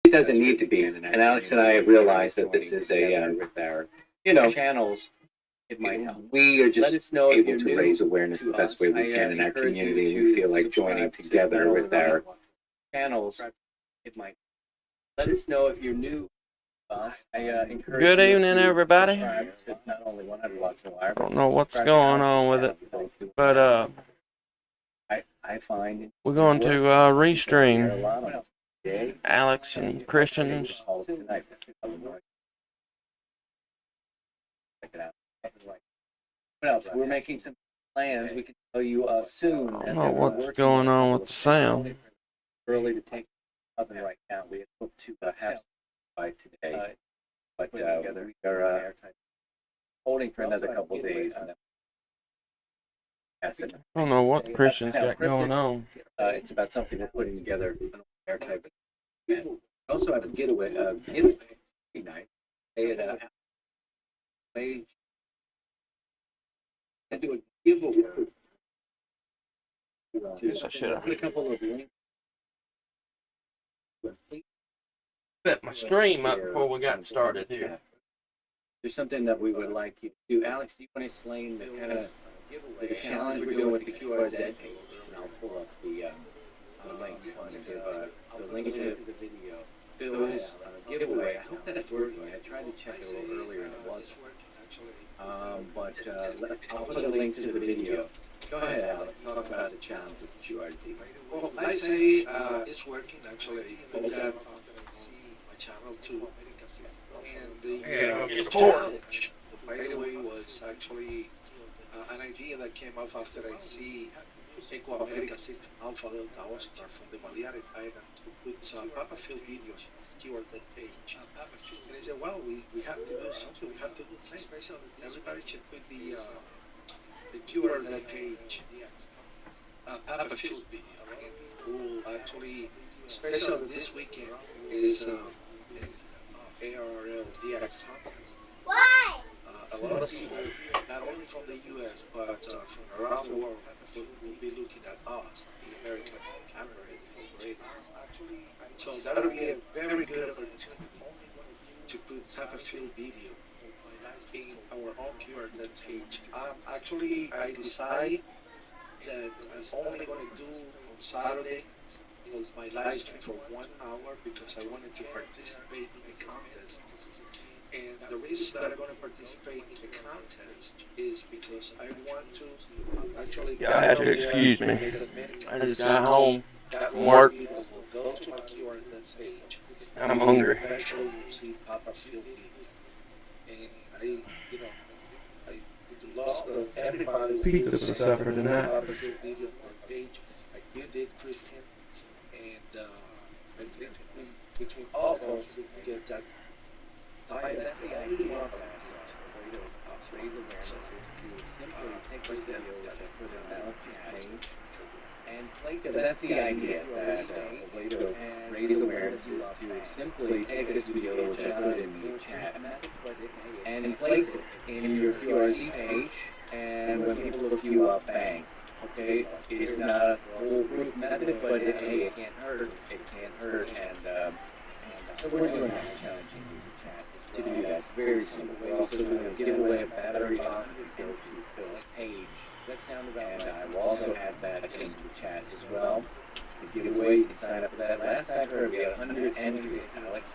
It doesn't need to be. And Alex and I realized that this is a with our, channels. It might help. We are just able to raise awareness the best way we can in our community. We feel like joining together with our channels. It might. Let us know if you're new. Good evening, everybody. I don't know what's going on with it, but I find we're going to Restream. Alex and Christians. What else? We're making some plans. We can tell you soon. I don't know what's going on with the sound. Early to take up right now. We hope to have by today, but we are holding for another couple of days. I don't know what Christians got going on. It's about something we're putting together. An type of event. We also have a getaway night. They had I do a giveaway. So should I put a couple of links? set my stream up before we got started here? There's something that we would like you to do. Alex, do you want to explain the kind of the challenge we're doing with the QRZ page? And I'll pull up the link. The link to the video. Phil's giveaway. I hope that it's working. I tried to check it a little earlier and it wasn't. But I'll put a link to the video. Go ahead, Alex. Talk about the challenge with the QRZ. Well, I say it's working actually. I put that on my channel too. And the challenge, by the way, was actually an idea that came up after I see Eco America 6 Alpha Delta Oscar from the Balearic Island to put some Papa Phil videos on the keyword that page. And I said, well, we have to do something, we have to do the same. Everybody should put the keyword that page. Papa Phil video. We'll actually, especially this weekend, is ARL DX conference. Why? A lot of people, not only from the U.S., but from around the world, will be looking at us, the American camera operator. So that will be a very good opportunity to put Papa Phil video in our own QRZ page. Actually, I decided that I'm only going to do on Saturday was my live stream for 1 hour because I wanted to participate in the contest. And the reason that I'm going to participate in the contest is because I want to actually... Y'all have to excuse me. I just got home from work. Go to my QRZ page. I'm hungry. Eventually you'll see Papa Phil video. And I lost everybody. Pizza for supper tonight. Papa Phil video on our page. Like you did, Christian. And between all of us, we can get that. That's the idea of raise awareness is to simply take this video which I put in Alex's page and place it. That's the idea, that a way to raise awareness is to simply take this video which I put in the chat and place it in your QRZ page, and when people look you up, bang. Okay, it's not a foolproof method, but it can't hurt. It can't hurt, and so we're doing that, challenging you to do that. It's very simple. We're also doing a giveaway of battery box to go to Phil's page. Does that sound about right? And I will also add that into the chat as well. The giveaway, you can sign up for that. Last I heard, we had 100 entries. Alex,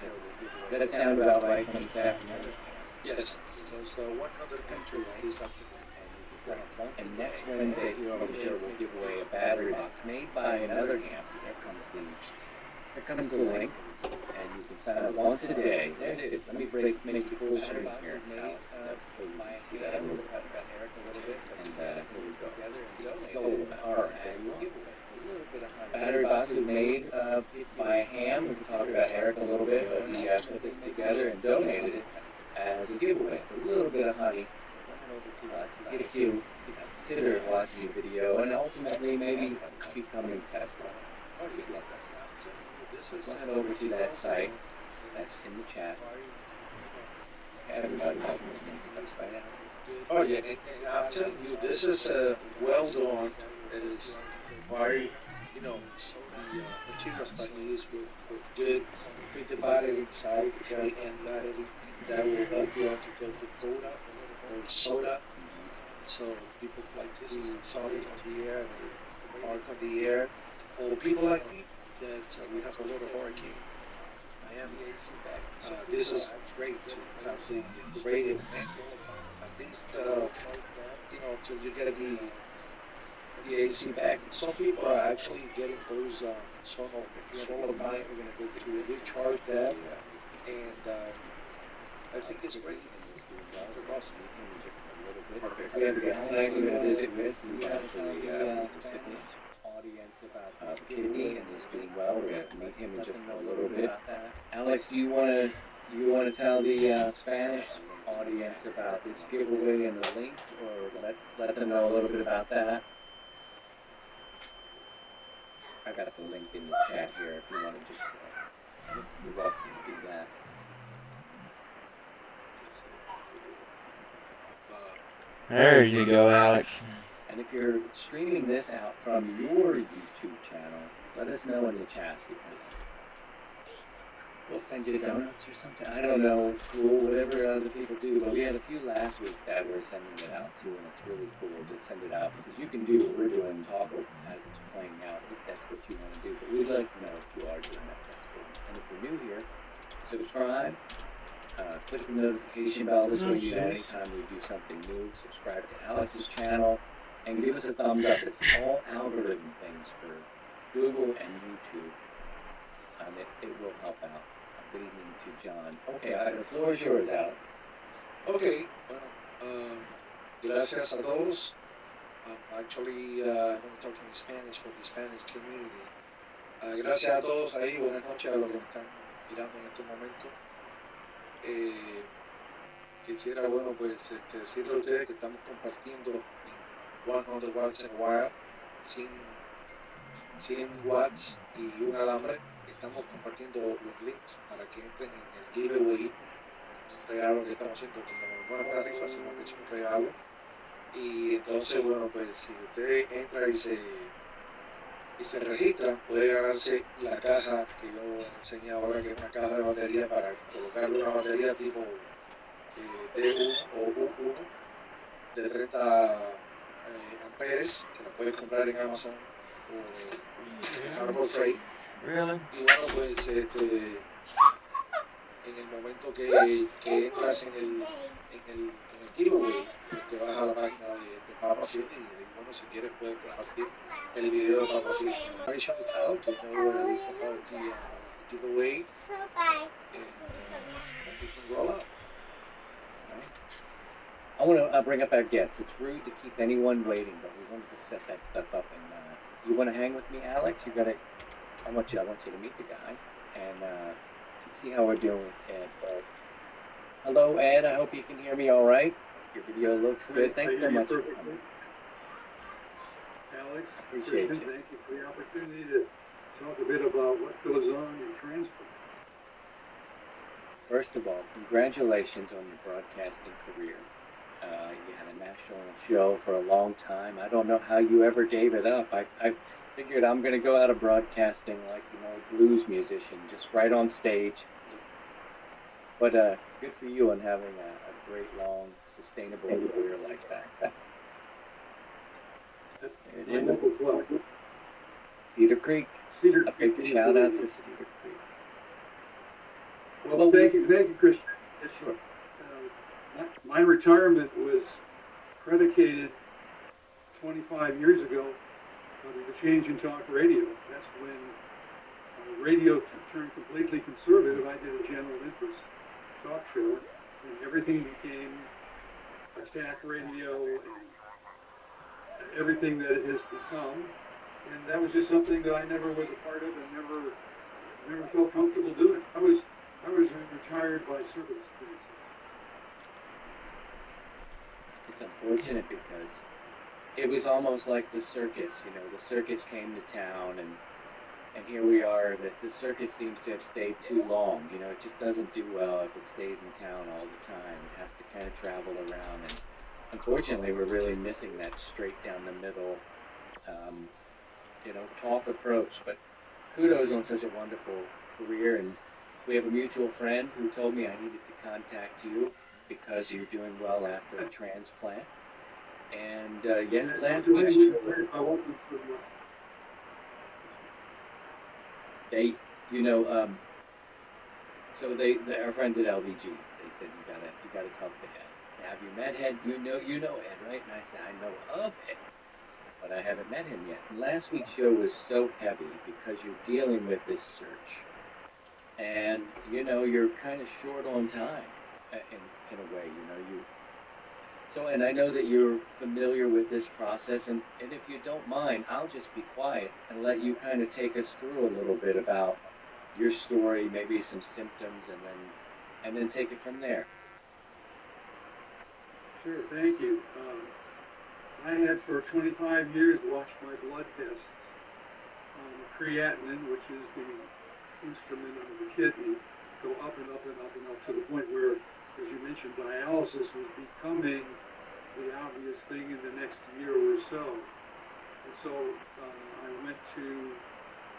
does that sound about right from this afternoon? Yes, so 100 entries this afternoon. And next Wednesday here on the show, we'll give away a battery box made by another hamster. There comes the link. And you can sign up once a day. There it is. Let me make you full screen here, Alex. So you can see that a little bit. And here we go. So, alright. Battery box was made by hand. We can talk about Eric a little bit, but he put this together and donated it as a giveaway. It's a little bit of honey to get you to consider watching the video and ultimately maybe becoming Tesla. Let's head over to that site that's in the chat. Everybody knows stuff by now. Oh yeah, and I'm telling you, this is well done. It is very, so materials that he used were good. Put the battery inside, the very end battery. That will help you out to go to coda or soda. So people like to see solid on the air or arc on the air. Or people like me that we have a lot of hurricane. Miami AC back. This is great to have the radio thing. At least, till you get the AC back. Some people are actually getting those solar panels to recharge them, and I think it's great. Perfect. We have a guy tonight we're going to visit with who's actually a recipient audience about the kidney and is doing well. We're going to meet him in just a little bit. Alex, do you want to tell the Spanish audience about this giveaway and the link, or let them know a little bit about that? I got the link in the chat here if you want to just, you're welcome to do that. There you go, Alex. And if you're streaming this out from your YouTube channel, let us know in the chat because we'll send you donuts or something. I don't know, it's cool, whatever other people do. But we had a few last week that we're sending it out to, and it's really cool to send it out because you can do what we're doing, talk as it's playing out, if that's what you want to do. But we'd like to know if you are doing that, that's cool. And if you're new here, subscribe. Click the notification bell this way you know anytime we do something new. Subscribe to Alex's channel and give us a thumbs up. It's all algorithm things for Google and YouTube. It will help out. Good evening to John. Okay, the floor is yours, Alex. Okay, bueno, gracias a todos. Actually, I'm talking Spanish for the Spanish community. Gracias a todos ahí, buenas noches a los que me están mirando en estos momentos. Quisiera, bueno, pues decirle a ustedes que estamos compartiendo 100 watts en wire, 100 watts y un alambre. Estamos compartiendo los links para que entren en el giveaway, un regalo que estamos haciendo como no es una rifa, sino que es un regalo. Y entonces, bueno, pues si usted entra y se registra, puede ganarse la caja que yo enseñé ahora, que es una caja de batería para colocarle una batería tipo D1 o U1 de 30 amperes, que la puedes comprar en Amazon o en Harbor Freight. Really? Y bueno, pues en el momento que entras en el giveaway, te vas a la página de Papa Fit y bueno, si quieres puedes compartir el video de Papa Fit. I shout it out, you know what it is about the giveaway, and we can roll out. I want to bring up our guest. It's rude to keep anyone waiting, but we wanted to set that stuff up. And you want to hang with me, Alex? I want you to meet the guy and see how we're doing with Ed. But hello, Ed. I hope you can hear me all right. Your video looks good. Thanks so much for coming. Alex, Appreciate you. Thank you for the opportunity to talk a bit about what goes on in transport. First of all, congratulations on your broadcasting career. You had a national show for a long time. I don't know how you ever gave it up. I figured I'm going to go out of broadcasting like, blues musician, just right on stage. But good for you on having a great, long, sustainable career like that. There it is. Cedar Creek. A big shout out to Cedar Creek. Well, thank you, Christian. Sure. My retirement was predicated 25 years ago with the change in talk radio. That's when radio turned completely conservative. I did a general interest talk show, and everything became attack radio and everything that it has become. And that was just something that I never was a part of and never felt comfortable doing. I was retired by circumstances. It's unfortunate because it was almost like the circus. The circus came to town, and here we are. The circus seems to have stayed too long. It just doesn't do well if it stays in town all the time. It has to kind of travel around, and unfortunately, we're really missing that straight down the middle, talk approach. But kudos on such a wonderful career. And we have a mutual friend who told me I needed to contact you because you're doing well after a transplant. And yes, last week's show, they, you know, so our friends at LVG, they said you gotta talk to Ed. Have you met Ed? You know Ed, right? And I said, I know of Ed, but I haven't met him yet. And last week's show was so heavy because you're dealing with this search, and you know you're kind of short on time, in a way. You know you. So, and I know that you're familiar with this process, and if you don't mind, I'll just be quiet and let you kind of take us through a little bit about your story, maybe some symptoms, and then take it from there. Sure, thank you. I had for 25 years watched my blood tests. Creatinine, which is the instrument of the kidney, go up and up and up and up to the point where, as you mentioned, dialysis was becoming the obvious thing in the next year or so. And so I went to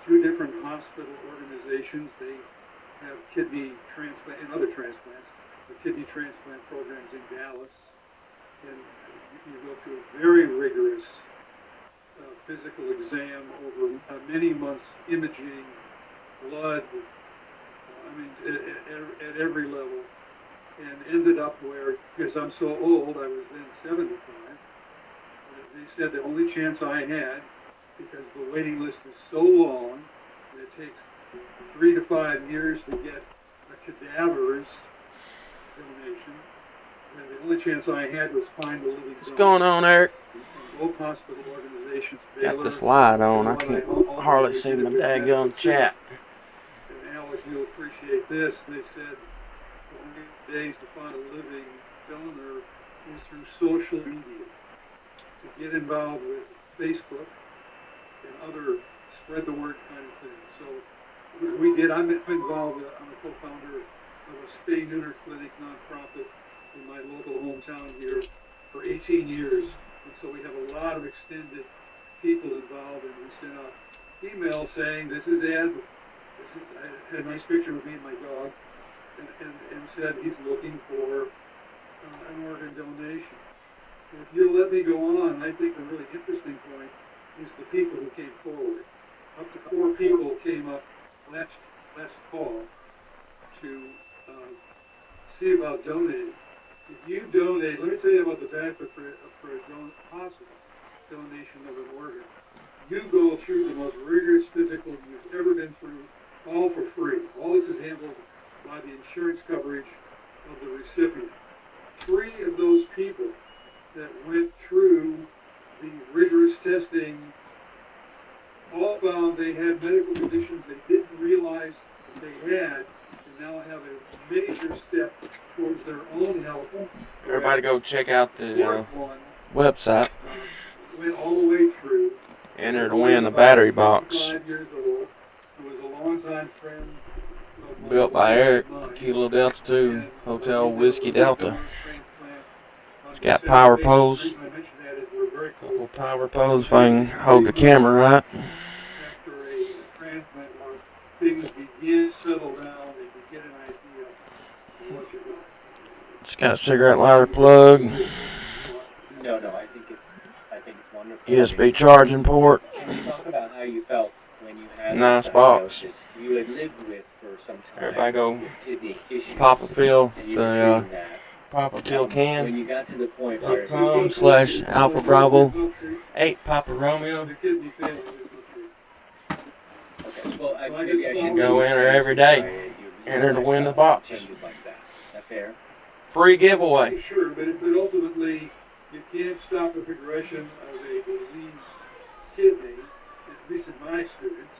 2 different hospital organizations. They have kidney transplant and other transplants, the kidney transplant programs in Dallas. And you go through a very rigorous physical exam over many months, imaging, blood, at every level, and ended up where, because I'm so old, I was then 75, they said the only chance I had, because the waiting list is so long, and it takes 3 to 5 years to get a cadaver's donation, and the only chance I had was find a living donor. What's going on, Eric? Both hospital organizations, Got this light on. I can't hardly see my daggone chat. And Alex, you'll appreciate this. They said the only days to find a living donor is through social media. To get involved with Facebook and other spread the word kind of things. So we did. I'm involved. I'm a co-founder of a spay-neuter clinic nonprofit in my local hometown here for 18 years. And so we have a lot of extended people involved, and we sent out emails saying, this is Ed. I had a nice picture of me and my dog, and said he's looking for an organ donation. And if you'll let me go on, I think the really interesting point is the people who came forward. Up to 4 people came up last fall to see about donating. If you donate, let me tell you about the benefit for a possible donation of an organ. You go through the most rigorous physical you've ever been through, all for free. All this is handled by the insurance coverage of the recipient. 3 of those people that went through the rigorous testing all found they had medical conditions they didn't realize they had, and now have a major step towards their own health. Everybody go check out the website. Went all the way through. Enter to win a battery box. 5 years old. Who was a longtime friend. Built by Eric, Kilo Delta 2, Hotel Whiskey Delta. It's got power poles. Couple power poles if I can hold the camera right. After a transplant where things begin to settle down, and you get an idea of what you're doing. It's got a cigarette lighter plug. No, I think it's wonderful. USB charging port. Can you talk about how you felt when you had Nice this box. diagnosis? You had lived with for some time. Everybody go with kidney issues, pop a fill. and you were treating that. Papa Phil can. When you got to the point where .com/Alpha Bravo 8 Papa Romeo. The kidney failure. okay, well, maybe I should Go enter every day. Enter to win the box. Changes like that. Is that fair? Free giveaway. Sure, but ultimately, you can't stop the progression of a diseased kidney, at least in my experience.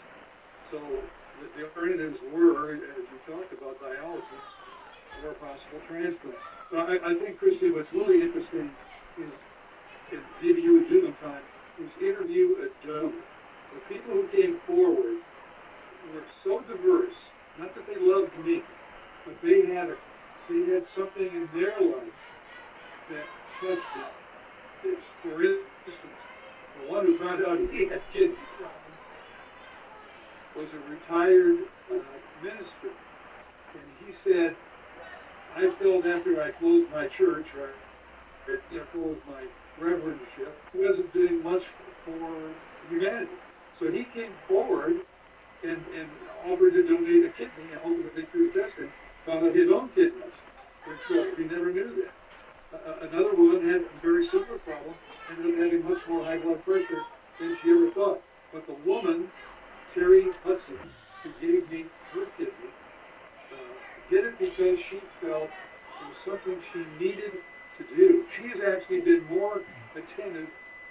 So the alternatives were, as you talked about, dialysis or possible transplant. But I think, Christian, what's really interesting is, and maybe you would do them time, is interview a donor. The people who came forward were so diverse, not that they loved me, but they had something in their life that touched them. For instance, the one who found out he had kidney problems was a retired minister. And he said, I felt after I closed my church, or closed my reverendship, he wasn't doing much for humanity. So he came forward and offered to donate a kidney, and ultimately through testing, found out his own kidneys were trouble. He never knew that. Another woman had a very similar problem, ended up having much more high blood pressure than she ever thought. But the woman, Terry Hudson, who gave me her kidney, did it because she felt it was something she needed to do. She has actually been more attentive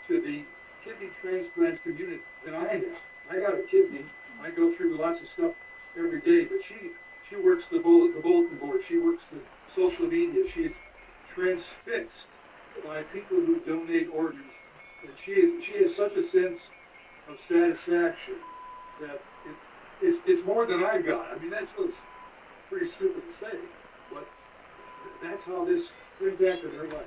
to the kidney transplant community than I have. I got a kidney. I go through lots of stuff every day, but she works the bulletin board. She works the social media. She's transfixed by people who donate organs, and she has such a sense of satisfaction that it's more than I got. I mean, that's what's pretty stupid to say, but that's how this impacted her life.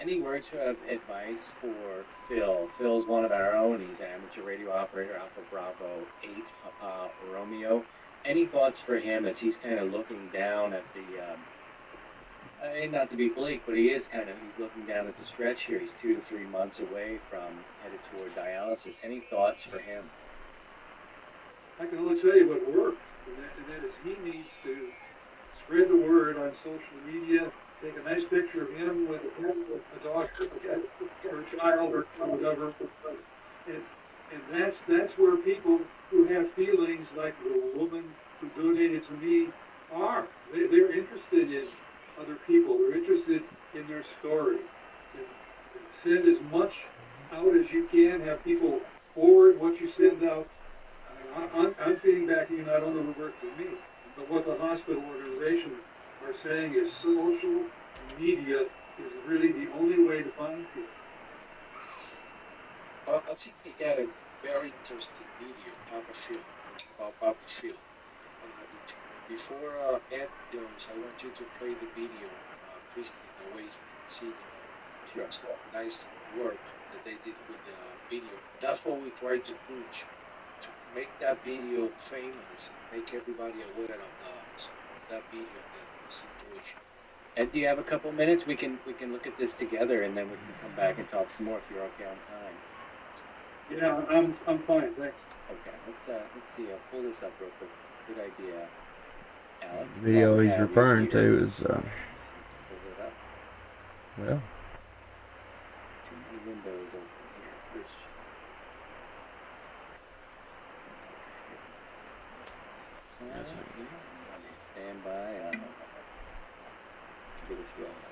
Any words of advice for Phil? Phil's one of our own. He's an amateur radio operator, Alpha Bravo 8, Papa Romeo. Any thoughts for him as he's kind of looking down at the, not to be bleak, but he's looking down at the stretch here. He's 2 to 3 months away from headed toward dialysis. Any thoughts for him? I can only tell you what worked, and that is he needs to spread the word on social media, take a nice picture of him with a dog or a child or whatever, and that's where people who have feelings like the woman who donated to me are. They're interested in other people. They're interested in their story. And send as much out as you can. Have people forward what you send out. I'm feeding back to you not only the work for me, but what the hospital organization are saying is social media is really the only way to find people. I think he had a very interesting video, about Papa Phil. Before Ed goes, I want you to play the video, Christine, the way you see the nice work that they did with the video. That's what we try to preach, to make that video famous, make everybody aware of that video, that situation. Ed, do you have a couple minutes? We can look at this together, and then we can come back and talk some more if you're okay on time. Yeah, I'm fine, thanks. Okay, let's see. I'll pull this up real quick. Good idea, Alex. The video he's referring to is, Pull it up. well, Too many windows open here. Christian. Yes, sir. Stand by. Get this rolling.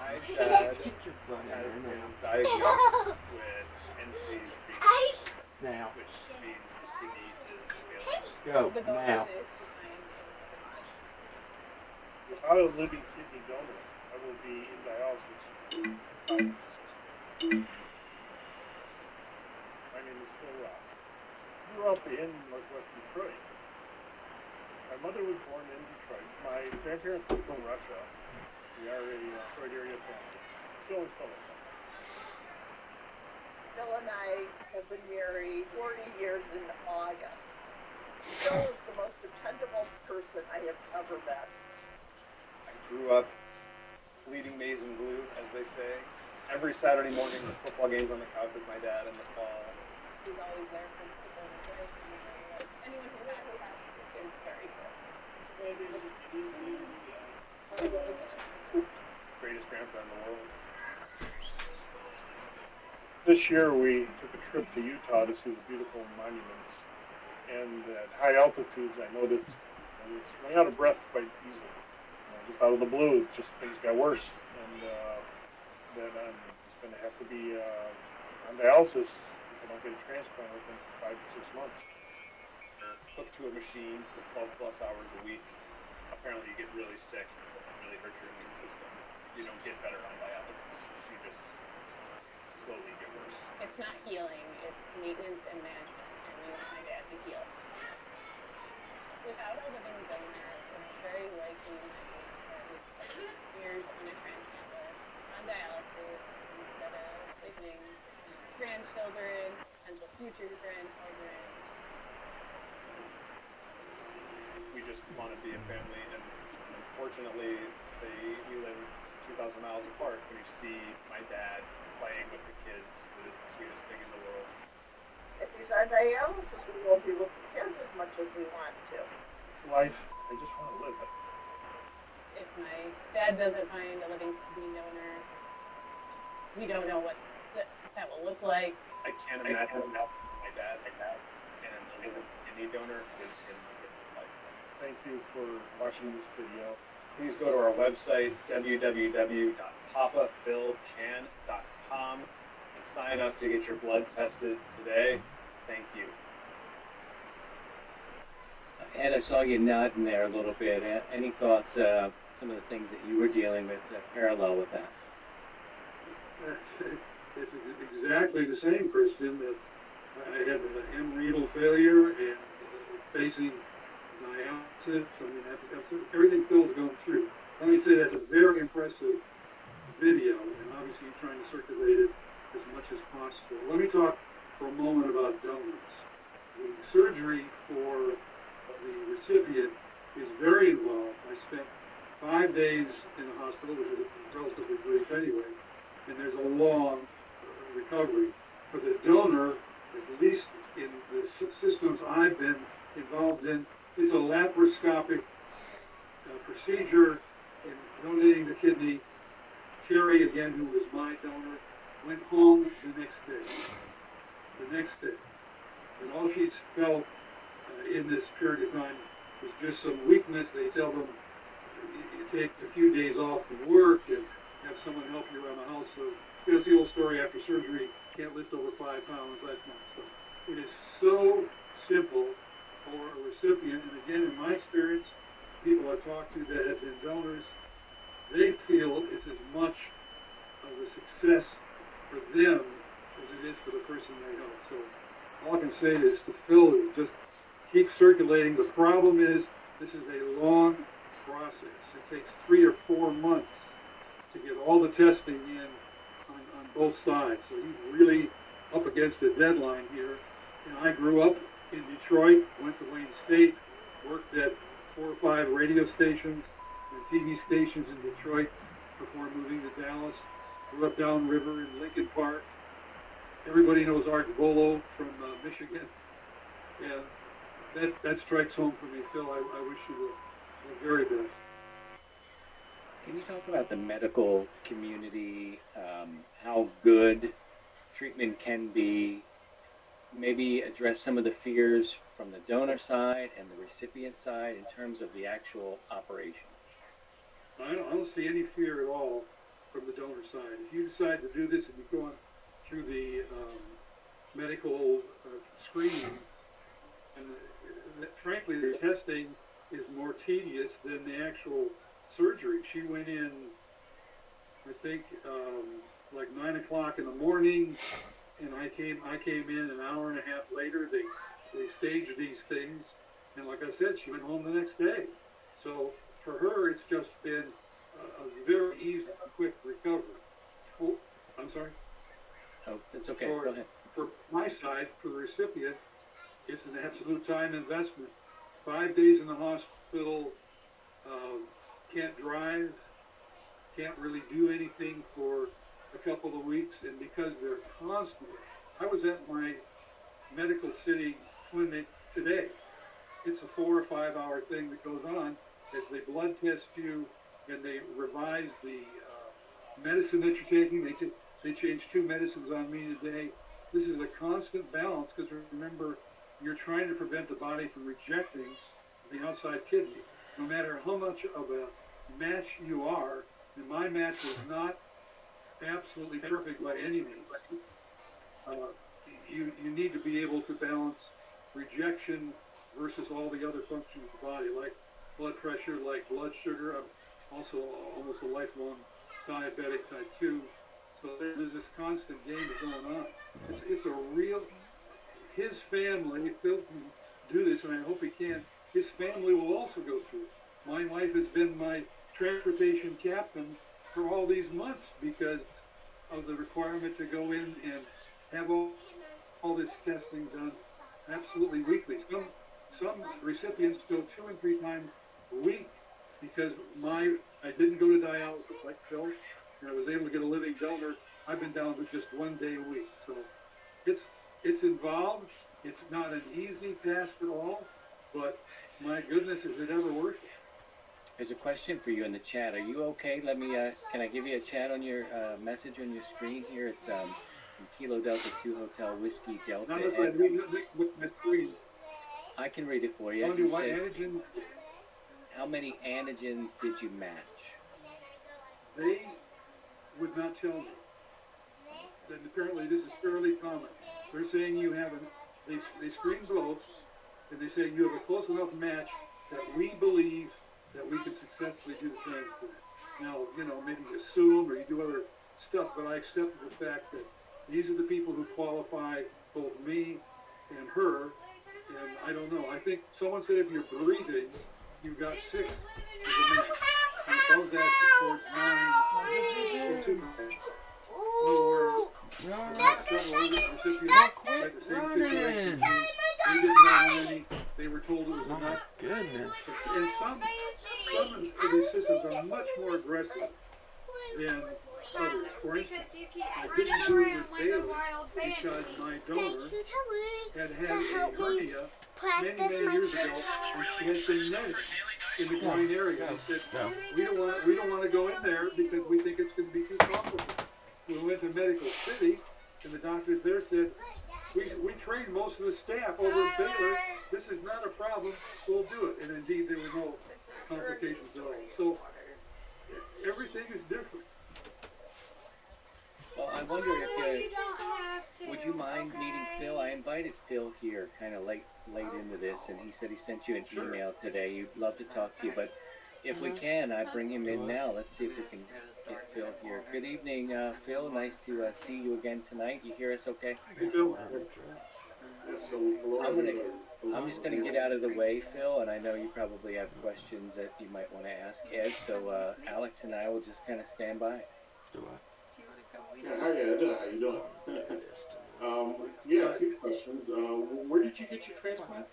My dad has been diagnosed with end-stage renal, now, which means his kidney is failing. go, now. Without a living kidney donor, I will be in dialysis for 5 years. My name is Phil Ross. I grew up in northwest Detroit. My mother was born in Detroit. My grandparents were from Russia. We are a Detroit area family. So is Phil. Phil and I have been married 40 years in August. Phil is the most dependable person I have ever met. I grew up bleeding maize and blue, as they say. Every Saturday morning, the football games on the couch with my dad in the fall. He's always there for people in the life. Anyone who has a house is very good. Greatest grandpa in the world. This year we took a trip to Utah to see the beautiful monuments. And at high altitudes I noticed I was running out of breath quite easily. Just out of the blue, just things got worse. And then I'm just going to have to be on dialysis if I don't get a transplant within 5 to 6 months. Hooked to a machine for 12 plus hours a week. Apparently you get really sick and really hurt your immune system. You don't get better on dialysis. You just slowly get worse. It's not healing, it's maintenance and management, and we want my dad to heal. Without a living donor, it's very likely that it's years on a transplant list, on dialysis, instead of visiting grandchildren potential future grandchildren. We just want to be a family, and unfortunately, we live 2,000 miles apart. When you see my dad playing with the kids, it is the sweetest thing in the world. If he's on dialysis, we won't be with the kids as much as we want to. It's life. I just want to live it. If my dad doesn't find a living kidney donor, we don't know what that will look like. I can't imagine my dad and a living kidney donor is in life. Thank you for watching this video. Please go to our website, www.papaphilchan.com, and sign up to get your blood tested today. Thank you. Ed, I saw you nodding there a little bit. Any thoughts, some of the things that you were dealing with parallel with that? It's exactly the same, Christian, that I had an renal failure and facing dialysis. I mean, that's everything Phil's going through. Let me say that's a very impressive video, and obviously you're trying to circulate it as much as possible. Let me talk for a moment about donors. The surgery for the recipient is very involved. I spent 5 days in the hospital, which is relatively brief anyway, and there's a long recovery. For the donor, at least in the systems I've been involved in, it's a laparoscopic procedure in donating the kidney. Terry, again, who was my donor, went home the next day. And all she's felt in this period of time was just some weakness. They tell them you take a few days off from work and have someone help you around the house. So that's the old story after surgery, can't lift over 5 pounds, that kind of stuff. It is so simple for a recipient, and again, in my experience, people I've talked to that have been donors, they feel it's as much of a success for them as it is for the person they help. So all I can say is to Phil is just keep circulating. The problem is this is a long process. It takes 3 or 4 months to get all the testing in on both sides. So he's really up against a deadline here. And I grew up in Detroit, went to Wayne State, worked at 4 or 5 radio stations and TV stations in Detroit before moving to Dallas. Grew up downriver in Lincoln Park. Everybody knows Art Volo from Michigan. And that strikes home for me, Phil. I wish you the very best. Can you talk about the medical community, how good treatment can be, maybe address some of the fears from the donor side and the recipient side in terms of the actual operation? I don't see any fear at all from the donor side. If you decide to do this and you're going through the medical screening, and frankly, the testing is more tedious than the actual surgery. She went in, I think, like 9 o'clock in the morning, and I came in an hour and a half later. They staged these things, and like I said, she went home the next day. So for her, it's just been a very easy, quick recovery. I'm sorry? Oh, that's okay. Go ahead. For my side, for the recipient, it's an absolute time investment. 5 days in the hospital, can't drive, can't really do anything for a couple of weeks, and because they're constantly, I was at my Medical City clinic today. It's a 4 or 5 hour thing that goes on as they blood test you and they revise the medicine that you're taking. They change 2 medicines on me today. This is a constant balance because remember, you're trying to prevent the body from rejecting the outside kidney. No matter how much of a match you are, and my match is not absolutely perfect by any means. You need to be able to balance rejection versus all the other functions of the body, like blood pressure, like blood sugar. I'm also almost a lifelong diabetic type 2. So there's this constant game going on. It's a real, his family, Phil can do this, and I hope he can, his family will also go through it. My wife has been my transportation captain for all these months because of the requirement to go in and have all all this testing done absolutely weekly. Some recipients go 2 and 3 times a week because I didn't go to dialysis like Phil, and I was able to get a living donor. I've been down to just 1 day a week, so it's involved. It's not an easy task at all, but my goodness, is it ever worth it? There's a question for you in the chat. Are you okay? Let me, can I give you a chat on your message on your screen here? It's from Kilo Delta 2 Hotel Whiskey Delta. Not unless I read it with my screen. I can read it for you. Tell me what antigen. How many antigens did you match? They would not tell me. And apparently this is fairly common. They're saying you have they screen both, and they say you have a close enough match that we believe that we can successfully do the transplant. Now, maybe you assume or you do other stuff, but I accept the fact that these are the people who qualify both me and her, and I don't know. I think someone said if you're breathing, you got 6 as a match. And above that, towards 9 or 2. So several recipients had the same situation. They didn't know how many. They were told it was enough. Goodness. And some of these systems are much more aggressive than others. For instance, I didn't do it with Bailey because my donor had a hernia many years ago, and she had been noticed in the groin area. He said, we don't want to go in there because we think it's going to be too complicated. We went to Medical City, and the doctors there said, we trained most of the staff over at Baylor. This is not a problem. We'll do it. And indeed, there were no complications at all. So everything is different. Well, I wonder if would you mind meeting Phil? I invited Phil here kind of late into this, and he said he sent you an email today. He'd love to talk to you, but if we can, I bring him in now. Let's see if we can get Phil here. Good evening, Phil. Nice to see you again tonight. You hear us okay? I'm just gonna get out of the way, Phil, and I know you probably have questions that you might want to ask Ed. So Alex and I will just kind of stand by. Yeah, hi Ed, how you doing? Yeah, a few questions. Where did you get your transplant?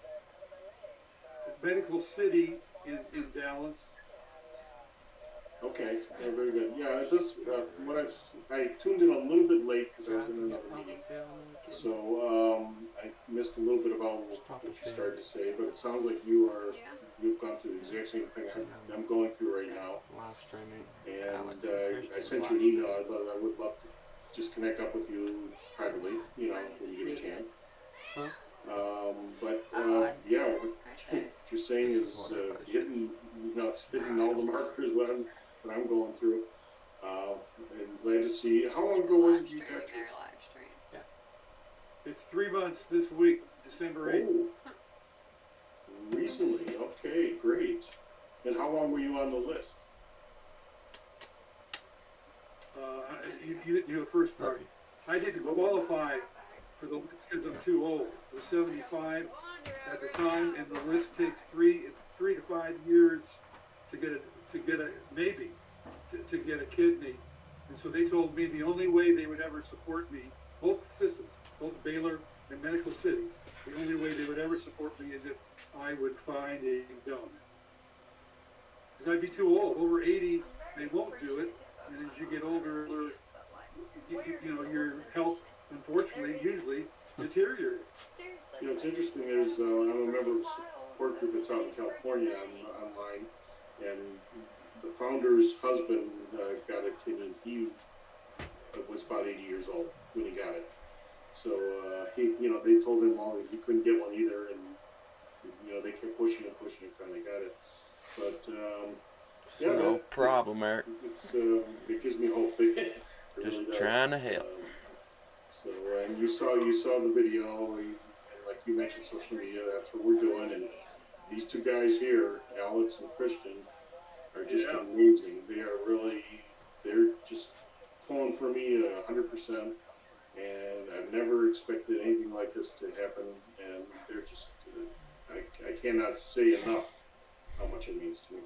Medical City in Dallas. Okay, yeah, very good. Yeah, just from what I tuned in a little bit late because I was in another meeting, so I missed a little bit about what you started to say. But it sounds like you've gone through the exact same thing I'm going through right now. Live streaming. And I sent you an email. I thought I would love to just connect up with you privately, when you get a chance. But yeah, what you're saying is hitting, it's hitting all the markers what I'm going through. And glad to see. How long ago was it you got yours? It's 3 months this week, December 8th. Oh, recently. Okay, great. And how long were you on the list? You the first part. I didn't qualify for the list because I'm too old. I was 75 at the time, and the list takes 3 to 5 years to get a kidney. And so they told me the only way they would ever support me, both systems, both Baylor and Medical City, the only way they would ever support me is if I would find a donor. Because I'd be too old. Over 80, they won't do it. And as you get older, your health, unfortunately, usually deteriorates. It's interesting. There's I'm a member of a support group that's out in California online, and the founder's husband got a kidney. He was about 80 years old when he got it. So they told him he couldn't get one either, and they kept pushing and finally got it. But No problem, Eric. It gives me hope. It Just really trying to help. So, and you saw the video, and like you mentioned, social media. That's what we're doing. And these two guys here, Alex and Christian, are just amazing. They're just pulling for me 100%. And I've never expected anything like this to happen. And they're just, I cannot say enough how much it means to me.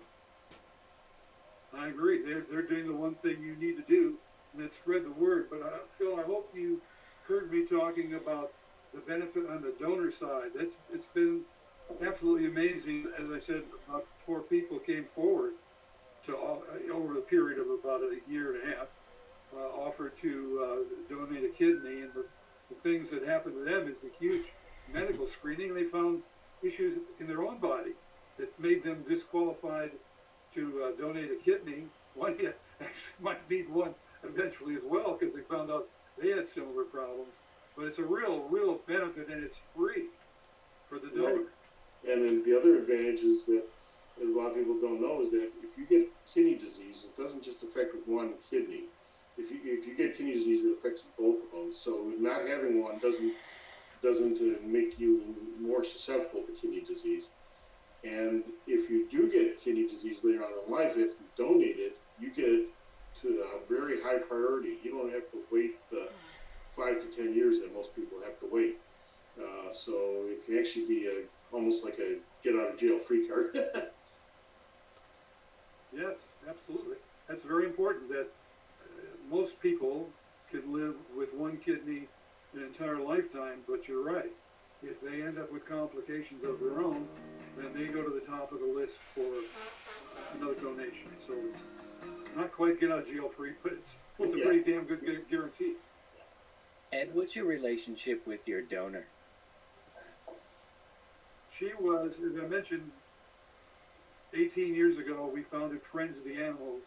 I agree. They're doing the one thing you need to do, and that's spread the word. But Phil, I hope you heard me talking about the benefit on the donor side. It's been absolutely amazing. As I said, about 4 people came forward to over the period of about a year and a half, offered to donate a kidney, and the things that happened to them is the huge medical screening, and they found issues in their own body that made them disqualified to donate a kidney. One actually might need one eventually as well because they found out they had similar problems. But it's a real benefit, and it's free for the donor. Right. And then the other advantage is that, as a lot of people don't know, is that if you get kidney disease, it doesn't just affect one kidney. If you get kidney disease, it affects both of them. So not having one doesn't make you more susceptible to kidney disease. And if you do get kidney disease later on in life, if you donate it, you get to a very high priority. You don't have to wait the 5 to 10 years that most people have to wait. So it can actually be almost like a get out of jail free card. Yes, absolutely. That's very important that most people can live with one kidney an entire lifetime, but you're right. If they end up with complications of their own, then they go to the top of the list for another donation. So it's not quite get out of jail free, but it's a pretty damn good guarantee. Ed, what's your relationship with your donor? She was, as I mentioned, 18 years ago, we founded Friends of the Animals,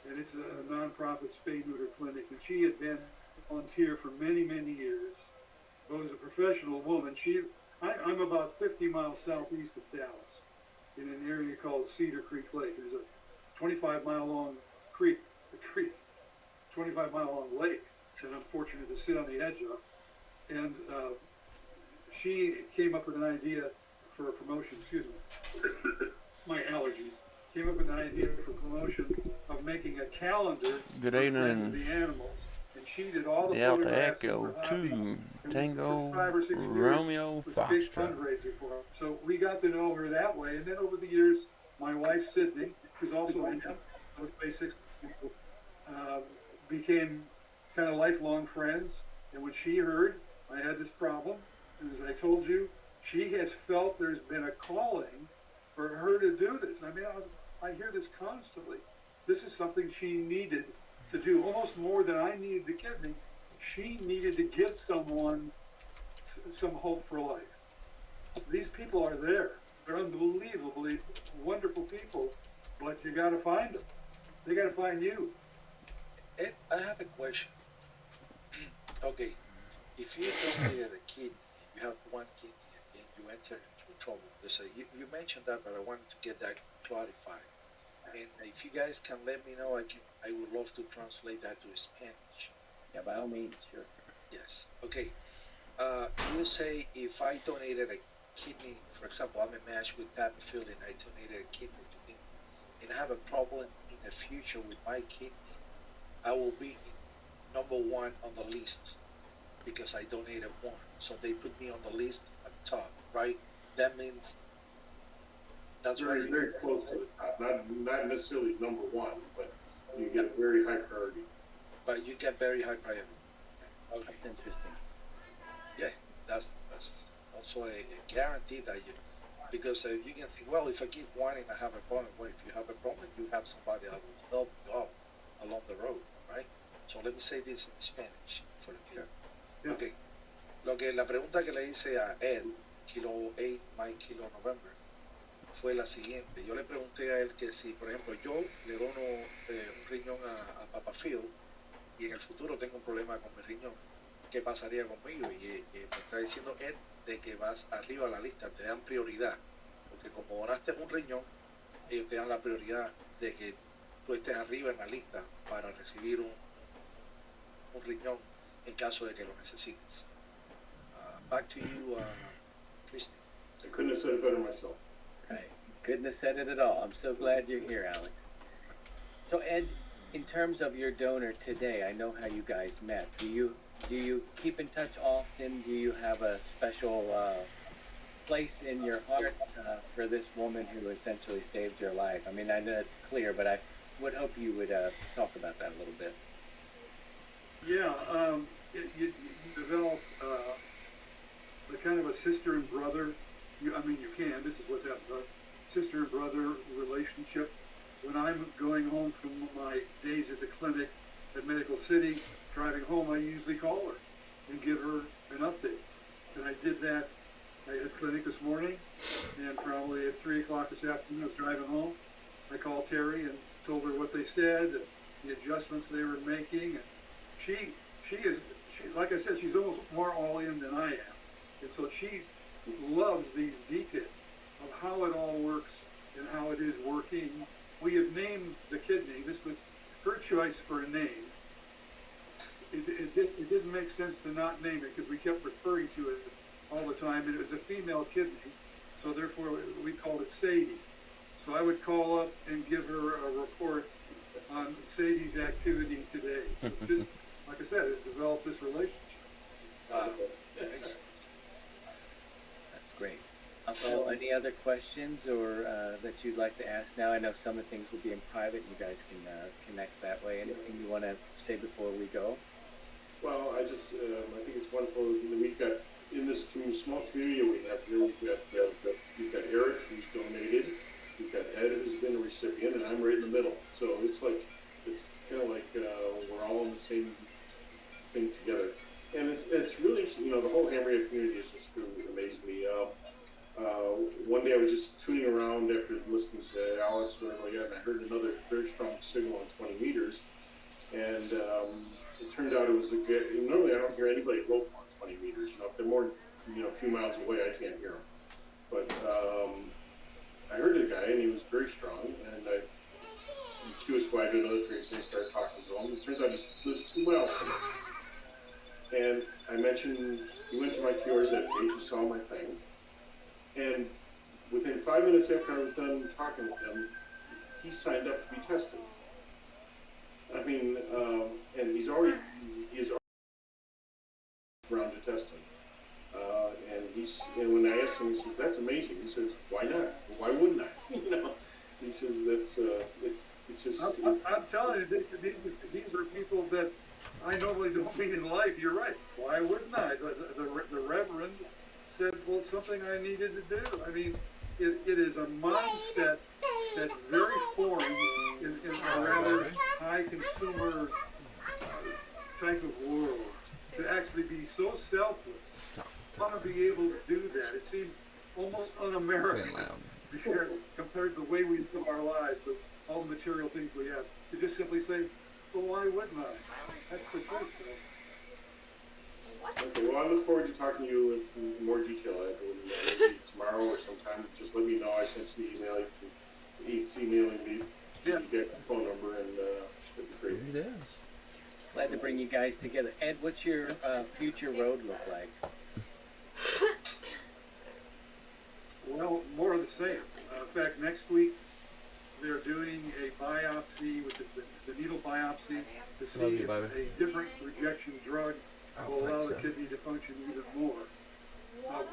and it's a nonprofit spay-neuter clinic, and she had been a volunteer for many, many years. But was a professional woman. I'm about 50 miles southeast of Dallas, in an area called Cedar Creek Lake. There's a 25-mile-long creek, 25-mile-long lake that I'm fortunate to sit on the edge of. And she came up with an idea for a promotion, my allergies, came up with an idea for promotion of making a calendar Good for evening. Friends of the Animals. And she did all the Delta photographs Echo of her hobby. 2 And Tango for 5 or 6 years, Romeo it was a big Foxtrot. fundraiser for her. So we got to know her that way. And then over the years, my wife, Sydney, who's also in those basics, became kind of lifelong friends. And when she heard I had this problem, and as I told you, she has felt there's been a calling for her to do this. I mean, I hear this constantly. This is something she needed to do, almost more than I needed the kidney. She needed to give someone some hope for life. These people are there. They're unbelievably wonderful people, but you got to find them. They got to find you. Ed, I have a question. Okay, if you donated a kidney, you have one kidney, and you enter into trouble. You mentioned that, but I wanted to get that clarified. And if you guys can let me know, I would love to translate that to Spanish. Yeah, by all means, sure. Yes. Okay. You say if I donated a kidney, for example, I'm a match with Pat Phil, and I donated a kidney to him, and I have a problem in the future with my kidney, I will be number 1 on the list because I donated one. So they put me on the list at the top, right? That means that's very, right. very close to the top. Not necessarily number 1, but you get a very high priority. But you get very high priority. Okay. That's interesting. Yeah, that's also a guarantee that you, because you can think, well, if I give one and I have a problem, well, if you have a problem, you have somebody that will help you out along the road, right? So let me say this in Spanish for the clear. Yeah. Okay. La pregunta que le hice a Ed, Kilo 8, Mike Kilo November, fue la siguiente. Yo le pregunté a él que si, por ejemplo, yo le dono un riñón a Papa Phil y en el futuro tengo un problema con mi riñón, ¿qué pasaría conmigo? Y me está diciendo Ed de que vas arriba a la lista, te dan prioridad, porque como donaste un riñón, ellos te dan la prioridad de que tú estés arriba en la lista para recibir un riñón en caso de que lo necesites. Back to you, Christy. I couldn't have said it better myself. Right. Couldn't have said it at all. I'm so glad you're here, Alex. So Ed, in terms of your donor today, I know how you guys met. Do you keep in touch often? Do you have a special place in your heart for this woman who essentially saved your life? I mean, I know it's clear, but I would hope you would talk about that a little bit. Yeah, you develop a kind of a sister and brother. I mean, you can. This is what that does. Sister and brother relationship. When I'm going home from my days at the clinic at Medical City, driving home, I usually call her and give her an update. And I did that. I had clinic this morning, and probably at 3 o'clock this afternoon, I was driving home. I called Terry and told her what they said, the adjustments they were making. And she like I said, she's almost more all in than I am. And so she loves these details of how it all works and how it is working. We have named the kidney. This was her choice for a name. It didn't make sense to not name it because we kept referring to it all the time, and it was a female kidney, so therefore we called it Sadie. So I would call up and give her a report on Sadie's activity today. So just, like I said, it developed this relationship. That's great. So any other questions or that you'd like to ask now? I know some of the things will be in private. You guys can connect that way. Anything you want to say before we go? Well, I just, I think it's wonderful. We've got, in this small community we have here, we've got Eric, who's donated. We've got Ed, who's been a recipient, and I'm right in the middle. So it's like, it's kind of like we're all in the same thing together. And it's really interesting, you know, the whole Hamriah community has just amazed me. One day I was just tuning around after listening to Alex and I heard another very strong signal on 20 meters. And it turned out it was normally I don't hear anybody local on 20 meters. You know, if they're more, you know, a few miles away, I can't hear them. But I heard a guy, and he was very strong, and I QSO I did another trace, and I started talking to him. It turns out he lives 2 miles from me. And he mentioned my QRs that day, he saw my thing. And within 5 minutes after I was done talking with him, he signed up to be tested. I mean, and he is already around to testing. And when I asked him, he says, "That's amazing." He says, "Why not? Why wouldn't I?" You know, he says that's it's just. I'm telling you, these are people that I normally don't meet in life. You're right. Why wouldn't I? The Reverend said, "Well, it's something I needed to do." I mean, it is a mindset that's very foreign in a rather high consumer type of world. To actually be so selfless, want to be able to do that. It seems almost un-American compared to the way we live our lives with all the material things we have. To just simply say, "Well, why wouldn't I?" That's the truth, though. Okay, well, I look forward to talking to you in more detail. Maybe tomorrow or sometime. Just let me know. I sent you the email. He's emailing me. Yeah. You get the phone number, and that'd be great. It is. Glad to bring you guys together. Ed, what's your future road look like? Well, more of the same. In fact, next week they're doing a biopsy with the needle biopsy to see Love you, if baby. a different rejection drug I will don't allow think the so. kidney to function even more.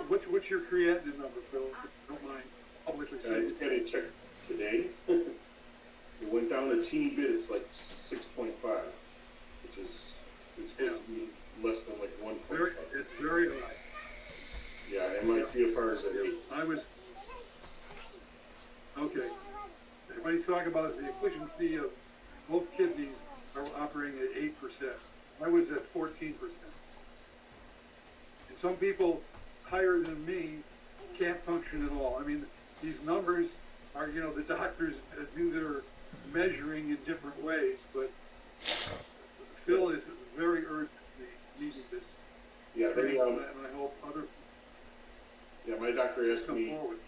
What's your creatinine number, Phil? If you don't mind publicly I saying. just had it checked today. It went down a teeny bit. It's like 6.5, which is it's supposed to be less than like 1.5. It's very high. Yeah, and my GFR is at 8. I was, okay. What he's talking about is the efficiency of both kidneys are operating at 8%. I was at 14%. And some people higher than me can't function at all. I mean, these numbers are, you know, the doctors do their measuring in different ways, but Phil is very urgently needing this. Yeah, And I hope other yeah, my doctor asked come me. forward.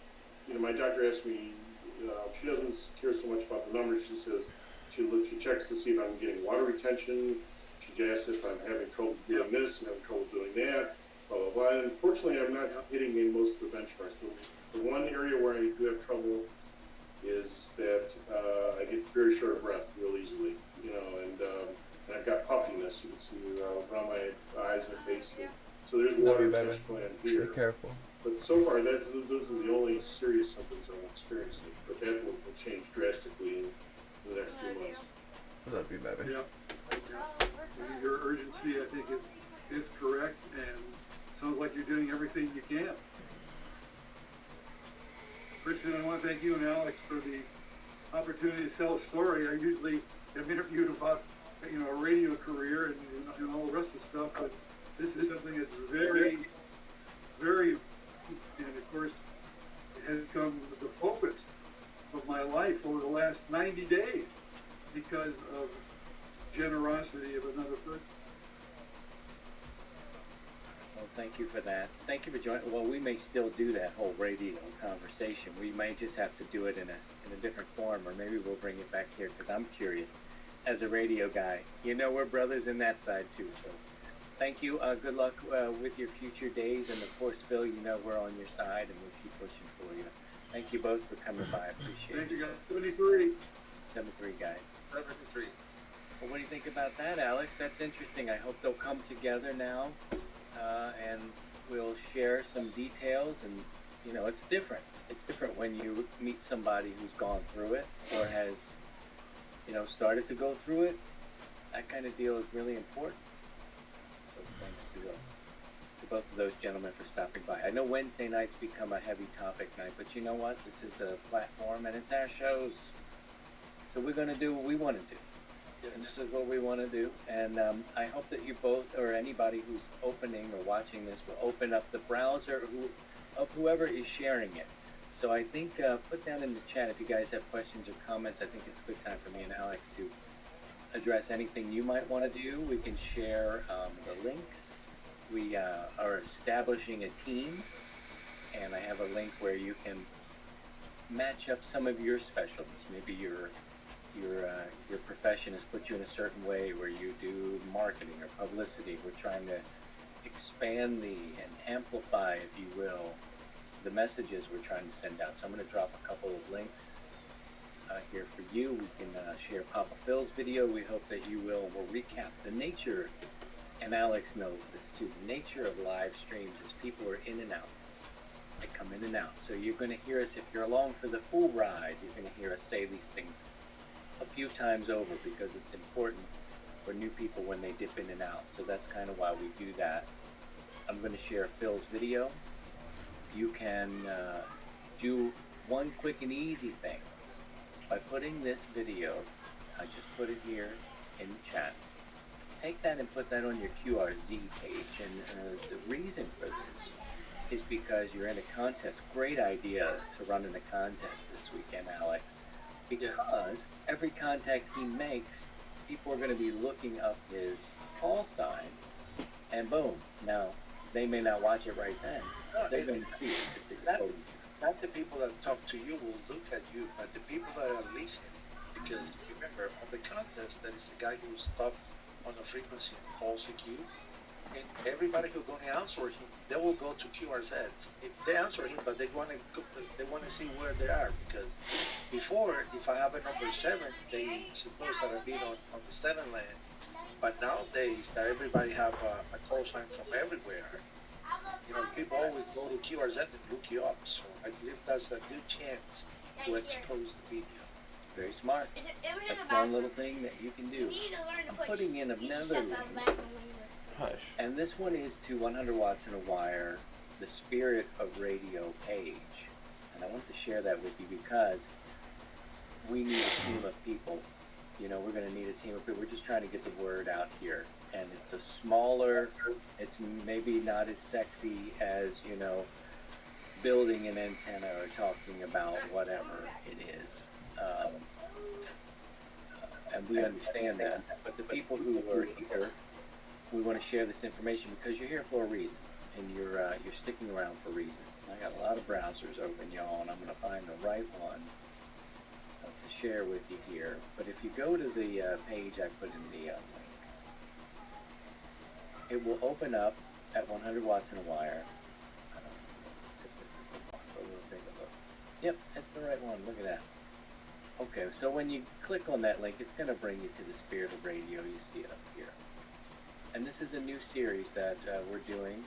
You know, my doctor asked me. She doesn't care so much about the numbers. She says she checks to see if I'm getting water retention. She asks if I'm having trouble doing this and having trouble doing that. Blah blah blah. And unfortunately, I'm not hitting in most of the benchmarks. The one area where I do have trouble is that I get very short of breath real easily. You know, and I've got puffiness. You can see around my eyes and face. And so there's water retention going on here. Be careful. But so far, those are the only serious symptoms I'm experiencing. But that will change drastically in the next few months. Love you, baby. Yeah. Your urgency, I think, is correct, and sounds like you're doing everything you opportunity to tell a story, I usually am interviewed about, a radio career and all the rest of the stuff, but this is something that's very, very, and of course, it has become the focus of my life over the last 90 days because of generosity of another person. Well, thank you for that. Thank you for joining. Well, we may still do that whole radio conversation. We may just have to do it in a different form, or maybe we'll bring it back here because I'm curious. As a radio guy, we're brothers in that side too. So, thank you. Good luck with your future days, and of course, Phil, we're on your side, and we'll keep pushing for you. Thank you both for coming by. I appreciate Thank it. you, guys. 73. 73 guys. 73. Well, what do you think about that, Alex? That's interesting. I hope they'll come together now, and we'll share some details. And it's different. It's different when you meet somebody who's gone through it or has, started to go through it. That kind of deal is really important. So thanks to both of those gentlemen for stopping by. I know Wednesday nights become a heavy topic night, but you know what? This is a platform, and it's our shows. So we're going to do what we want to do. And this is what we want to do. And I hope that you both, or anybody who's opening or watching this, will open up the browser of whoever is sharing it. So I think put down in the chat if you guys have questions or comments. I think it's a good time for me and Alex to address anything you might want to do. We can share the links. We are establishing a team, and I have a link where you can match up some of your specialties. Maybe your profession has put you in a certain way where you do marketing or publicity. We're trying to expand and amplify, if you will, the messages we're trying to send out. So I'm going to drop a couple of links here for you. We can share Papa Phil's video. We hope that you will. We'll recap the nature, and Alex knows this too, the nature of live streams is people are in and out. They come in and out. So you're going to hear us, if you're along for the full ride, you're going to hear us say these things a few times over because it's important for new people when they dip in and out. So that's kind of why we do that. I'm going to share Phil's video. You can do one quick and easy thing by putting this video, I just put it here in the chat. Take that and put that on your QRZ page. And the reason for this is because you're in a contest. Great idea to run in a contest this weekend, Alex. Because every contact he makes, people are going to be looking up his call sign, and boom. Now, they may not watch it right then. They're going to see it. It's exposed. Not the people that talk to you will look at you, but the people that are listening. Because remember, on the contest, there is a guy who stopped on a frequency and calls a queue. And everybody who's going to answer him, they will go to QRZ. If they answer him, but they want to see where they are. Because before, if I have a number 7, they suppose that I've been on the 7 lane. But nowadays, that everybody have a call sign from everywhere. People always go to QRZ and look you up. So I believe that's a good chance to expose the video. Very smart. That's one little thing that you can do. I'm putting in another link. Hush. And this one is to 100 Watts in a Wire, the Spirit of Radio page. And I want to share that with you because we need a team of people. We're going to need a team of people. We're just trying to get the word out here. And it's a smaller, it's maybe not as sexy as, building an antenna or talking about whatever it is. And we understand that. But the people who are here, we want to share this information because you're here for a reason, and you're sticking around for a reason. I got a lot of browsers open, y'all, and I'm going to find the right one to share with you here. But if you go to the page I put in the link, it will open up at 100 Watts in a Wire. I don't know if this is the one, but we'll take a look. Yep, that's the right one. Look at that. Okay, so when you click on that link, it's going to bring you to the Spirit of Radio. You see it up here. And this is a new series that we're doing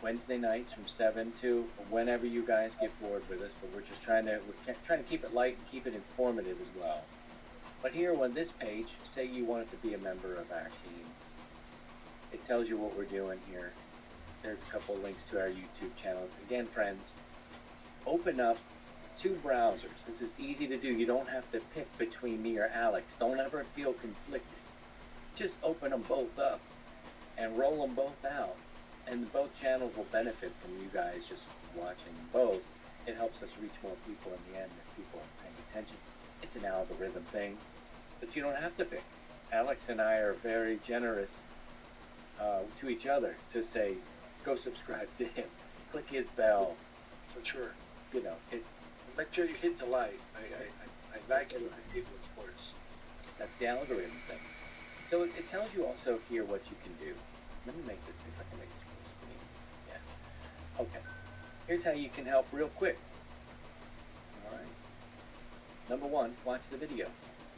Wednesday nights from 7 to whenever you guys get bored with us. But we're trying to keep it light and keep it informative as well. But here on this page, say you wanted to be a member of our team. It tells you what we're doing here. There's a couple of links to our YouTube channel. Again, friends, open up two browsers. This is easy to do. You don't have to pick between me or Alex. Don't ever feel conflicted. Just open them both up and roll them both out. And both channels will benefit from you guys just watching both. It helps us reach more people in the end if people are paying attention. It's an algorithm thing, but you don't have to pick. Alex and I are very generous to each other to say, go subscribe to him, click his bell. For sure. You know, it's Make sure you hit the like. I like it when people, of course. that's the algorithm thing. So it tells you also here what you can do. Let me make this, see if I can make this full screen. Yeah. Okay. Here's how you can help real quick. All right. Number one, watch the video.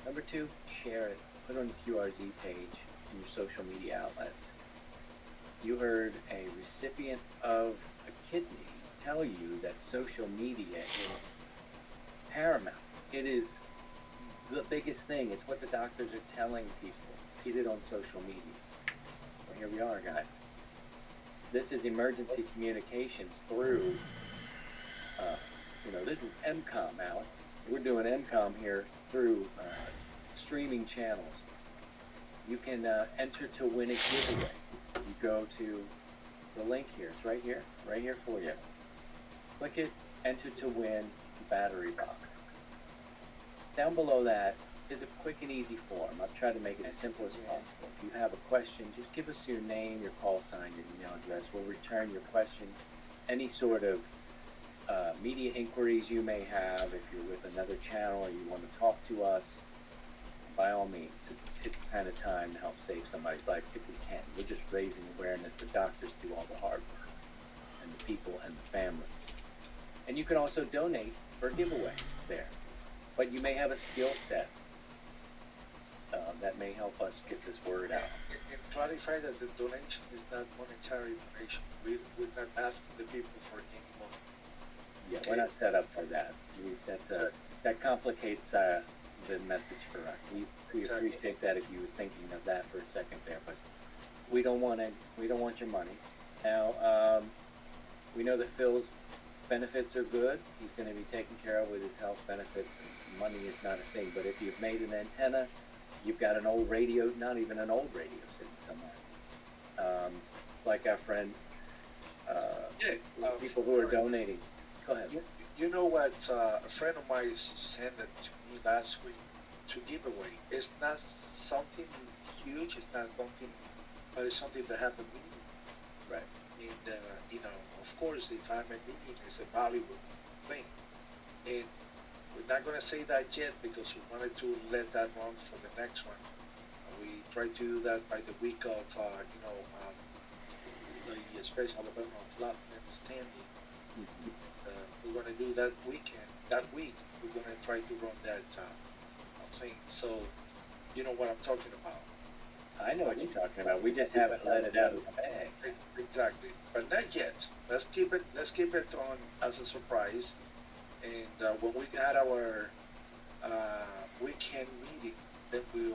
Number two, share it. Put it on the QRZ page in your social media outlets. You heard a recipient of a kidney tell you that social media is paramount. It is the biggest thing. It's what the doctors are telling people. Get it on social media. Well, here we are, guys. This is emergency communications through, this is MCOM, Alex. We're doing MCOM here through streaming channels. You can enter to win a giveaway. You go to the link here. It's right here for you. Click it, enter to win battery box. Down below that is a quick and easy form. I've tried to make it as simple as possible. If you have a question, just give us your name, your call sign, your email address. We'll return your question. Any sort of media inquiries you may have, if you're with another channel or you want to talk to us, by all means, it's kind of time to help save somebody's life if we can. We're just raising awareness. The doctors do all the hard work, and the people and the family. And you can also donate for a giveaway there. But you may have a skill set that may help us get this word out. And clarify that the donation is not monetary donation. We're not asking the people for any money. Yeah, we're not set up for that. That complicates the message for us. We appreciate that if you were thinking of that for a second there, but we don't want your money. Now, we know that Phil's benefits are good. He's going to be taken care of with his health benefits, and money is not a thing. But if you've made an antenna, you've got an old radio, not even an old radio sitting somewhere. Like our friend, people who are donating. Go ahead. You know what? A friend of mine sent it to me last week to give away. It's not something huge. It's not something, but it's something that happened to me. Right. And of course, if I'm a meeting, it's a valuable thing. And we're not going to say that yet because we wanted to let that run for the next one. We try to do that by the week of, the special event of love and understanding. We're going to do that weekend. That week, we're going to try to run that thing. So, you know what I'm talking about. I know what you're talking about. We just haven't let it out of the bag. Exactly, but not yet. Let's keep it on as a surprise. And when we got our weekend meeting, then we're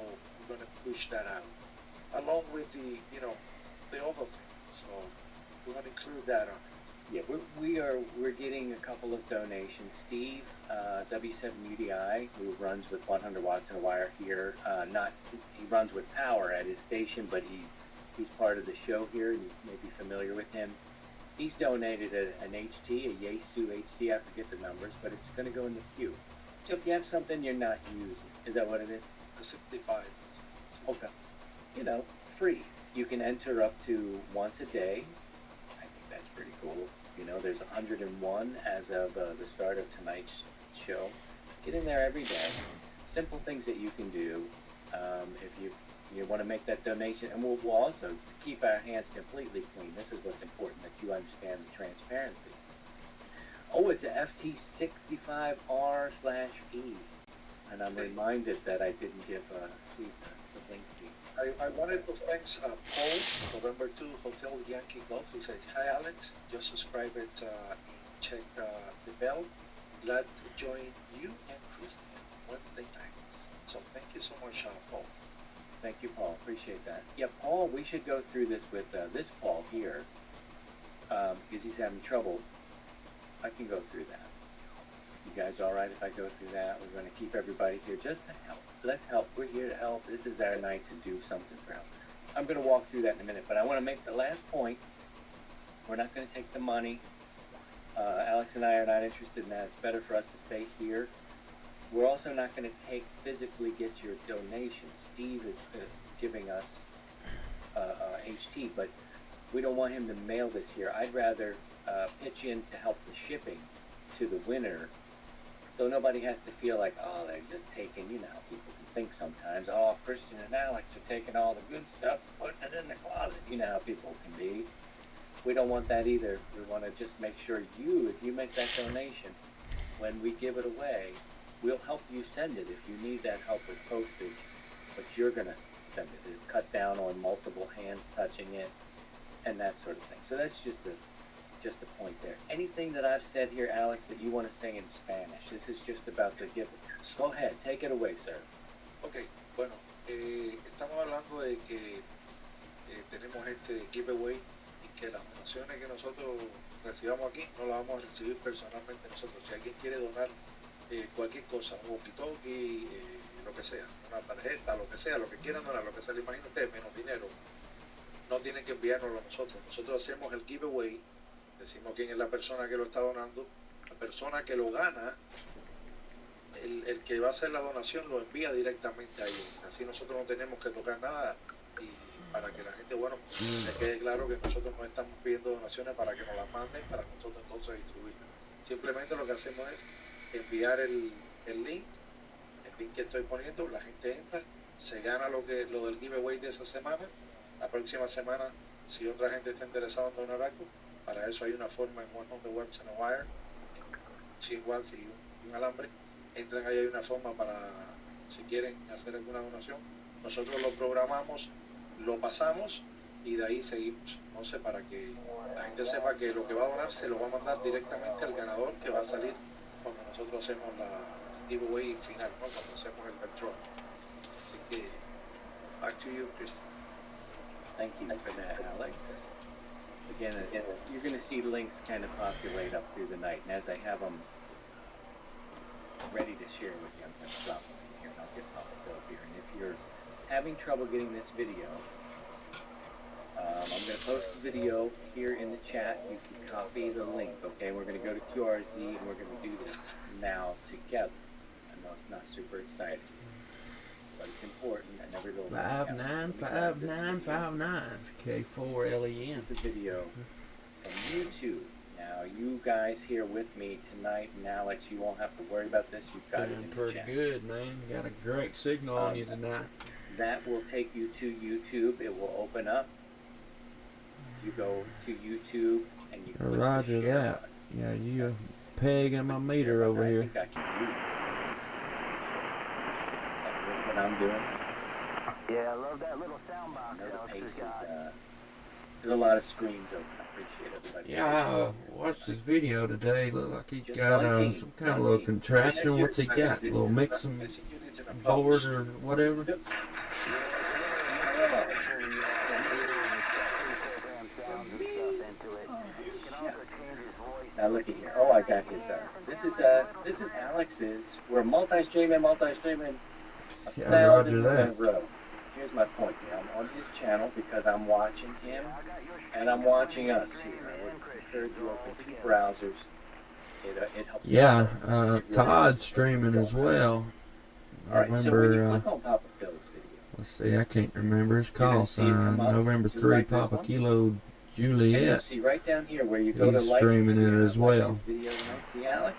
going to push that out, along with the other thing. So we're going to include that on. Yeah, we're getting a couple of donations. Steve, W7UDI, who runs with 100 watts and a wire here. He runs with power at his station, but he's part of the show here, and you may be familiar with him. He's donated an HT, a Yaesu HT. I forget the numbers, but it's going to go in the queue. So if you have something you're not using, is that what it is? 65. Okay. Free. You can enter up to once a day. That's pretty cool. There's 101 as of the start of tonight's show. Get in there every day. Simple things that you can do if you want to make that donation. And we'll also keep our hands completely clean. This is what's important, that you understand the transparency. Oh, it's a FT65R/E. And I'm reminded that I didn't give Steve the link to you. I wanted to thank Paul, November 2, Hotel Yankee Golf. He said, hi Alex, just subscribe it and check the bell. Glad to join you and Kristen Wednesday night. So thank you so much, Paul. Thank you, Paul. Appreciate that. Yeah, Paul, we should go through this with this Paul here because he's having trouble. I can go through that. You guys all right if I go through that? We're going to keep everybody here just to help. Let's help. We're here to help. This is our night to do something for help. I'm going to walk through that in a minute, but I want to make the last point. We're not going to take the money. Alex and I are not interested in that. It's better for us to stay here. We're also not going to physically get your donation. Steve is giving us HT, but we don't want him to mail this here. I'd rather pitch in to help the shipping to the winner, so nobody has to feel like, oh, they're just taking, you know, people can think sometimes, oh, Christian and Alex are taking all the good stuff, putting it in the closet. You know how people can be. We don't want that either. We want to just make sure if you make that donation, when we give it away, we'll help you send it if you need that help with postage, but you're going to send it. It'll cut down on multiple hands touching it and that sort of thing. So that's just a point there. Anything that I've said here, Alex, that you want to say in Spanish? This is just about the giveaway. Go ahead, take it away, sir. Ok, bueno, estamos hablando de que tenemos este giveaway y que las donaciones que nosotros recibamos aquí no las vamos a recibir personalmente nosotros. Si alguien quiere donar cualquier cosa, un walkie-talkie, lo que sea, una tarjeta, lo que sea, lo que quieran donar, lo que se le imagine a ustedes, menos dinero, no tienen que enviárnoslo a nosotros. Nosotros hacemos el giveaway, decimos quién es la persona que lo está donando, la persona que lo gana, el que va a hacer la donación lo envía directamente a ellos. Así nosotros no tenemos que tocar nada, y para que la gente, bueno, le quede claro que nosotros no estamos pidiendo donaciones para que nos las manden, para nosotros entonces distribuir. Simplemente lo que hacemos es enviar el link que estoy poniendo, la gente entra, se gana lo del giveaway de esa semana. La próxima semana, si otra gente está interesada en donar algo, para eso hay una forma en One on the Webs and a Wire, 100 watts y un alambre. Entran ahí, hay una forma para, si quieren hacer alguna donación. Nosotros lo programamos, lo pasamos y de ahí seguimos. Entonces, para que la gente sepa que lo que va a donar se lo va a mandar directamente al ganador, que va a salir cuando nosotros hacemos la giveaway final, ¿no? Cuando hacemos el draw. Así que, back to you, Christian. Thank you for that, Alex. Again, you're going to see links kind of populate up through the night, and as I have them ready to share with you, I'm going to drop them in here, and I'll get popped up here. And if you're having trouble getting this video, I'm going to post the video here in the chat. You can copy the link, okay? We're going to go to QRZ, and we're going to do this now together. I know it's not super exciting, but it's important. I never go 595959. It's K4LEN. This is the video from YouTube. Now, you guys here with me tonight, and Alex, you won't have to worry about this. You've got it in the Pretty chat. good, man. Got a great signal on you tonight. That will take you to YouTube. It will open up. You go to YouTube and you click Roger the share that. button. Yeah, you pegging my meter over I here. think I can do this. What I'm doing. Yeah, I love that little sound box. I know the pace is, there's a lot of screens open. I appreciate everybody. Yeah, I watched this video today. Look like he's got some kind of little contraption. What's he got? A little mixing board or whatever? Now look at here. Oh, I got his. This is Alex's. We're multi-streaming a Yeah, thousand roger in a that. row. Here's my point. Yeah, I'm on his channel because I'm watching him and I'm watching us here. I would encourage you to open two browsers. It helps. Yeah, Todd's streaming as well. All right. So when you November, click on Papa Phil's video, let's see, I can't remember his You're gonna call see it come sign. up November just 3, like this Papa one. Kilo and you Juliet. see right down here where you go to He's like. streaming it as well. Video tonight. See Alex?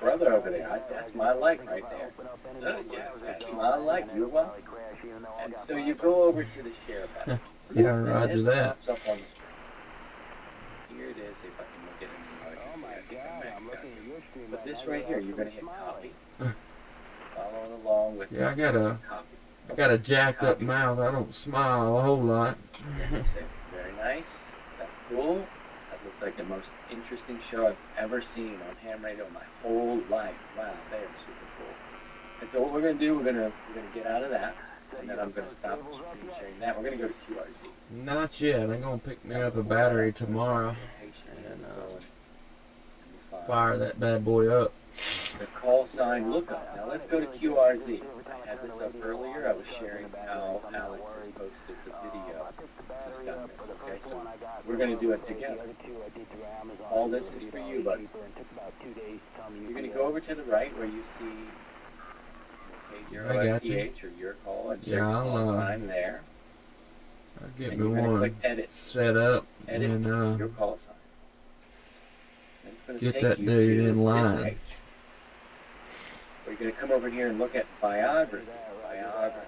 Brother over there. That's my like right there. That's my like. You're welcome. And so you go over to the share button. Yeah, And roger this that. pops up on the screen. Here it is. If I can look at it. Oh my God, I'm looking at your stream. But this right here, you're going to hit copy. Following along with Yeah, I got a copy. jacked up mouth. I don't smile a whole lot. Very nice. That's cool. That looks like the most interesting show I've ever seen on ham radio in my whole life. Wow, they are super cool. And so what we're going to do, we're going to get out of that, and then I'm going to stop screen sharing that. We're going to go to QRZ. Not yet. I'm gonna pick me up a battery tomorrow. And follow fire that bad boy up. the call sign lookup. Now let's go to QRZ. I had this up earlier. I was sharing how Alex has posted the video. Just done this, okay? So we're going to do it together. All this is for you, buddy. You're going to go over to the right where you see I got you. KZROSPH or your call and search Yeah, call sign there. I'll get And me you're going to one click edit. set up Edit and your call sign. And it's gonna get take that you dude to in this line. page. We're going to come over here and look at biography. Biography.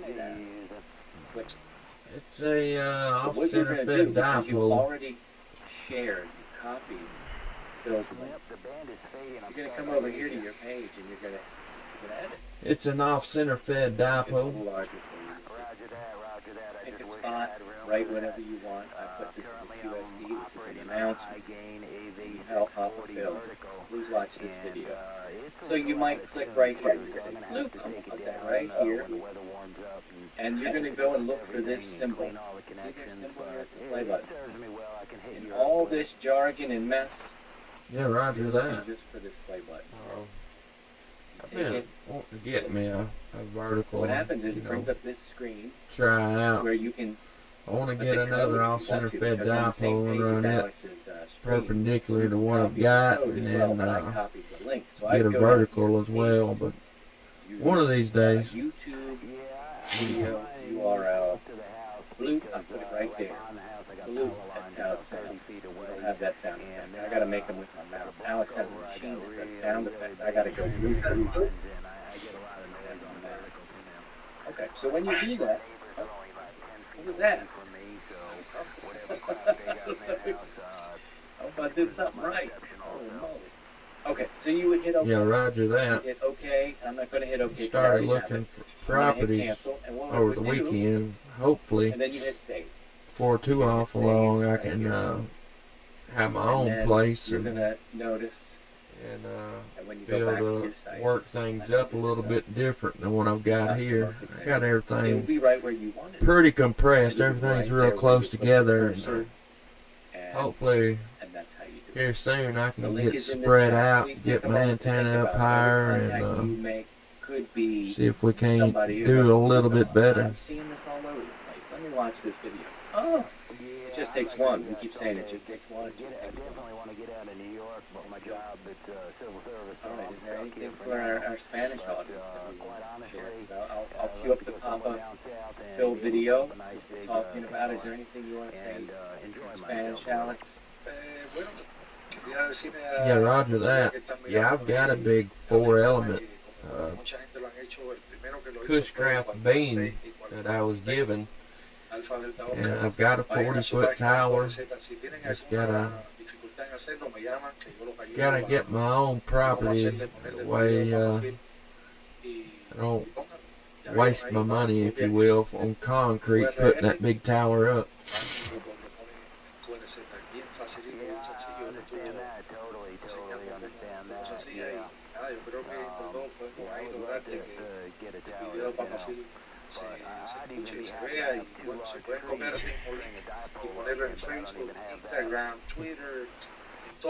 See that? Click. It's a So what we're off-center going to fed do, because you dipole. already shared, you copied those links. You're going to come over here to your page and you're going to edit. It's an off-center fed It's a dipole. little larger for you. Pick a spot, write whatever you want. I put this as a QSD. This is an announcement. Help Papa Phil. Please watch this video. So you might click right here. You say, Luke, I'm going to put that right here. And you're going to go and look for this symbol. See this symbol here? It's a play button. And all this jargon and mess, Yeah, roger that. just for this play button. I've Take been it. wanting to get me a vertical. What happens is you it know, brings up this screen try out. where you can I want to put get the another code if off-center you want fed to, because on the same dipole and page run as it Alex's, stream. perpendicular to what I've Copied the got, code and as well, then but I copied the link. So get I'd a go down vertical here, as well. But one of these days, YouTube video URL. Bloop, I put it right there. Bloop, that's how it sounds. We don't have that sound effect. I gotta make them with my mouth. Alex has a machine that does sound effects. I gotta go bloop, bloop, bloop. Okay, so when you do that, oh, what was that? I hope I did something right. Oh, moly. Okay, so you would hit OK. yeah, roger that. Hit OK. I'm not going to hit OK. 'cause I Started already have looking it. for I'm gonna hit properties cancel, and what over I the would do, weekend. Hopefully, and then you hit save. before too hit awful save long, I right can here. have my And own then place You're and going to notice, and and when you be go able back to to your site, work things I up a think little this is bit different than what I've got not here. the most I exciting. got It will everything be right where you want it. pretty compressed. It'll be Everything's right real there where close you put the together. cursor, and Hopefully, that's how you do it. here soon I The can link get is in the spread chat. out, Please take get a my moment to think antenna up about higher, every contact and you make could be see if we can't somebody who do doesn't a little know. bit better. I'm seeing this all over the place. Let me watch this video. Oh, it just takes one. We keep saying it just takes one. It just takes one. want to get out of New York, but my job at civil service. All right, is there anything for our Spanish audience that we want to share? 'Cause I'll queue up the pop-up Phil video we're talking about. Is there anything you want to say in Spanish, Alex? Bueno, quería decirle a- Yeah, roger that. que están Yeah, I've mirando got a que big 4-element mucha gente lo han hecho, el primero que lo hizo Cushcraft fue cuando beam aceite y cuando that I was given, Alfa Delta Omega. and I've got a Vayan a su 40-foot página, tower. sepan si tienen Just alguna dificultad en hacerlo, me llaman, que yo los ayudo Gotta a- get my own property the way I don't waste my money, if you will, on concrete, putting that big tower up.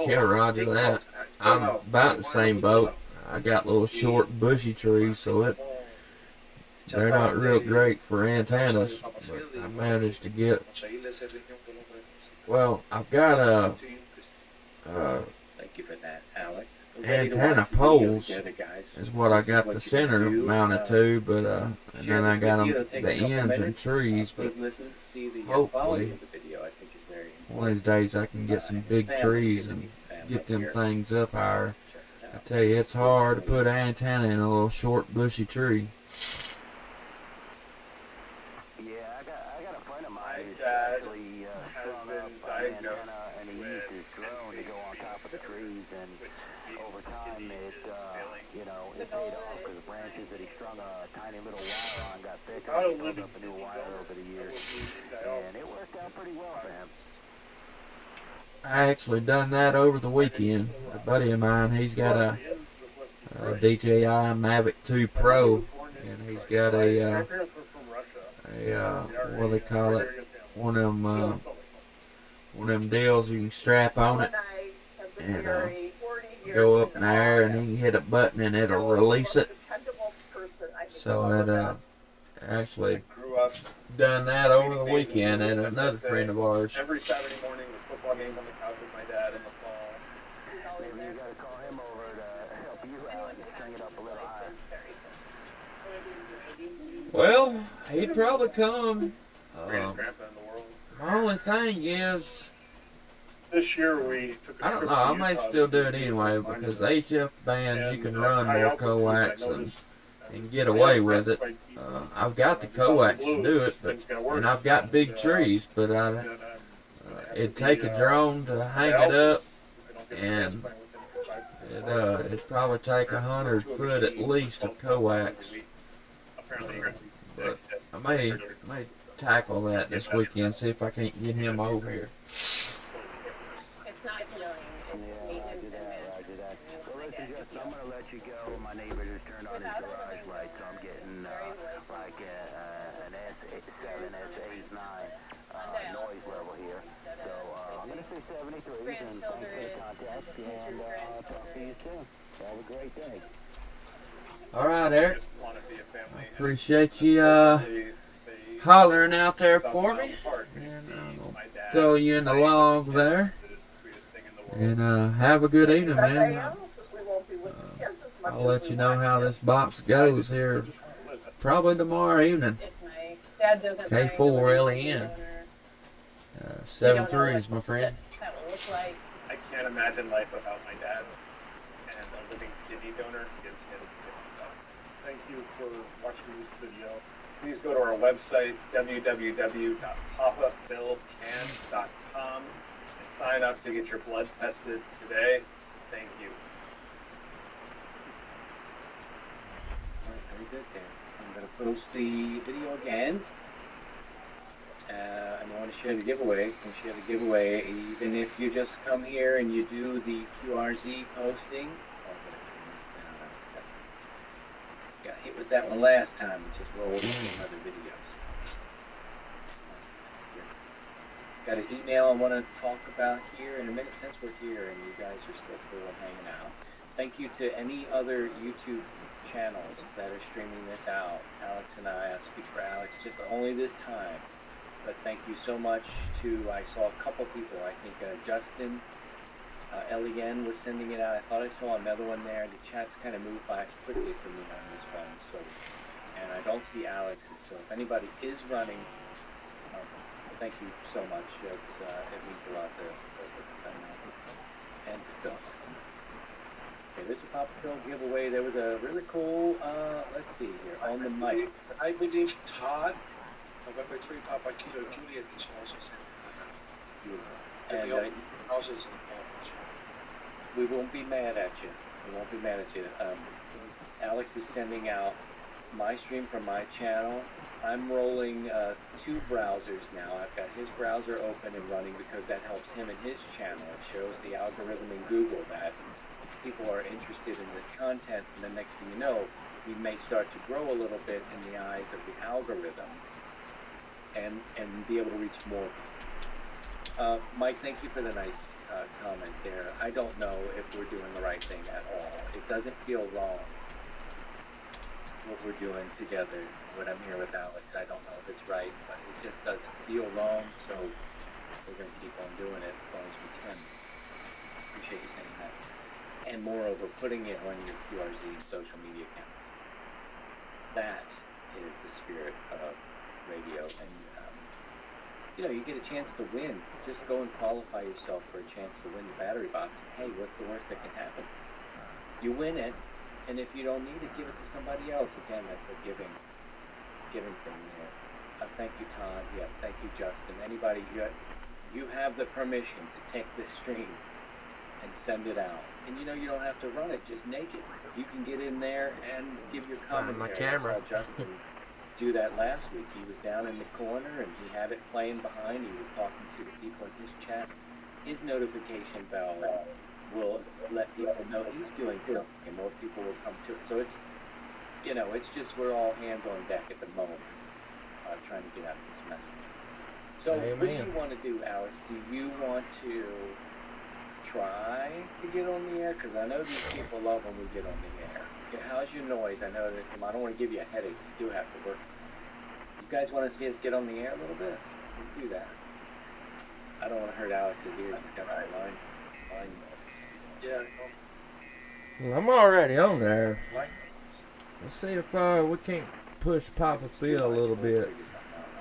Yeah, roger that. I'm about the same boat. I got little short bushy trees, so they're not real great for antennas, but I managed to get, well, I've got Thank you for that, Alex. antenna poles is what I got the center mounted to, but and then I got them the ends and trees, but hopefully one of these days I can get some big trees and get them things up higher. I tell you, it's hard to put an antenna in a little short bushy tree. Yeah, I got a friend of mine who's dad actually has strung been up an diagnosed antenna, and he used his drone to go on top of the trees, and over time it, you know, it paid off because the branches that he strung a tiny little wire on got thicker, and he built up a new wire over the years, and it worked out pretty well for him. I actually done that over the weekend. A buddy of mine, he's got a DJI Mavic 2 Pro, and he's got a what do they call it? One of them deals you can strap on it, And I have been and married go up in the air and he hit a button and it'll release it. Dependable person I have So ever it met. actually Grew up done that over the weekend, and another friend of ours. every Saturday morning was football games on the couch with my dad in the fall. He's always Maybe there. you gotta call him over to help you out Anyone and who string has it up a little life higher. is very good. Well, he'd probably come. Greatest grandpa in the world. My only thing is, This year we took a I don't trip know, to I might Utah still to do see it the anyway, beautiful because monuments. HF bands, you can And run high more altitudes, coax I and noticed get away with it. I've got the coax to do it, but, and I've got big trees, but it'd take a drone to hang it up, and it'd probably take 100 foot at least of coax. But I may tackle that this weekend, see if I can't get him over here. It's not healing, it's maintenance and management. Roger that. Well, listen, Justin, I'm gonna let you go. My neighbor just turned on his garage light, so I'm getting like an S7, S8, 9 noise level here. So I'm gonna say 73, and thanks for the contact, and I'll talk to you soon. Have a great day. All right, Eric. Just want to be a family. Appreciate you They hollering out there for South me, Mountain Park, and see I'll my dad throw you in the playing with log the there. kids. It is the sweetest thing in the world. And have a good evening, Beth man. Ann says we won't be with the kids as much I'll as let we you know want how to. this box goes here probably tomorrow evening. If my dad doesn't find a K4 living LEN. donor, 7-3s, my friend. that will look like. I can't imagine life without my dad. And a living kidney donor gives him Thank you for watching this video. Please go to our website, www.papabillcan.com, and sign up to get your blood tested today. Thank you. Alright, very good there. I'm gonna post the video again. I want to share the giveaway. And share the giveaway, even if you just come here and you do the QRZ posting. Oh, I'm gonna turn this down. Got hit with that one last time. It just rolled into another video. Got an email I want to talk about here in a minute since we're here and you guys are still cool and hanging out. Thank you to any other YouTube channels that are streaming this out. Alex and I speak for Alex just only this time. But thank you so much to, I saw a couple people, I think Justin, LEN was sending it out. I thought I saw another one there. The chat's kind of moved by quickly for me on this one. So, and I don't see Alex's. So if anybody is running, thank you so much. It means a lot to send out and to fill. Okay, there's a Papa Phil giveaway. There was a really cool, let's see here, on the mic. I believe Todd, November 3, Papa Kilo Juliet is also sending And houses we won't be mad at you. We won't be mad at you. Alex is sending out my stream from my channel. I'm rolling 2 browsers now. I've got his browser open and running because that helps him in his channel. It shows the algorithm in Google that people are interested in this content, and the next thing you know, we may start to grow a little bit in the eyes of the algorithm and be able to reach more. Mike, thank you for the nice comment there. I don't know if we're doing the right thing at all. It doesn't feel wrong what we're doing together. When I'm here with Alex, I don't know if it's right, but it just doesn't feel wrong, so we're going to keep on doing it as long as we can. Appreciate you saying that. And moreover, putting it on your QRZ and social media accounts. That is the spirit of radio. And, you get a chance to win. Just go and qualify yourself for a chance to win the battery box. Hey, what's the worst that can happen? You win it, and if you don't need it, give it to somebody else. Again, that's a giving thing there. Thank you, Todd. Yeah, thank you, Justin. Anybody, you have the permission to take this stream and send it out. And you don't have to run it just naked. You can get in there and give your commentary. my camera. I saw Justin do that last week. He was down in the corner and he had it playing behind. He was talking to the people in his chat. His notification bell will let people know he's doing something, and more people will come to it. So it's, it's just we're all hands on deck at the moment, trying to get out of this mess. So what do you want to do, Alex? Do you want to try to get on the air, because I know these people love when we get on the air. Okay, how's your noise? I know that I don't want to give you a headache. You do have to work. You guys want to see us get on the air a little bit? We'll do that. I don't want to hurt Alex's ears. He's got some line. Yeah, Well, I'm already on there. What? Let's see if we can't push Papa Phil a little bit.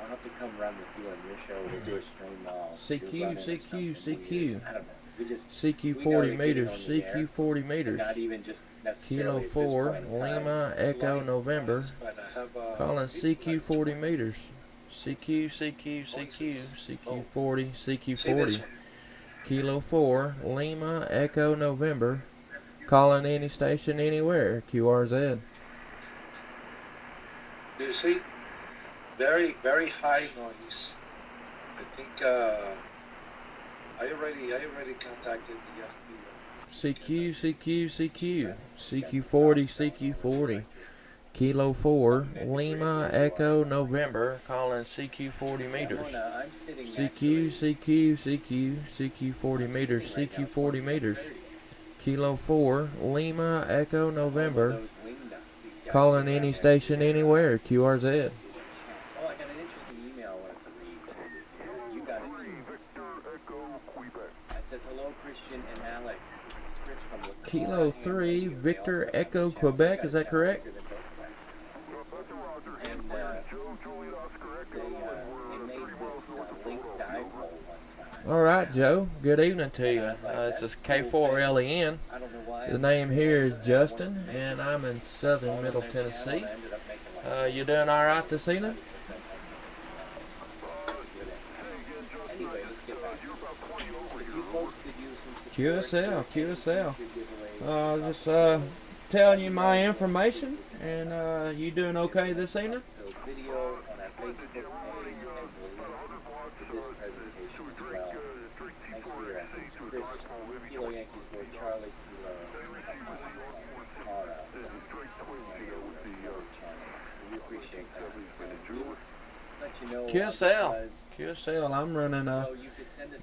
I'll have to come run with you on your show. We'll do a stream. CQ, CQ, CQ. I don't know. We just CQ we 40 know to meters, get it on the CQ air, 40 meters. Not even just necessarily Kilo at this 4, point in time. Lima, Echo, November. but I have Calling CQ 40 meters. CQ, CQ, CQ, CQ 40, CQ 40. Kilo 4, Lima, Echo, November. Calling any station anywhere, QRZ. Do you see? Very, very high noise. I think I already contacted the FBO. CQ, CQ, CQ. CQ 40, CQ 40. Kilo 4, Lima, Echo, November. Calling CQ 40 meters. I'm sitting CQ, CQ, CQ, CQ 40 meters, CQ 40 meters. Kilo 4, Lima, Echo, November. Calling any station anywhere, QRZ. Oh, I got an interesting email I wanted to read. You got it. It says, hello, Christian and Alex. This is Chris from La Kilo 3, Victor, Echo, Quebec, is that correct? And they made this link dipole one time. Alright, Joe. Good evening to you. This is K4LEN. I don't know why. The name here is Justin, and I'm in southern Middle Tennessee. You doing alright this evening? Anyway, let's get back. If you folks could use some QSL. Just telling you my information, and you doing okay this evening? video on our Facebook page and we'll link to this presentation as well. Thanks for your efforts. Chris, Kilo Yankees boy, Charlie Kilo, Mara, we appreciate that. Let you know QSL, I'm running a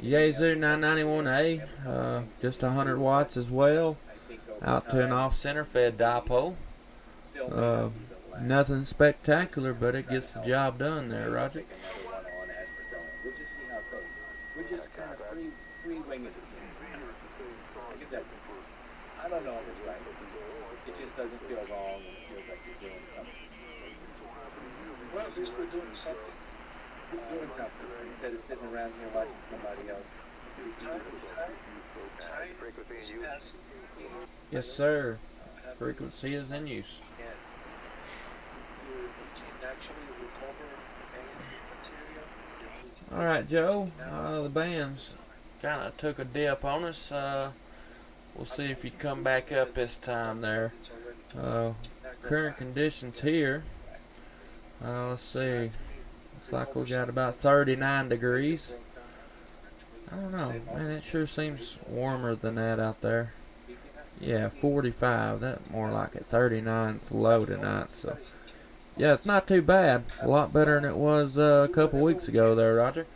Yaesu 991A, just 100 watts as well, out to an off-center fed dipole. Nothing spectacular, but it gets the job done there, Roger. We'll just see how it goes. We're just kind of free winging it. Like I said, I don't know if it's right. It just doesn't feel wrong, and it feels like you're doing something. Well, at least we're doing something. We're doing something instead of sitting around here watching somebody else. Yes, sir. Frequency is in use. Alright, Joe, the band's kind of took a dip on us. We'll see if you come back up this time there. Current conditions here, let's see, looks like we got about 39 degrees. I don't know, man, it sure seems warmer than that out there. Yeah, 45, that more like it. 39's low tonight, so yeah, it's not too bad. A lot better than it was a couple weeks ago there, Roger.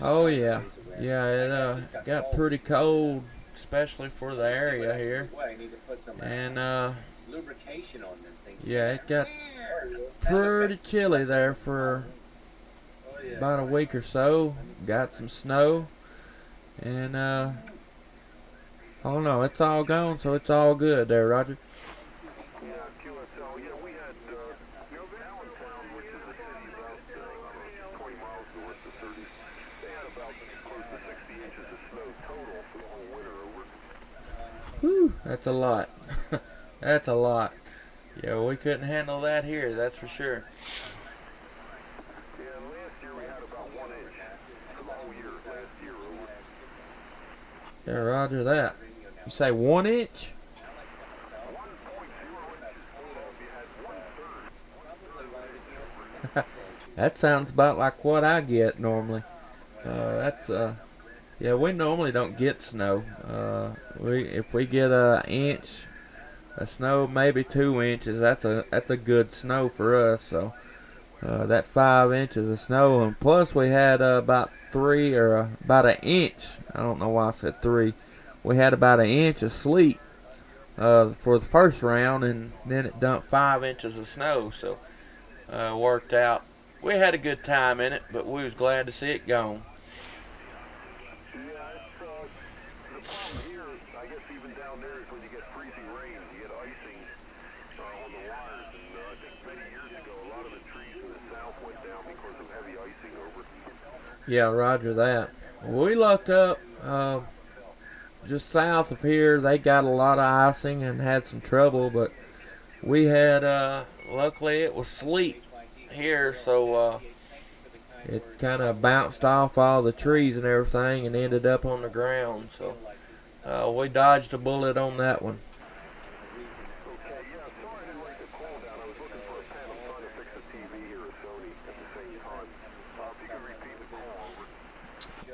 Oh yeah, it got pretty cold, especially for the area here. And yeah, it got pretty chilly there for about a week or so. Got some snow, and I don't know, it's all gone, so it's all good there, Roger. Whew, that's a lot. That's a lot. Yeah, we couldn't handle that here, that's for sure. Yeah, roger that. You say 1 inch? That sounds about like what I get normally. Yeah, we normally don't get snow. If we get an inch a snow maybe 2 inches. That's a good snow for us. So that 5 inches of snow, and plus we had about about an inch. I don't know why I said three. We had about an inch of sleet for the first round, and then it dumped 5 inches of snow. So worked out. We had a good time in it, but we was glad to see it gone. Yeah, roger that. We lucked up just south of here. They got a lot of icing and had some trouble, but we had, luckily it was sleet here, so it kind of bounced off all the trees and everything and ended up on the ground. So we dodged a bullet on that one.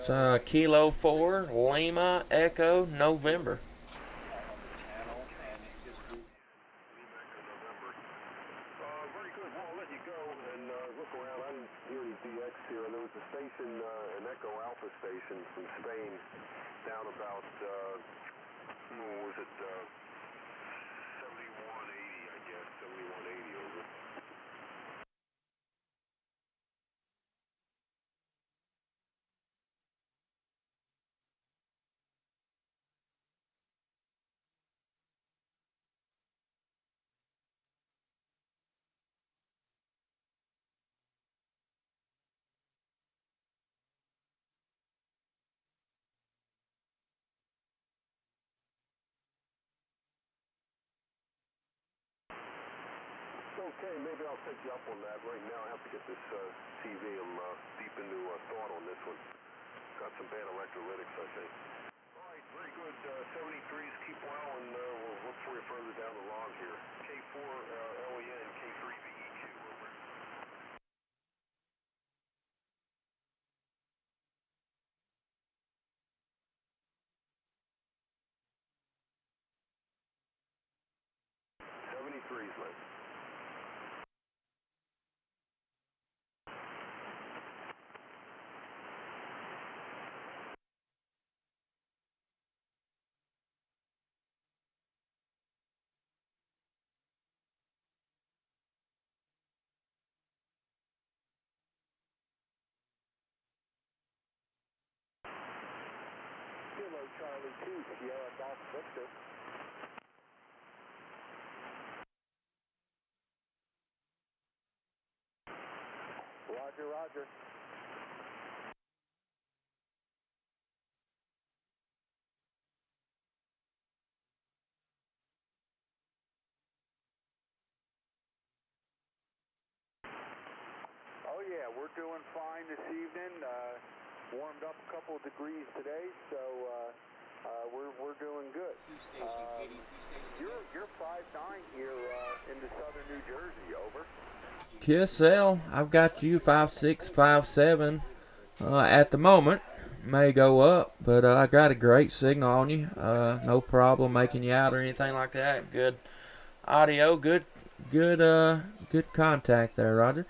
It's Kilo 4, Lima, Echo, November. Okay, maybe I'll take you up on that. Right now I have to get this TV. I'm deep into thought on this one. Got some bad electrolytics, I think. All right, very good. 73s, keep well, and we'll look for you further down the log here. K4 LEN, K3 VEQ, over. Kilo Charlie 2, Sierra Golf Victor. Roger, roger. Oh yeah, we're doing fine this evening. Warmed up a couple of degrees today, so we're doing good. You're 5'9" here into southern New Jersey, over. QSL, I've got you 5'6", 5'7". At the moment, may go up, but I got a great signal on you. No problem making you out or anything like that. Good audio, good contact there, Roger.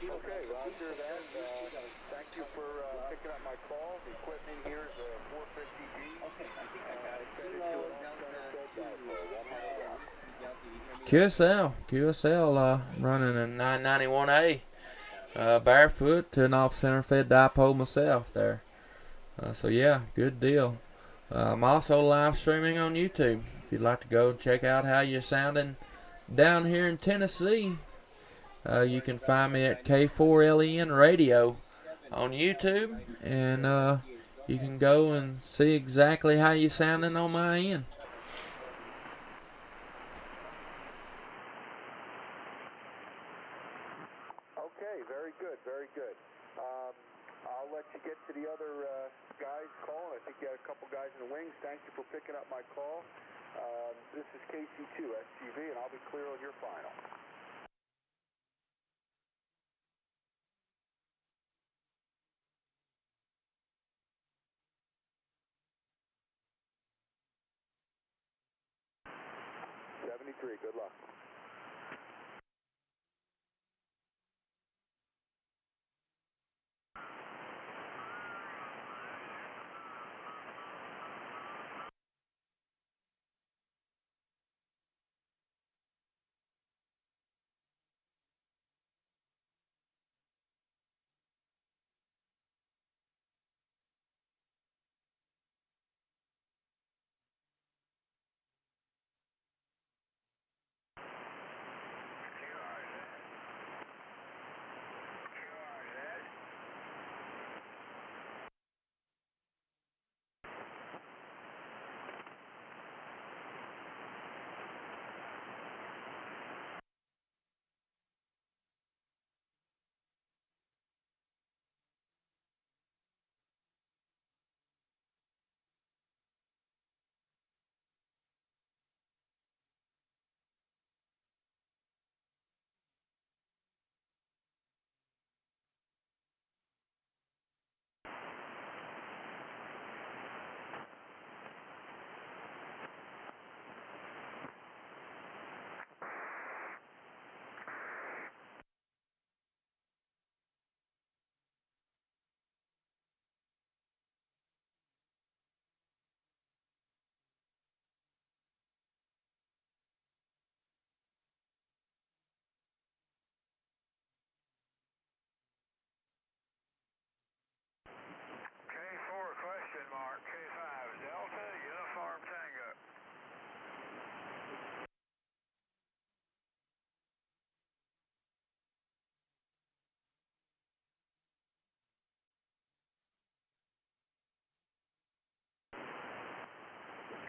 Okay, roger that. Thank you for picking up my call. The equipment here is a 450G. Okay, I think I got it. Kilo QSL running a 991A. Barefoot to an off-center fed dipole myself there. So yeah, good deal. I'm also live streaming on YouTube. If you'd like to go and check out how you're sounding down here in Tennessee, you can find me at K4LEN Radio on YouTube, and you can go and see exactly how you're sounding on my end. Okay, very good, very good. I'll let you get to the other guys calling. I think you had a couple guys in the wings. Thank you for picking up my call. This is KC2 STV, and I'll be clear on your final. 73. Good luck. K4 question mark, K5 Delta Uniform Tango.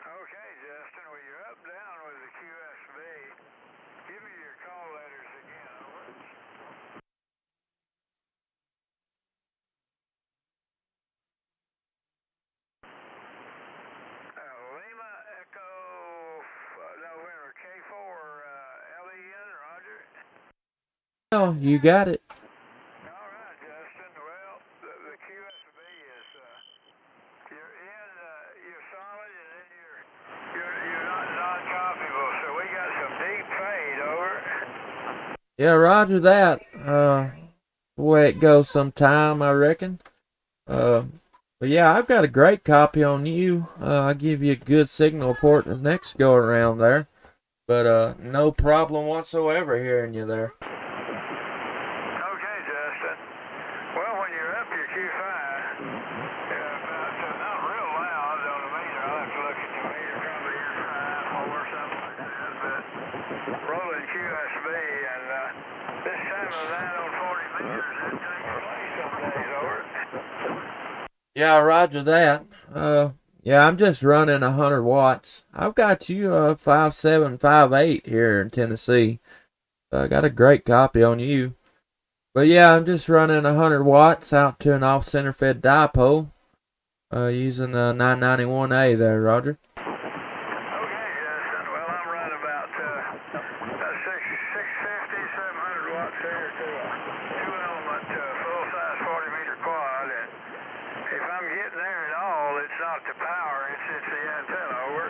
Okay, Justin, well, you're up down with the QSB. Give me your call letters again, over. Lima Echo November K4 LEN, Roger. Oh, you got it. All right, Justin. Well, the QSB is you're solid, and then you're not non-copyable. So we got some deep fade, over. Yeah, roger that. The way it goes sometime, I reckon. But yeah, I've got a great copy on you. I'll give you a good signal report the next go around there. But no problem whatsoever hearing you there. Okay, Justin. Well, when you're up your Q5, not real loud on the meter. I'll have to look at the meter, probably your 5 or something like that. But rolling QSB, and this time of night on 40 meters, it takes place some days, over. Yeah, roger that. Yeah, I'm just running 100 watts. I've got you 5.7, 5.8 here in Tennessee. I got a great copy on you. But yeah, I'm just running 100 watts out to an off-center fed dipole using the 991A there, Roger. Okay, Justin. Well, I'm running about 650, 700 watts here to a two-element full-size 40-meter quad, and if I'm getting there at all, it's not the power, it's the antenna, over.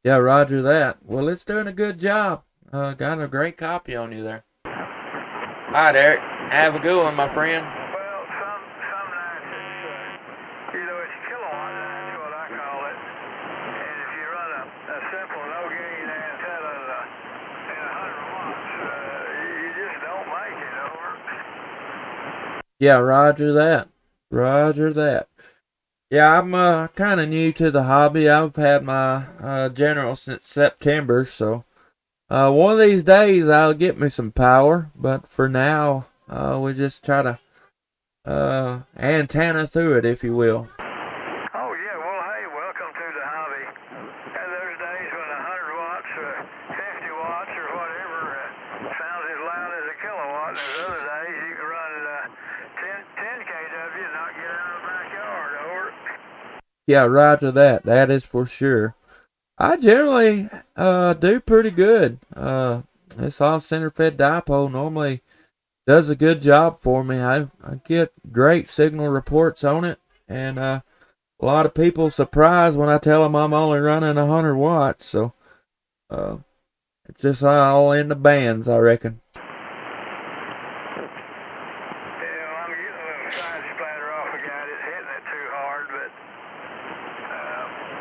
Yeah, roger that. Well, it's doing a good job. Got a great copy on you there. All right, Eric. Have a good one, my friend. Well, some nights it's, it's kilowatt, that's what I call it. And if you run a simple no-gain antenna and 100 watts, you just don't make it, over. Yeah, roger that. Roger that. Yeah, I'm kind of new to the hobby. I've had my general since September, so one of these days I'll get me some power. But for now, we just try to antenna through it, if you will. Oh, yeah, well, hey, welcome to the hobby. And there's days when 100 watts or 50 watts or whatever sounds as loud as a kilowatt, and there's other days you can run 10 kW and not get out of the backyard, over. Yeah, roger that. That is for sure. I generally do pretty good. This off-center fed dipole normally does a good job for me. I get great signal reports on it, and a lot of people surprised when I tell them I'm only running 100 watts. So It's just all in the bands, I reckon. Yeah, well, I'm getting a little side splatter off a guy that's hitting it too hard, but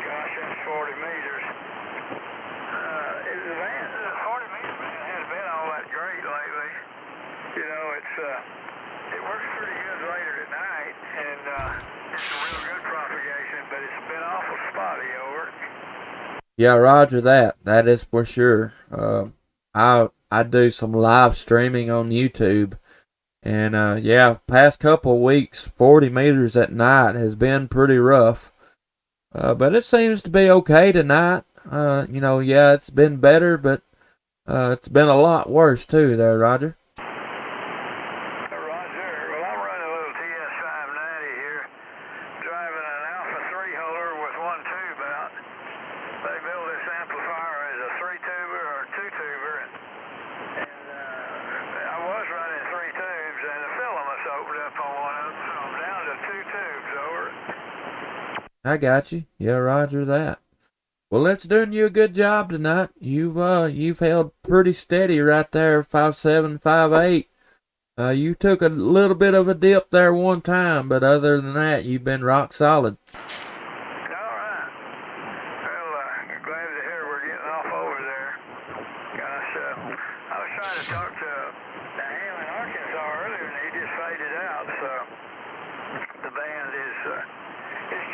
gosh, that's 40 meters. The 40 meter band hasn't been all that great lately. You know, it works pretty good later at night, and it's a real good propagation, but it's been awful spotty over. Yeah, roger that. That is for sure. I do some live streaming on YouTube, and yeah, past couple of weeks, 40 meters at night has been pretty rough. But it seems to be okay tonight. You know, yeah, it's been better, but it's been a lot worse too there, Roger. Roger. Well, I'm running a little TS590 here, driving an Alpha 3-holder with one tube out. They build this amplifier as a 3-tuber or 2-tuber, and I was running 3 tubes, and the filament's opened up on one of them, so I'm down to 2 tubes, over. I got you. Yeah, roger that. Well, it's doing you a good job tonight. You've held pretty steady right there, 5.7, 5.8. You took a little bit of a dip there one time, but other than that, you've been rock solid. All right. Well, glad to hear we're getting off over there. Gosh, I was trying to talk to Ham in Arkansas earlier, and he just faded out. So the band is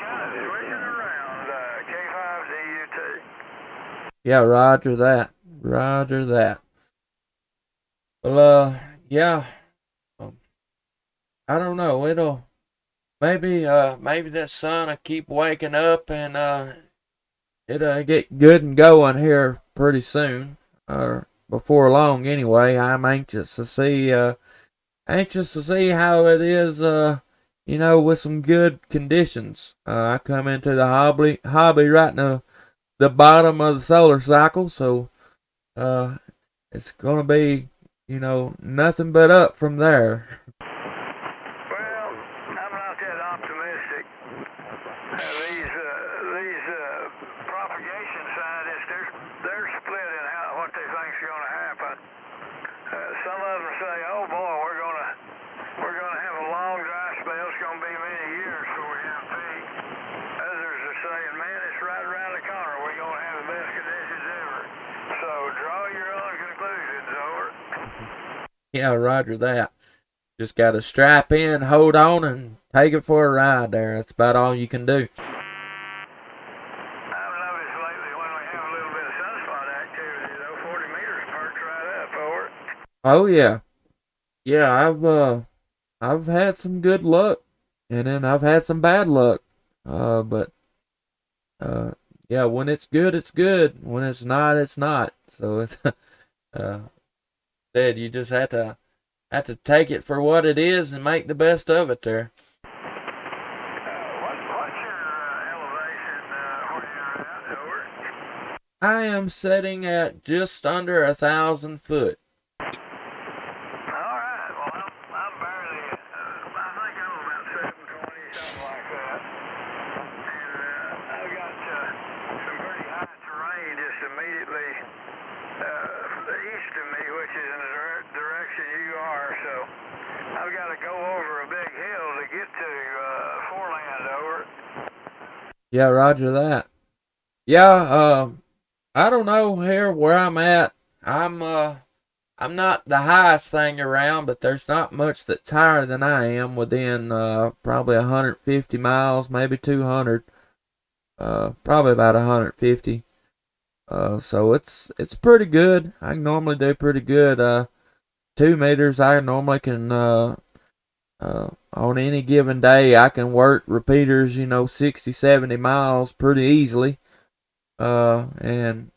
kind of switching around. K5DUT. Yeah, roger that. Roger that. Well, yeah. I don't know. Maybe the sun will keep waking up and it'll get good and going here pretty soon, or before long anyway. I'm anxious to see how it is, you know, with some good conditions. I come into the hobby right in the bottom of the solar cycle, so it's gonna be, you know, nothing but up from there. Well, I'm not that optimistic. These propagation scientists, they're split in what they think's going to happen. Some of them say, "Oh boy, we're gonna have a long dry spell. It's going to be many years before we have peak." Others are saying, "Man, it's right around the corner. We're going to have the best conditions ever." So draw your own conclusions, over. Yeah, roger that. Just got to strap in, hold on, and take it for a ride there. That's about all you can do. I've noticed lately when we have a little bit of sunspot activity, though, 40 meters perks right up, over. Oh yeah. Yeah, I've had some good luck, and then I've had some bad luck. But yeah, when it's good, it's good. When it's not. So it's said you just have to take it for what it is and make the best of it there. What's your elevation where you're at, over? I am sitting at just under 1,000 foot. All right. Well, I'm barely, I think I'm about 720, something like that. And I've got some pretty high terrain just immediately east of me, which is in the direction you are. So I've got to go over a big hill to get to foreland, over. Yeah, roger that. Yeah, I don't know here where I'm at. I'm not the highest thing around, but there's not much that's higher than I am within probably 150 miles, maybe 200. Probably about 150. So it's pretty good. I can normally do pretty good. 2 meters I normally can on any given day I can work repeaters, you know, 60, 70 miles pretty easily. And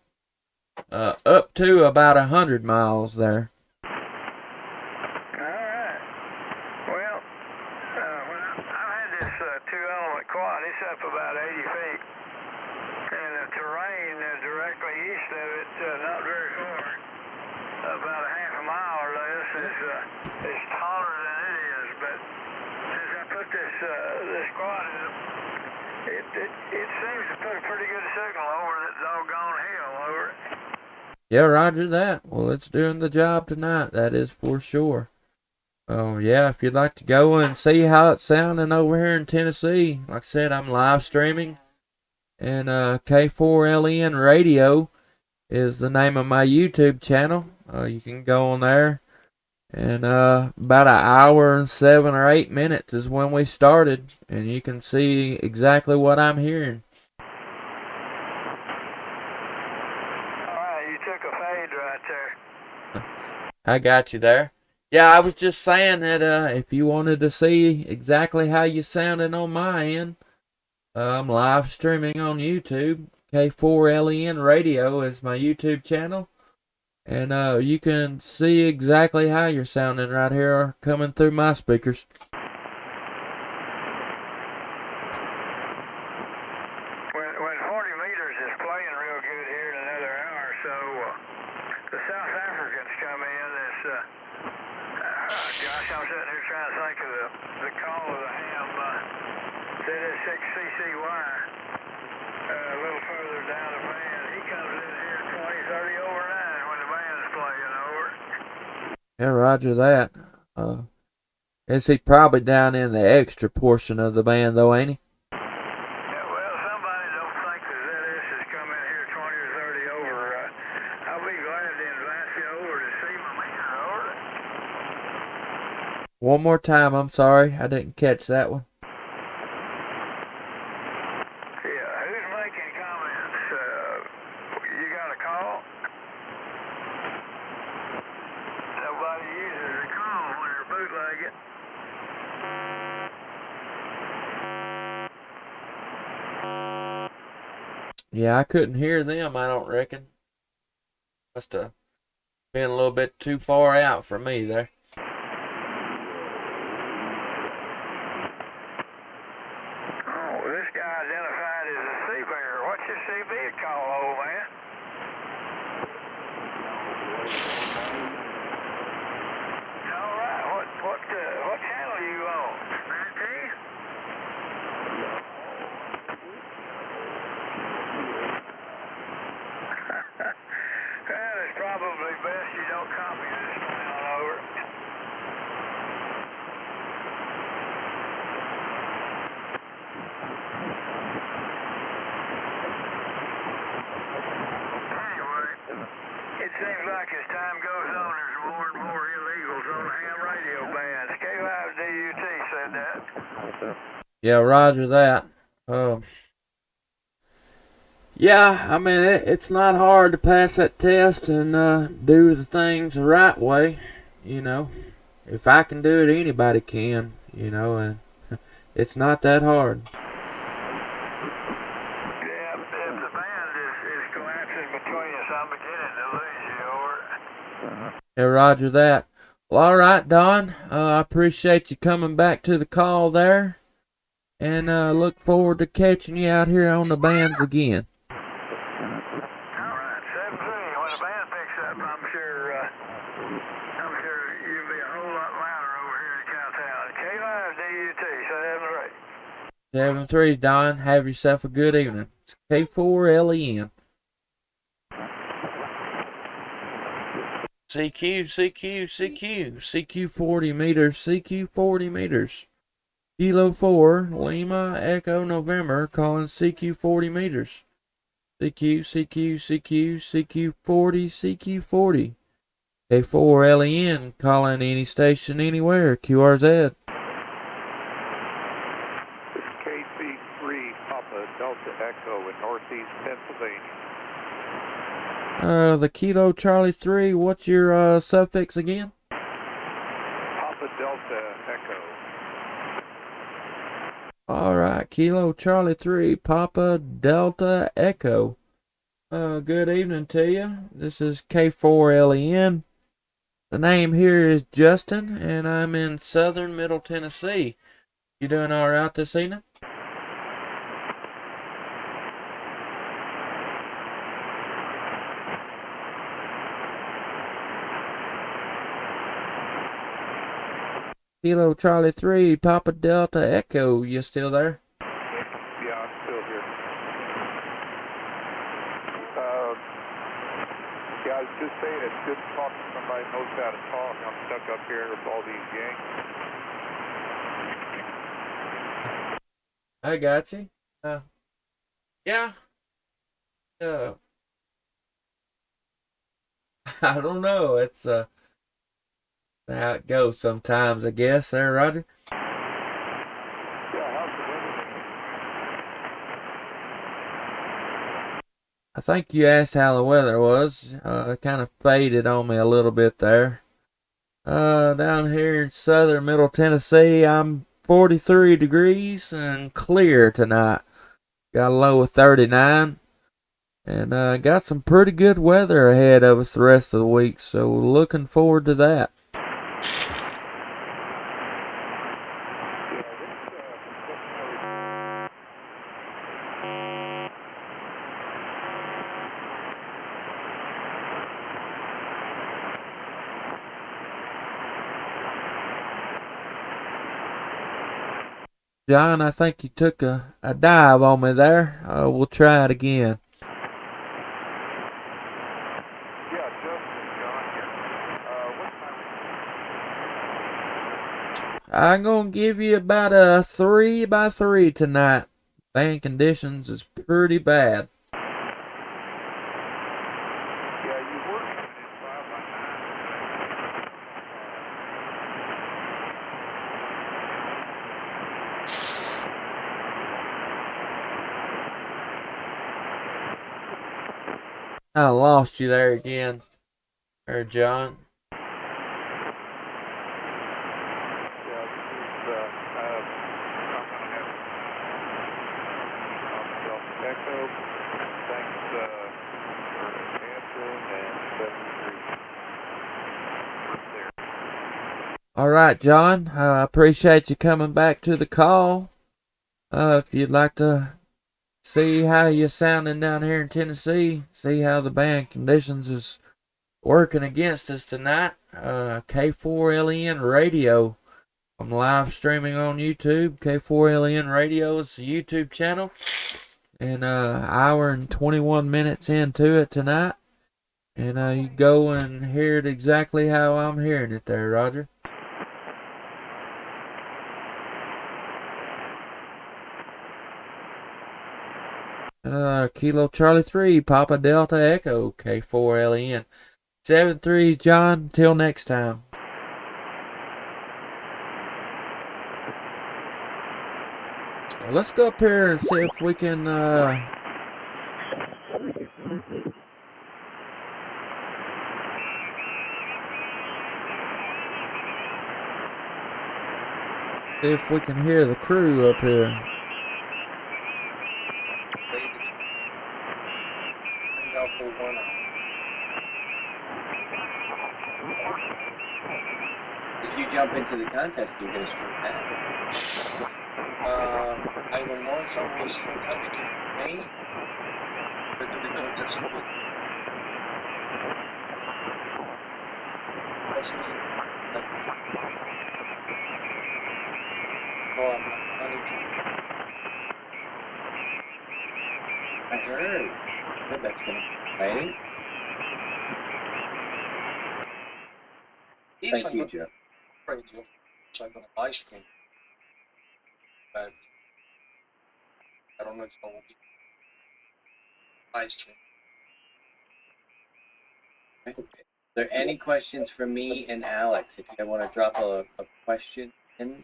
up to about 100 miles there. Alright. Well, when I've had this 2-element quad, it's up about 80 feet. And the terrain directly east of it, not very far, about a half a mile or less, is taller than it is. But since I put this quad in, it seems to put a pretty good signal over that doggone hill, over. Yeah, roger that. Well, it's doing the job tonight, that is for sure. Oh, yeah, if you'd like to go and see how it's sounding over here in Tennessee, like I said, I'm live streaming, and K4LN Radio is the name of my YouTube channel. You can go on there, and about an hour and 7 or 8 minutes is when we started, and you can see exactly what I'm hearing. Alright, you took a fade right there. I got you there. Yeah, I was just saying that if you wanted to see exactly how you sounded on my end, I'm live streaming on YouTube. K4LEN Radio is my YouTube channel. And you can see exactly how you're sounding right here coming through my speakers. When 40 meters is playing real good here in another hour or so, the South Africans come in. Gosh, I'm sitting here trying to think of the call of the ham. ZS6CCY, a little further down the band. He comes in here 20, 30 over 9 when the band's playing, over. Yeah, roger that. Is he probably down in the extra portion of the band though, ain't he? Yeah, well, somebody don't think that ZS has come in here 20 or 30 over. I'll be glad to invite you over to see my man, over. One more time, I'm sorry. I didn't catch that one. Yeah, who's making comments? You got a call? Nobody uses a call when they're bootlegging. Yeah, I couldn't hear them, I don't reckon. Must have been a little bit too far out for me there. Oh, this guy identified as a seabear. What's your CB call, old man? All right, what channel are you on? 19? Well, it's probably best you don't copy this one on over. Anyway, it seems like as time goes on, there's more and more illegals on the ham radio bands. K5DUT said that. Yeah, roger that. Yeah, I mean, it's not hard to pass that test and do the things the right way, you know. If I can do it, anybody can, you know, and it's not that hard. Yeah, if the band is collapsing between us, I'm beginning to lose you, over. Yeah, roger that. Well, all right, Don. I appreciate you coming back to the call there, and look forward to catching you out here on the bands again. Alright, 7-3. When the band picks up, I'm sure you'll be a whole lot louder over here in Cowtown. K5DUT, 7-3. 7-3, Don. Have yourself a good evening. It's K4LEN. CQ 40 meters, CQ 40 meters. Kilo 4, Lima, Echo, November, calling CQ 40 meters. CQ 40, CQ 40. K4LEN, calling any station anywhere, QRZ. This is KC3 Papa Delta Echo in Northeast Pennsylvania. The Kilo Charlie 3, what's your suffix again? Papa Delta Echo. Alright, Kilo Charlie 3, Papa Delta Echo. Good evening to you. This is K4LEN. The name here is Justin, and I'm in southern Middle Tennessee. You doing alright this evening? Kilo Charlie 3, Papa Delta Echo. You still there? Yeah, I'm still here. Yeah, care of all these yanks. I got you. Yeah. I don't know. It's how it goes sometimes, I guess. There, Roger. I think you asked how the weather was. It kind of faded on me a little bit there. Down here in southern Middle Tennessee, I'm 43 degrees and clear tonight. Got a low of 39. And got some pretty good weather ahead of us the rest of the week, so looking forward to that. John, I think you took a dive on me there. We'll try it again. I'm going to give you about a 3x3 tonight. Band conditions is pretty bad. I lost you there again, John. All right, John. I appreciate you coming back to the call. If you'd like to see how you're sounding down here in Tennessee, see how the band conditions is working against us tonight, K4LEN Radio. I'm live streaming on YouTube. K4LEN Radio is the YouTube channel. And hour and 21 minutes into it tonight. And you go and hear it exactly how I'm hearing it there, Roger. Kilo Charlie 3, Papa Delta Echo, K4LEN. 7-3, John. Till next time. Well, let's go up here and see if we can see if we can hear the crew up here. If you jump into the contest, you're going to stream that. I don't know, someone is coming to me. But the contest will possibly. Oh, I'm not planning to. I heard. Good, that's going to be exciting. Thank you, Joe. Radio, so I'm going to live stream. But I don't know if I will be live stream. Are there any questions for me and Alex? If you want to drop a question in,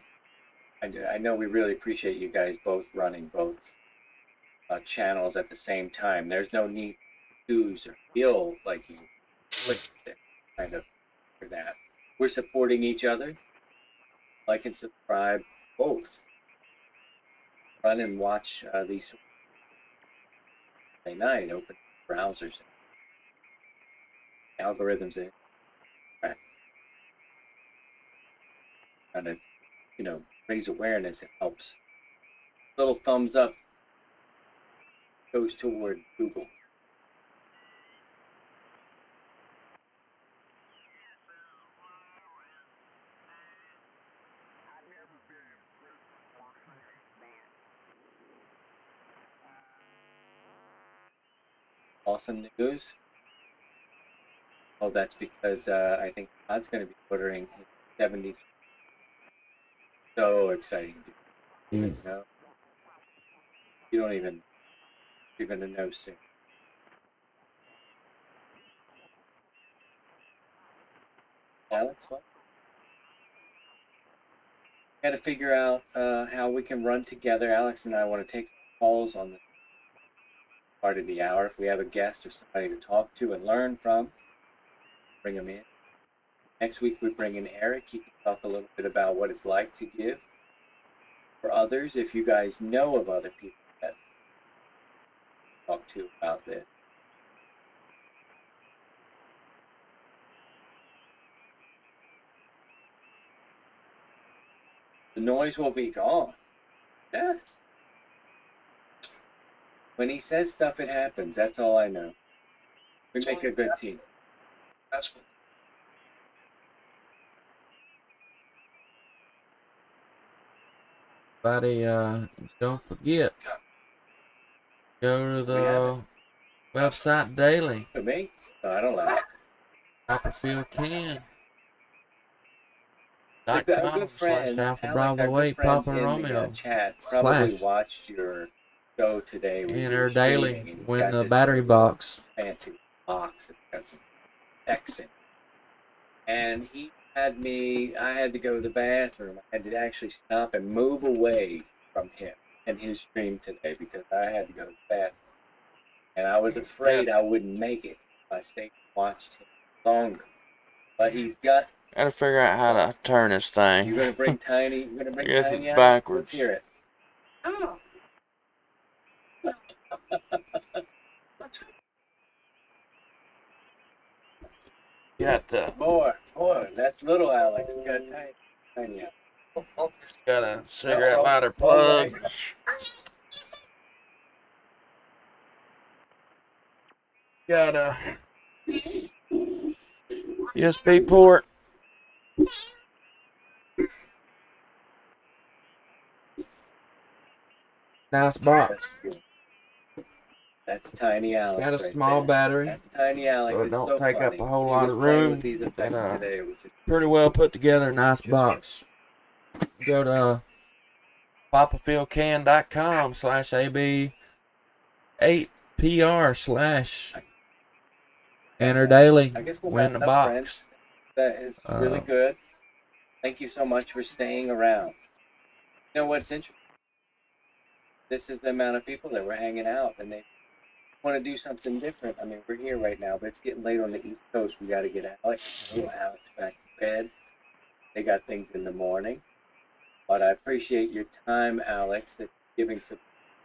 I know we really appreciate you guys both running both channels at the same time. There's no need to choose or feel like you click there, kind of for that. We're supporting each other. Like and subscribe both. Run and watch these night. Open browsers, algorithms in. Kind of, raise awareness. It helps. Little thumbs up goes toward Google. Awesome news. Oh, that's because I think Todd's going to be ordering 70s. So exciting. Mm. You know? You don't even, you're going to know soon. Alex, what? Got to figure out how we can run together. Alex and I want to take calls on the part of the hour. If we have a guest or somebody to talk to and learn from, bring them in. Next week we bring in Eric. He can talk a little bit about what it's like to give. For others, if you guys know of other people that talk to about this. The noise will be gone. Yeah. When he says stuff, it happens. That's all I know. We make a good team. That's what. Buddy, don't forget, go to the website daily. For me? No, I don't like it. CopperfieldCan.com A good friend, /Alpha Alex, Bravo our good 8 friend Papa in Romeo the chat, probably / watched your show today. We Enter were daily. streaming, and he's Win got the this battery very box. fancy box. It's got some X in it. And he had me, I had to go to the bathroom. I had to actually stop and move away from him and his stream today because I had to go to the bathroom. And I was afraid I wouldn't make it if I stayed and watched him longer. But he's got. Gotta figure out how to turn this thing. You're gonna bring Tiny. You're gonna bring I guess Tiny it's out? backwards. Let's hear it. Oh. Got the. More. That's little Alex. We got Tiny out. Got a cigarette lighter plug. Got a USB port. Nice box. That's Tiny Alex. Got a right small there. battery. That's Tiny Alex. So it It's don't so take up funny. a whole He lot was of playing room. with these effects And, today, which is pretty well put together. Nice box. Go to PapaFieldCan.com /AB8PR/ enter daily. I guess we'll win the wrap up, box. friends. That is really good. Thank you so much for staying around. You know what's interesting? This is the amount of people that were hanging out, and they want to do something different. I mean, we're here right now, but it's getting late on the East Coast. We got to get Alex back to bed. They got things in the morning. But I appreciate your time, Alex, that you're giving for.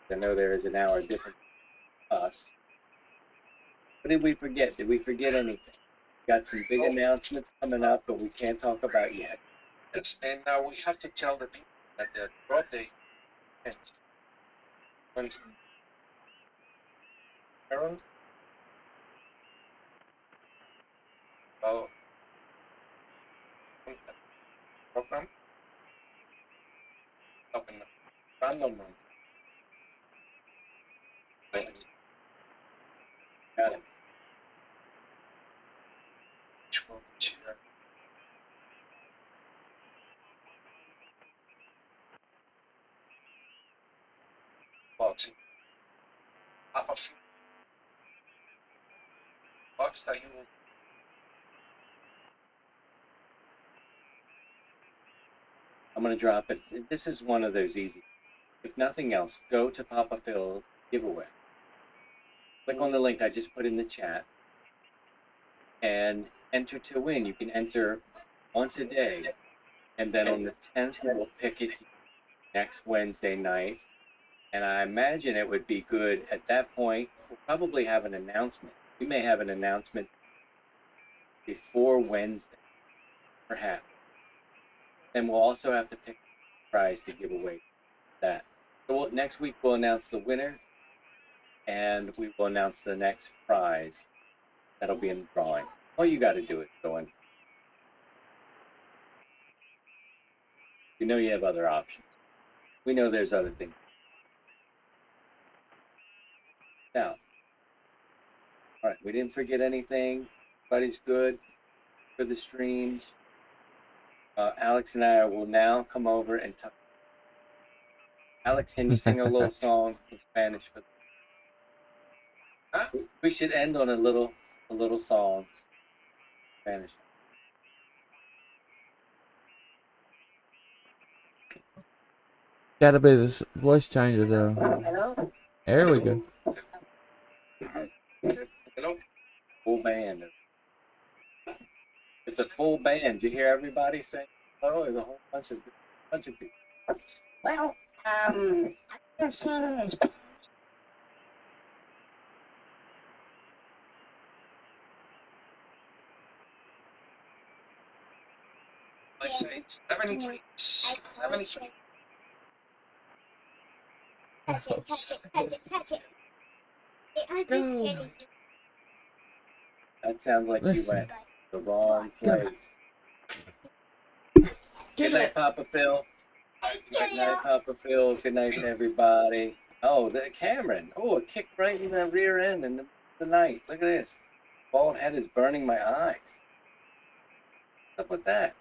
I know there is an hour difference from us. What did we forget? Did we forget anything? Got some big announcements coming up, but we can't talk about yet. Yes, and we have to tell the people that the birthday ends Wednesday. Harold? Oh. Program? Open the random room. Got it. Which one? Here. Box. Box that you will. I'm going to drop it. This is one of those easy. If nothing else, go to Papa Phil giveaway. Click on the link I just put in the chat and enter to win. You can enter once a day, and then on the 10th we'll pick it next Wednesday night. And I imagine it would be good at that point. We'll probably have an announcement. We may have an announcement before Wednesday, perhaps. Then we'll also have to pick a prize to give away that. So next week we'll announce the winner, and we will announce the next prize. That'll be in the drawing. All you got to do is go in. You know you have other options. We know there's other things. Now, all right, we didn't forget anything. Everybody's good for the streams. Alex and I will now come over and talk. Alex, can you sing a little song in Spanish for? We should end on a little song, Spanish. Gotta be this voice changer though. Hello. There we go. Hello. Full band. It's a full band. You hear everybody saying hello? There's a whole bunch of people. Well, I've seen this. I say 73. 73. Touch it, touch it, touch it, touch it. I just hit it. That sounds like Listen. you went the wrong place. Good night, Papa Phil. Good night, Papa Phil. Good night to everybody. Oh, the Cameron. Oh, it kicked right in the rear end in the night. Look at this. Bald head is burning my eyes. What's up with that?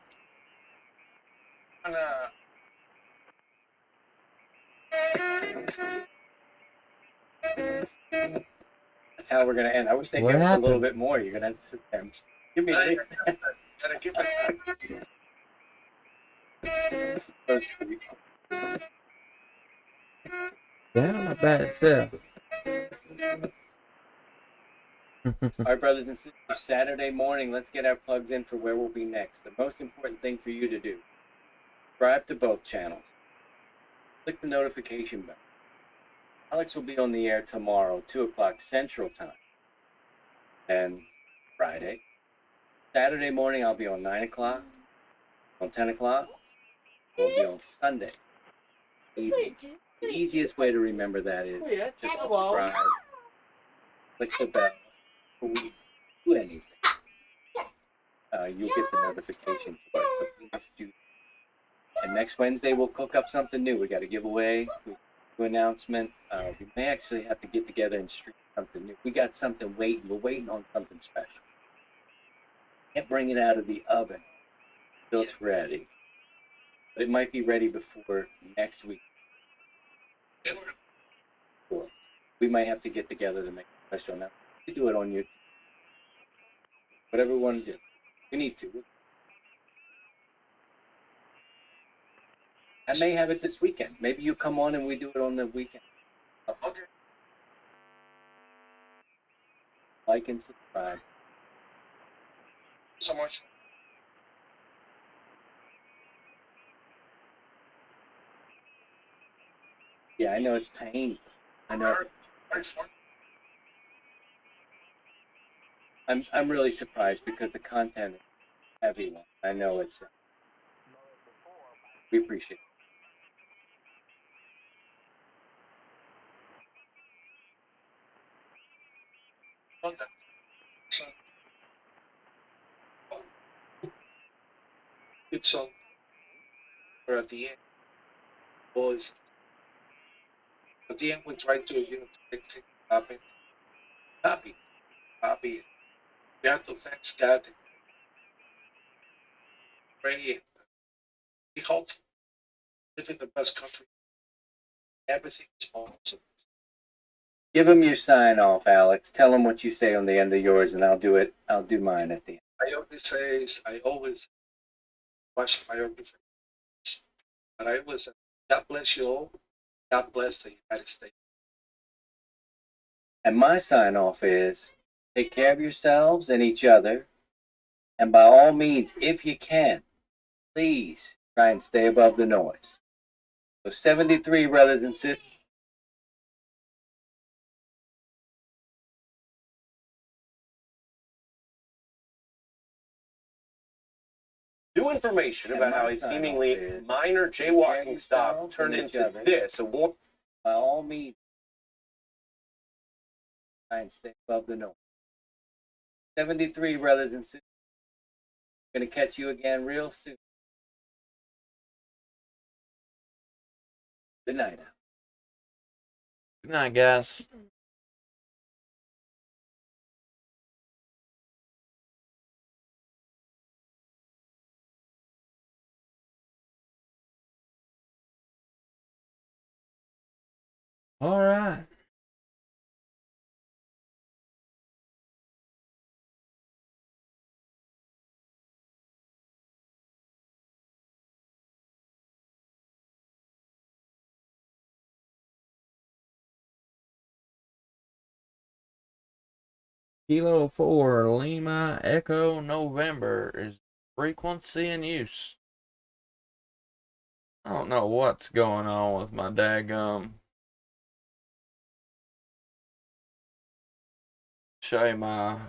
That's how we're gonna end. I wish they What gave us a happened? little bit more. You're gonna have to sit there. Give me a leaf. Gotta give it. Down a bad self. All right, brothers and sisters, Saturday morning, let's get our plugs in for where we'll be next. The most important thing for you to do, subscribe to both channels. Click the notification bell. Alex will be on the air tomorrow, 2 o'clock Central Time. And Friday. Saturday morning, I'll be on 9 o'clock. On 10 o'clock, we'll be on Sunday. Evening. The easiest way to remember that is just subscribe, click the bell. Before we do anything, you'll get the notification for it. So please do. And next Wednesday, we'll cook up something new. We got a giveaway, new announcement. We may actually have to get together and stream something new. We got something waiting. We're waiting on something special. Can't bring it out of the oven until it's ready. But it might be ready before next week. We might have to get together to make a special announcement. We do it on YouTube. Whatever we want to do. We need to. I may have it this weekend. Maybe you come on and we do it on the weekend. Okay. Like and subscribe. So much. Yeah, I know it's painful. I know. I'm really surprised because the content is heavy one. I know it's. We appreciate it. It's or at the end, boys. At the end, we try to, to make things happen. Happy. We have to thank God. Pray. We hope live in the best country. Everything is possible. Give them your sign off, Alex. Tell them what you say on the end of yours, and I'll do it. I'll do mine at the end. I always watch my own different. But I always say, God bless you all. God bless the United States. And my sign off is take care of yourselves and each other. And by all means, if you can, please try and stay above the noise. So 73 brothers and sisters. New information about how a seemingly minor jaywalking stop turned into this. By all means, try and stay above the noise. 73 brothers and sisters. Going to catch you again real soon. Good night. Good night, guys. All right. Kilo 4 Lima Echo November is frequency in use. I don't know what's going on with my daggum. Show you my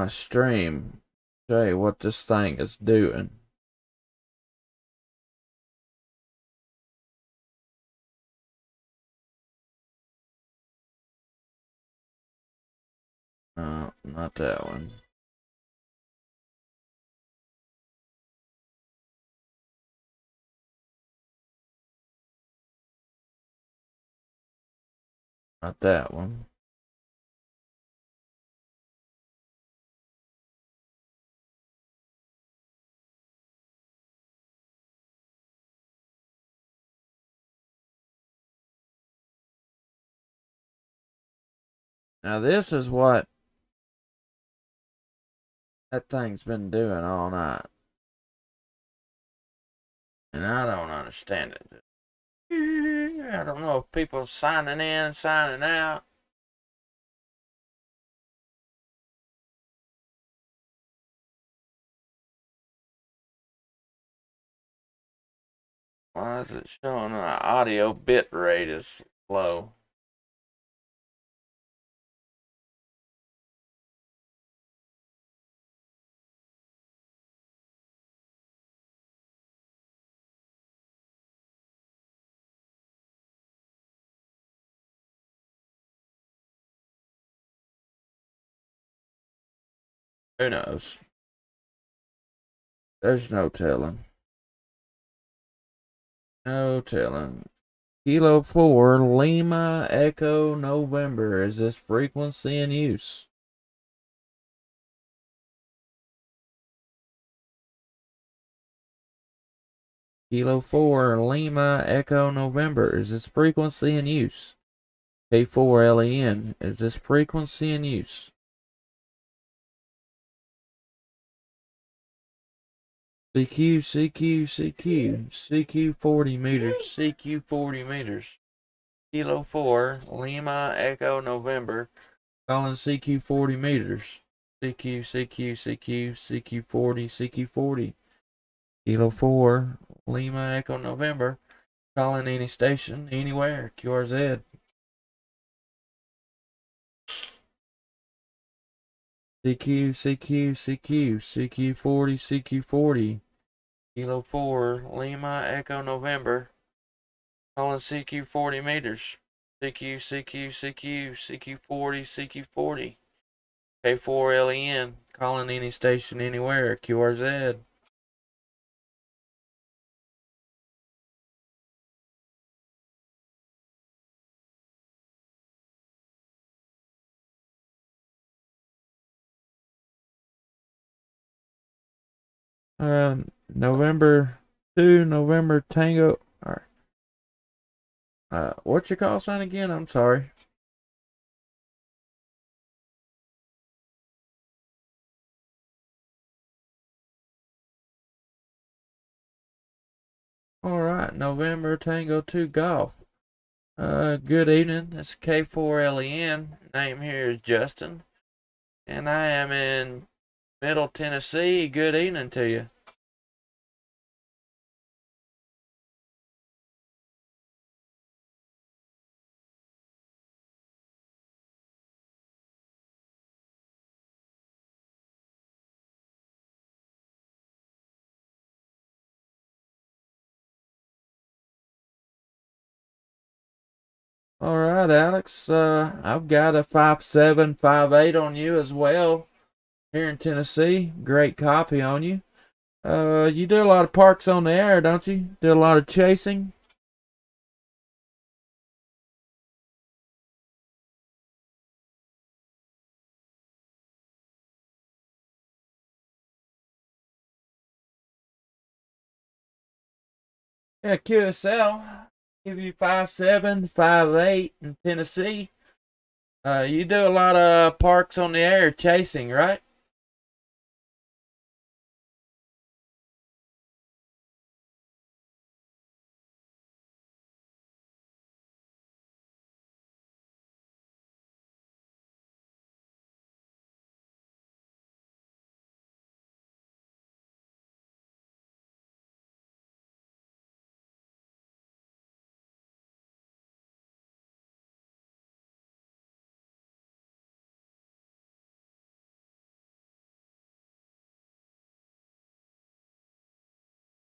stream. Show you what this thing is doing. No, not that one. Not that one. Now this is what that thing's been doing all night. And I don't understand it. I don't know if people are signing in, signing out. Why is it showing my audio bit rate is low? Who knows? There's no telling. No telling. Kilo 4 Lima Echo November. Is this frequency in use? Kilo 4 Lima Echo November. Is this frequency in use? K4LEN. Is this frequency in use? CQ 40 meters, CQ 40 meters. Kilo 4, Lima Echo November, calling CQ 40 meters. CQ 40. Kilo 4, Lima Echo November, calling any station, anywhere, QRZ. CQ 40. Kilo 4, Lima Echo November, calling CQ 40 meters. CQ 40. K4LEN, calling any station anywhere, QRZ. November 2, November Tango. What's your call sign again? I'm sorry. Alright, November Tango 2 Golf. Good evening. It's K4LEN. Name here is Justin. And I am in Middle Tennessee. Good evening to you. All right, Alex. I've got a 5758 on you as well here in Tennessee. Great copy on you. You do a lot of parks on the air, don't you? Do a lot of chasing. Yeah, QSL. Give you 5'7", 5'8" in Tennessee. You do a lot of parks on the air chasing, right?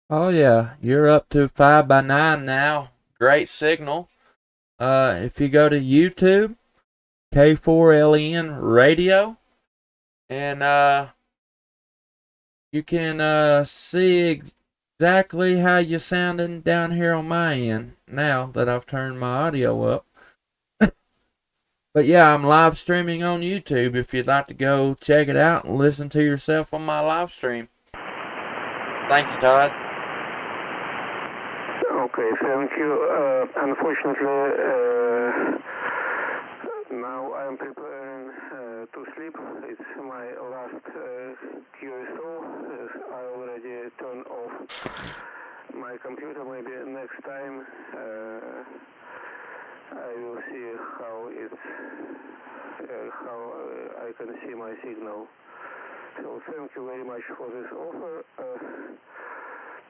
Oh yeah, you're up to 5x9 now. Great signal. If you go to YouTube, K4LN Radio, and you can see exactly how you're sounding down here on my end now that I've turned my audio up. But yeah, I'm live streaming on YouTube if you'd like to go check it out and listen to yourself on my live stream. Thanks, Todd. Okay, thank you. Unfortunately, now I'm preparing to sleep. It's my last QSO. I already turned off my computer. Maybe next time I will see how it's how I can see my signal. So thank you very much for this offer.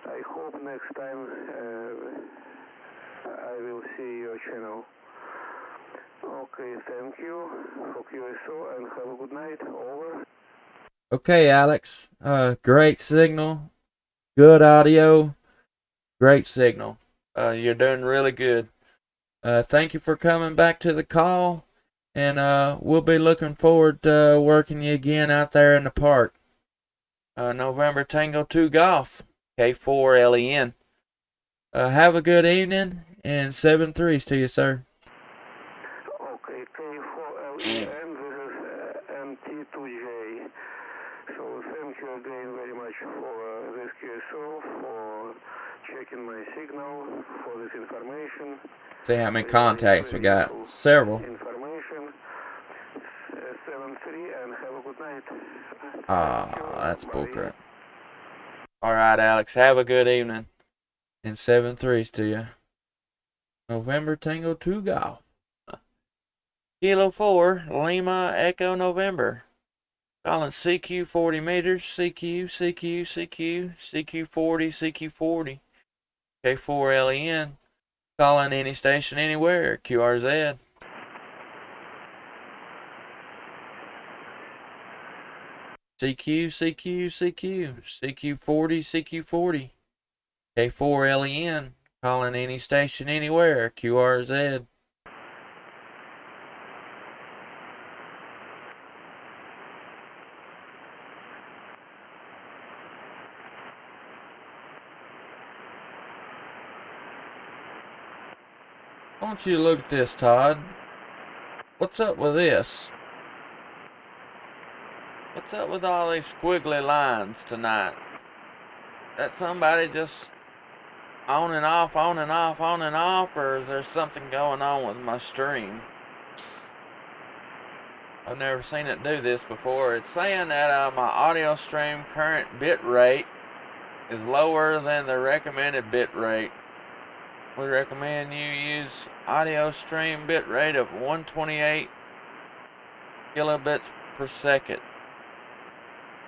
I hope next time I will see your channel. Okay, thank you for QSO and have a good night. Over. Okay, Alex. Great signal. Good audio. Great signal. You're doing really good. Thank you for coming back to the call. And we'll be looking forward to working you again out there in the park. November Tango 2 Golf. K4LEN. Have a good evening and 7-3s to you, sir. Okay, K4LEN, this is MT2J. So thank you again very much for this QSO, for checking my signal, for this information. See how many contacts we got. Several. Information. 7-3 and have a good night. That's bullcrap. Alright, Alex. Have a good evening. And 7-3s to you. November Tango 2 Golf. Kilo 4, Lima Echo November. Calling CQ 40 meters, CQ 40, CQ 40. K4LEN. Calling any station anywhere, QRZ. CQ 40, CQ 40. K4LEN. Calling any station anywhere, QRZ. I want you to look at this, Todd. What's up with this? What's up with all these squiggly lines tonight? That somebody just on and off, on and off, on and off, or is there something going on with my stream? I've never seen it do this before. It's saying that my audio stream current bit rate is lower than the recommended bit rate. We recommend you use audio stream bit rate of 128 kilobits per second.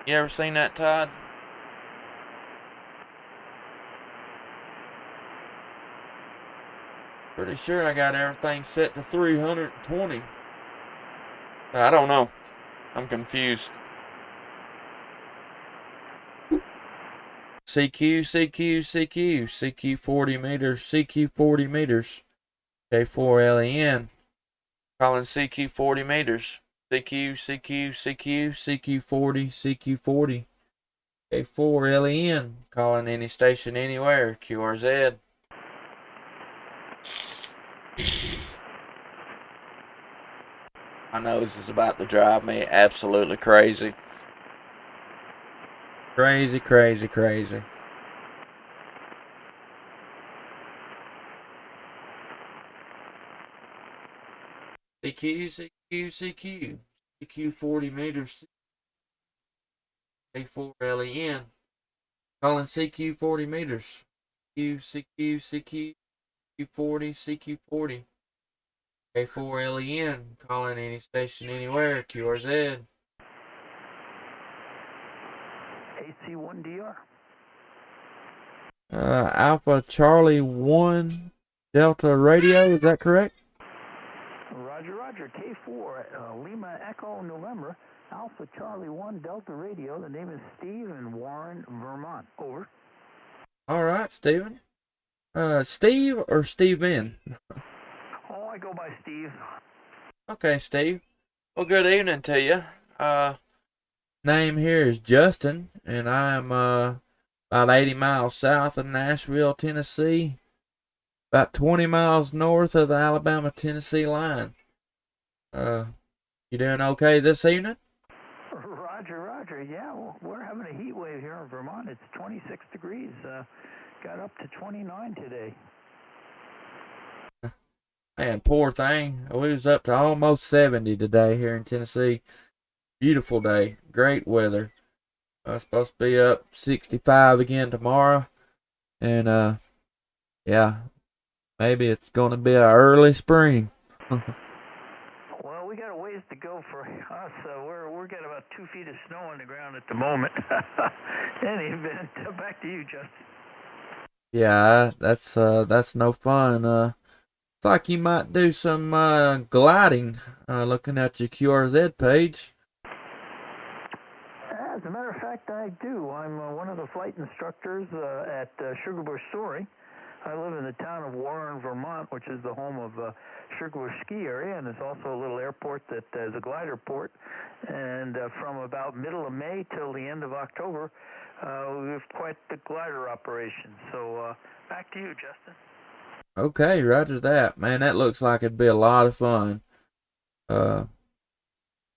You ever seen that, Todd? Pretty sure I got everything set to 320. I don't know. I'm confused. CQ 40 meters, CQ 40 meters. K4LEN. Calling CQ 40 meters. CQ 40, CQ 40. K4LEN. Calling any station anywhere, QRZ. My nose is about to drive me absolutely crazy. Crazy. CQ, CQ, CQ 40 meters, K4LEN. Calling CQ 40 meters. CQ 40, CQ40. K4LEN. Calling any station anywhere, QRZ. AC1DR. Alpha Charlie 1 Delta Radio, is that correct? Roger, Roger. K4, Lima Echo November, Alpha Charlie 1 Delta Radio. The name is Steve in Warren, Vermont. Over. Alright, Steven. Steve or Steven? Oh, I go by Steve. Okay, Steve. Well, good evening to you. Name here is Justin, and I'm about 80 miles south of Nashville, Tennessee. About 20 miles north of the Alabama-Tennessee line. You doing okay this evening? Roger, Roger. Yeah, well, we're having a heat wave here in Vermont. It's 26 degrees. Got up to 29 today. Man, poor thing. We was up to almost 70 today here in Tennessee. Beautiful day. Great weather. Supposed to be up 65 again tomorrow. And, yeah, maybe it's going to be an early spring. Well, we got a ways to go for us. We're getting about 2 feet of snow on the ground at the moment. In any event, back to you, Justin. Yeah, that's no fun. It's like you might do some gliding. Looking at your QRZ page. As a matter of fact, I do. I'm one of the flight instructors at Sugarbush Soaring. I live in the town of Warren, Vermont, which is the home of Sugarbush Ski Area, and it's also a little airport that is a glider port. And from about middle of May till the end of October, we have quite the glider operation. So back to you, Justin. Okay, roger that. Man, that looks like it'd be a lot of fun.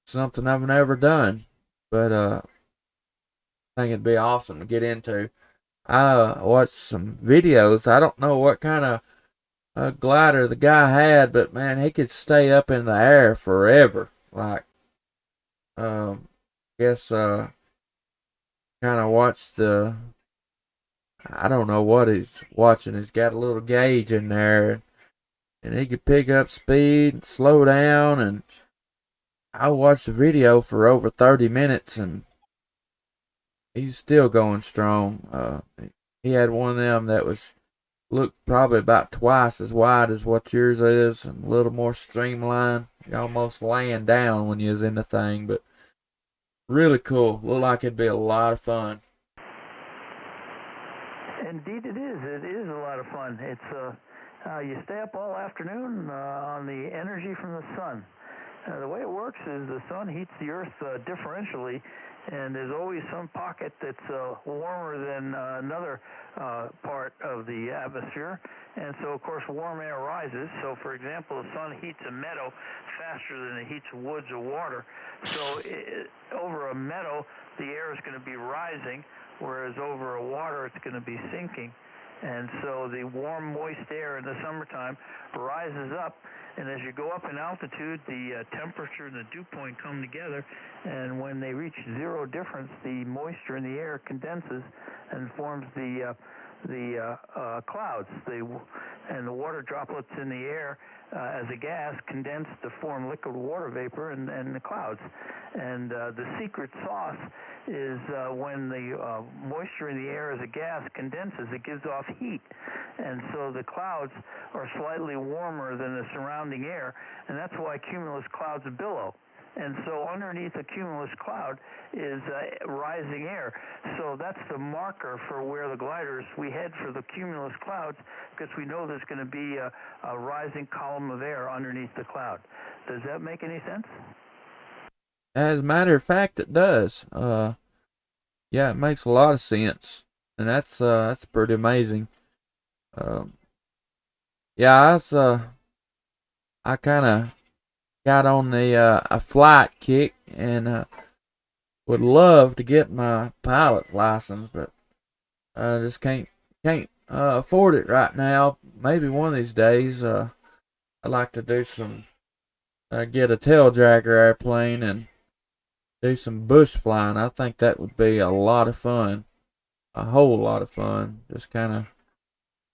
Something I've never done, but I think it'd be awesome to get into. I watched some videos. I don't know what kind of glider the guy had, but man, he could stay up in the air forever. Like, guess kind of watched the. I don't know what he's watching. He's got a little gauge in there, and he could pick up speed and slow down. And I watched the video for over 30 minutes, and he's still going strong. He had one of them that looked probably about twice as wide as what yours is, and a little more streamlined. You almost laying down when you was in the thing, but really cool. Looked like it'd be a lot of fun. Indeed, it is. It is a lot of fun. It's you stay up all afternoon on the energy from the sun. The way it works is the sun heats the earth differentially, and there's always some pocket that's warmer than another part of the atmosphere. And so, of course, warm air rises. So, for example, the sun heats a meadow faster than it heats woods or water. So, over a meadow, the air is going to be rising, whereas over a water, it's going to be sinking. And so the warm, moist air in the summertime rises up, and as you go up in altitude, the temperature and the dew point come together, and when they reach zero difference, the moisture in the air condenses and forms the clouds. And the water droplets in the air as a gas condense to form liquid water vapor and the clouds. And the secret sauce is when the moisture in the air as a gas condenses, it gives off heat. And so the clouds are slightly warmer than the surrounding air, and that's why cumulus clouds billow. And so underneath a cumulus cloud is rising air. So that's the marker for where the gliders, we head for the cumulus clouds because we know there's going to be a rising column of air underneath the cloud. Does that make any sense? As a matter of fact, it does. Yeah, it makes a lot of sense, and that's pretty amazing. Yeah, I kind of got on the a flight kick and would love to get my pilot's license, but I just can't afford it right now. Maybe one of these days. I'd like to do some get a tail dragger airplane and do some bush flying. I think that would be a lot of fun, a whole lot of fun. Just kind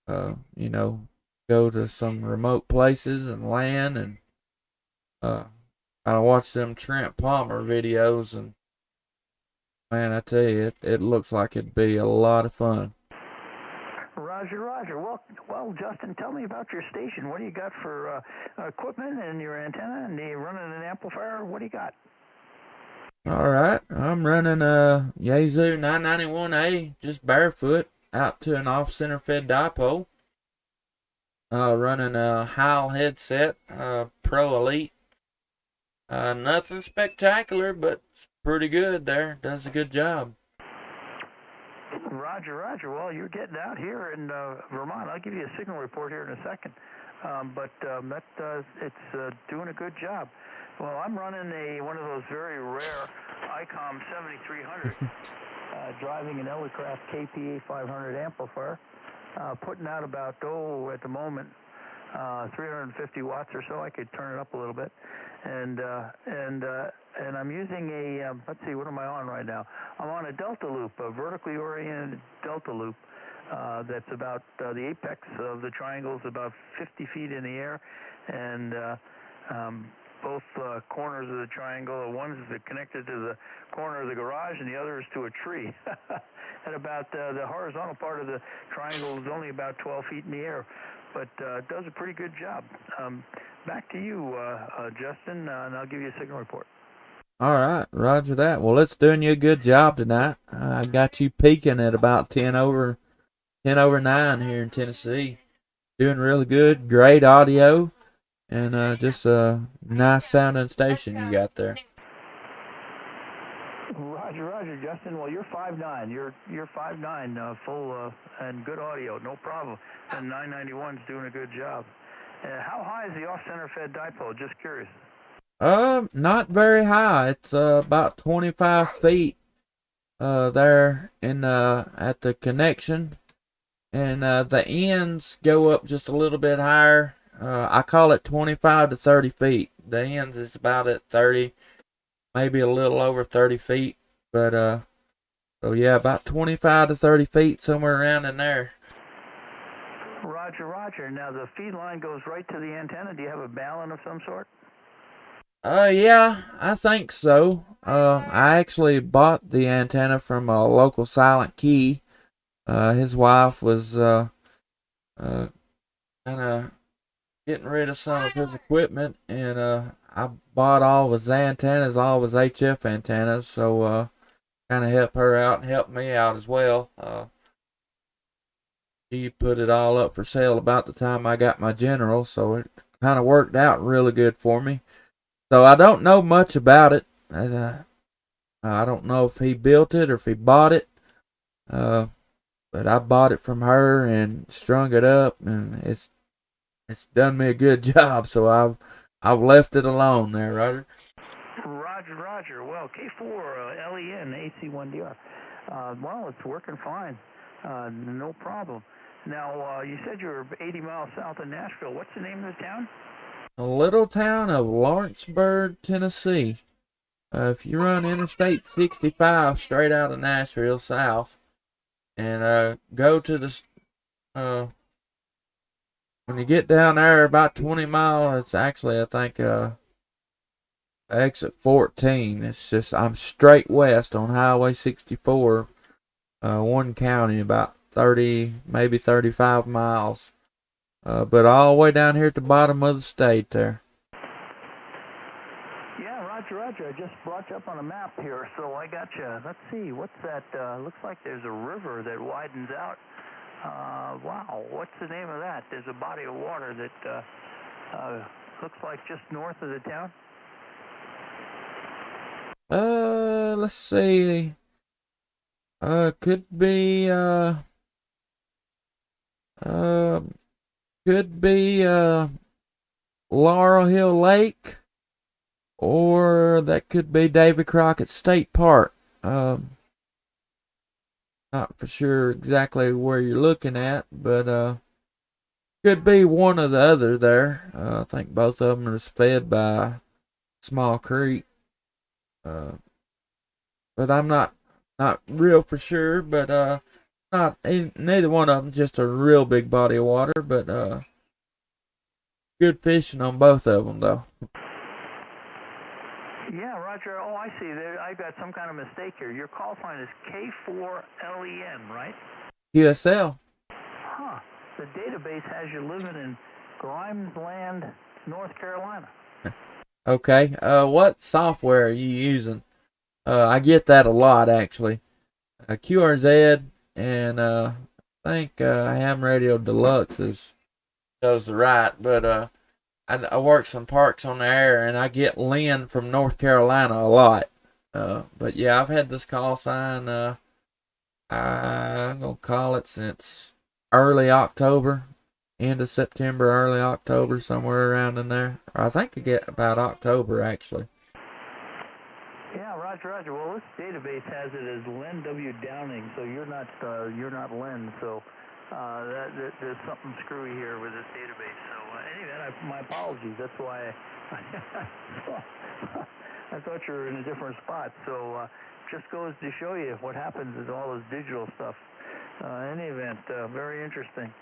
of, go to some remote places and land and I watch them Trent Palmer videos and man, I tell you, it looks like it'd be a lot of fun. Roger, Roger. Well, Justin, tell me about your station. What do you got for equipment and your antenna? And are you running an amplifier? What do you got? All right, I'm running a Yazoo 991A, just barefoot, out to an off-center fed dipole. Running a Heil headset, Pro Elite. Nothing spectacular, but pretty good there. Does a good job. Roger, Roger. Well, you're getting out here in Vermont. I'll give you a signal report here in a second. It's doing a good job. Well, I'm running one of those very rare ICOM 7300, driving an Elecraft KPA 500 amplifier, putting out about, at the moment, 350 watts or so. I could turn it up a little bit. And I'm using let's see, what am I on right now? I'm on a delta loop, a vertically oriented delta loop. That's about, the apex of the triangle is about 50 feet in the air, and both corners of the triangle, one is connected to the corner of the garage and the other is to a tree. And about the horizontal part of the triangle is only about 12 feet in the air, but does a pretty good job. Back to you, Justin, and I'll give you a signal report. All right, roger that. Well, it's doing you a good job tonight. I got you peaking at about 10 over 9 here in Tennessee. Doing really good, great audio, and just a nice sounding station you got there. Roger, Roger, Justin. Well, you're 5'9". You're 5'9", full and good audio, no problem. And 991's doing a good job. How high is the off-center fed dipole? Just curious. Not very high. It's about 25 feet there in at the connection, and the ends go up just a little bit higher. I call it 25 to 30 feet. The ends is about at 30, maybe a little over 30 feet, but so yeah, about 25 to 30 feet, somewhere around in there. Roger, Roger. Now the feed line goes right to the antenna. Do you have a balun of some sort? Yeah, I think so. I actually bought the antenna from a local Silent Key. His wife was kind of getting rid of some of his equipment, and I bought all of his antennas, all of his HF antennas, so kind of help her out and help me out as well. She put it all up for sale about the time I got my General, so it kind of worked out really good for me. So I don't know much about it. I don't know if he built it or if he bought it. But I bought it from her and strung it up, and it's done me a good job. So I've left it alone there, Roger. Roger, Roger. Well, K4 LEN AC1DR. Well, it's working fine. No problem. Now, you said you're 80 miles south of Nashville. What's the name of the town? A little town of Lawrenceburg, Tennessee. If you run Interstate 65 straight out of Nashville south, and go to the when you get down there about 20 miles, it's actually, I think, exit 14. It's just, I'm straight west on Highway 64, one county, about 30, maybe 35 miles. But all the way down here at the bottom of the state there. Yeah, Roger, Roger. I just brought you up on a map here, so I got you. Let's see, what's that? Looks like there's a river that widens out. Wow, what's the name of that? There's a body of water that looks like just north of the town. Let's see. Could be Laurel Hill Lake, or that could be Davy Crockett State Park. Not for sure exactly where you're looking at, but could be one or the other there. I think both of them are fed by small creek. But I'm not real for sure. But not neither one of them. Just a real big body of water. But good fishing on both of them though. Yeah, Roger. Oh, I see. I got some kind of mistake here. Your call sign is K4LEN, right? QSL. Huh. The database has you living in Grimesland, North Carolina. Okay. What software are you using? I get that a lot actually. QRZ and I think Ham Radio Deluxe goes the right, but I work some parks on the air and I get Lynn from North Carolina a lot. But yeah, I've had this call sign. I'm gonna call it since early October, end of September, early October, somewhere around in there. I think I get about October actually. Yeah, Roger. Well, this database has it as Len W. Downing, so you're not Len. So there's something screwy here with this database. So anyway, my apologies. That's why I thought you were in a different spot. So just goes to show you what happens with all this digital stuff. In any event, very interesting.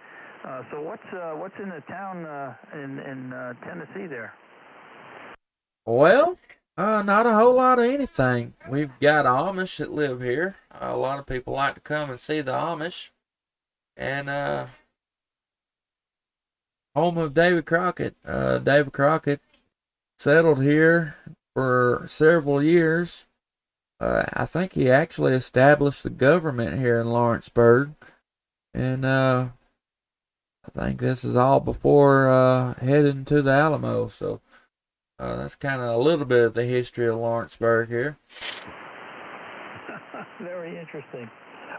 So what's in the town in Tennessee there? Well, not a whole lot of anything. We've got Amish that live here. A lot of people like to come and see the Amish. And home of David Crockett. David Crockett settled here for several years. I think he actually established the government here in Lawrenceburg. And I think this is all before heading to the Alamo. So that's kind of a little bit of the history of Lawrenceburg here. Very interesting.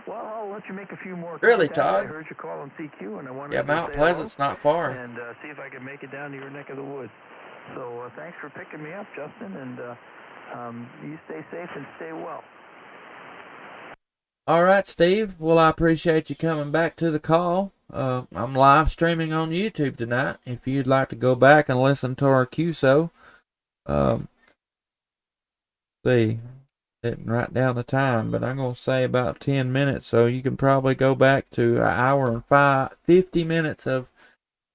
Well, I'll let you make a few more. Really, contacts. Todd? I heard you call on CQ, and I wanted Yeah, to Mount say Pleasant's hello not far. and see if I can make it down to your neck of the woods. So thanks for picking me up, Justin, and you stay safe and stay well. All right, Steve. Well, I appreciate you coming back to the call. I'm live streaming on YouTube tonight. If you'd like to go back and listen to our QSO, didn't write down the time, but I'm going to say about 10 minutes. So you can probably go back to an hour and 50 minutes of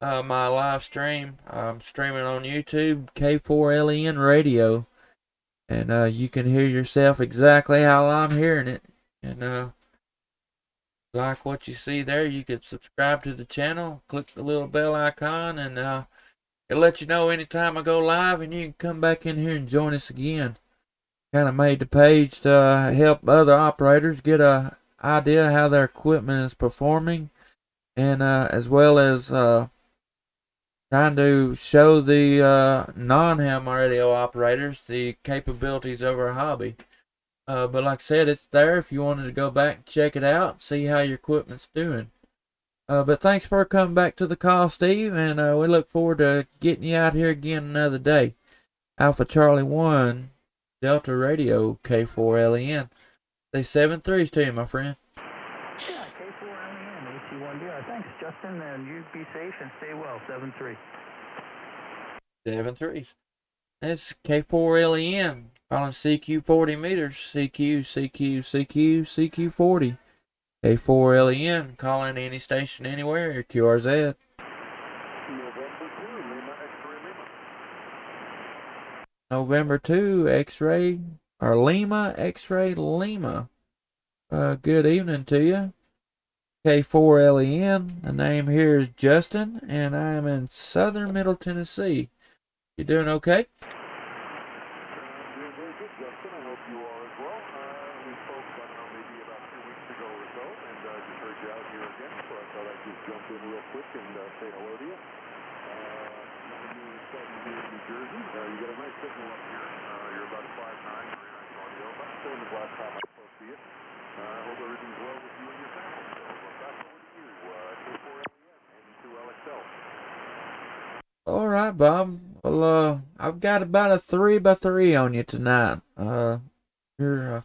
my live stream. I'm streaming on YouTube, K4LEN Radio. And you can hear yourself exactly how I'm hearing it. And like what you see there, you can subscribe to the channel, click the little bell icon, and it'll let you know anytime I go live, and you can come back in here and join us again. Kind of made the page to help other operators get a idea how their equipment is performing, and as well as trying to show the non-ham radio operators the capabilities of our hobby. But like I said, it's there if you wanted to go back and check it out and see how your equipment's doing. But thanks for coming back to the call, Steve, and we look forward to getting you out here again another day. Alpha Charlie 1, Delta Radio, K4LEN. Say 7-3s to you, my friend. Yeah, K4LEN, AC1DR. Thanks, Justin, and you be safe and stay well. 7-3. 7-3s. It's K4LEN. Calling CQ 40 meters. CQ 40. K4LEN. Calling any station anywhere. QRZ. November 2, X-ray, or Lima, X-ray, Lima. Good evening to you. K4LEN. The name here is Justin, and I am in southern Middle Tennessee. You doing okay? All right, Bob. Well, I've got about a 3x3 on you tonight. You're a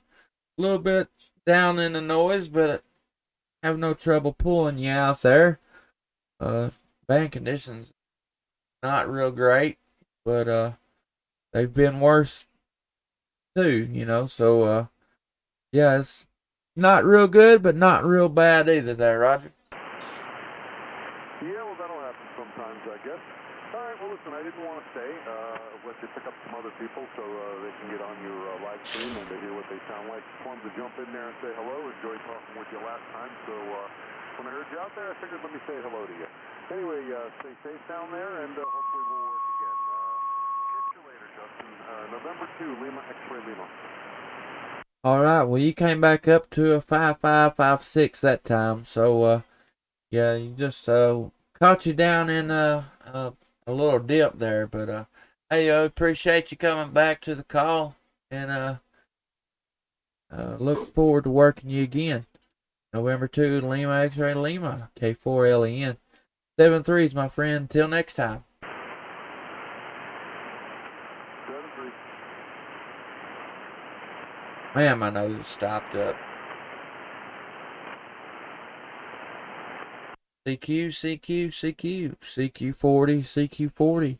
little bit down in the noise, but I have no trouble pulling you out there. Band conditions not real great, but they've been worse too, you know. So yeah, it's not real good, but not real bad either there, Roger. Yeah, well, that'll happen sometimes, I guess. All right, well, listen, I didn't want to stay. Let you pick up some other people so they can get on your live stream and to hear what they sound like. Just wanted to jump in there and say hello. Enjoyed talking with you last time. So when I heard you out there, I figured let me say hello to you. Anyway, stay safe down there, and hopefully we'll work again. Catch you later, Justin. November 2, Lima, X-Ray Lima. All right, well, you came back up to a 5556 that time, so yeah, you just caught you down in a little dip there, but hey, appreciate you coming back to the call, and look forward to working you again. November 2, Lima X-Ray Lima, K4LEN. 7-3s, my friend. Until next time. 7-3. Man, my nose is stopped up. CQ, CQ, CQ, CQ40, CQ40.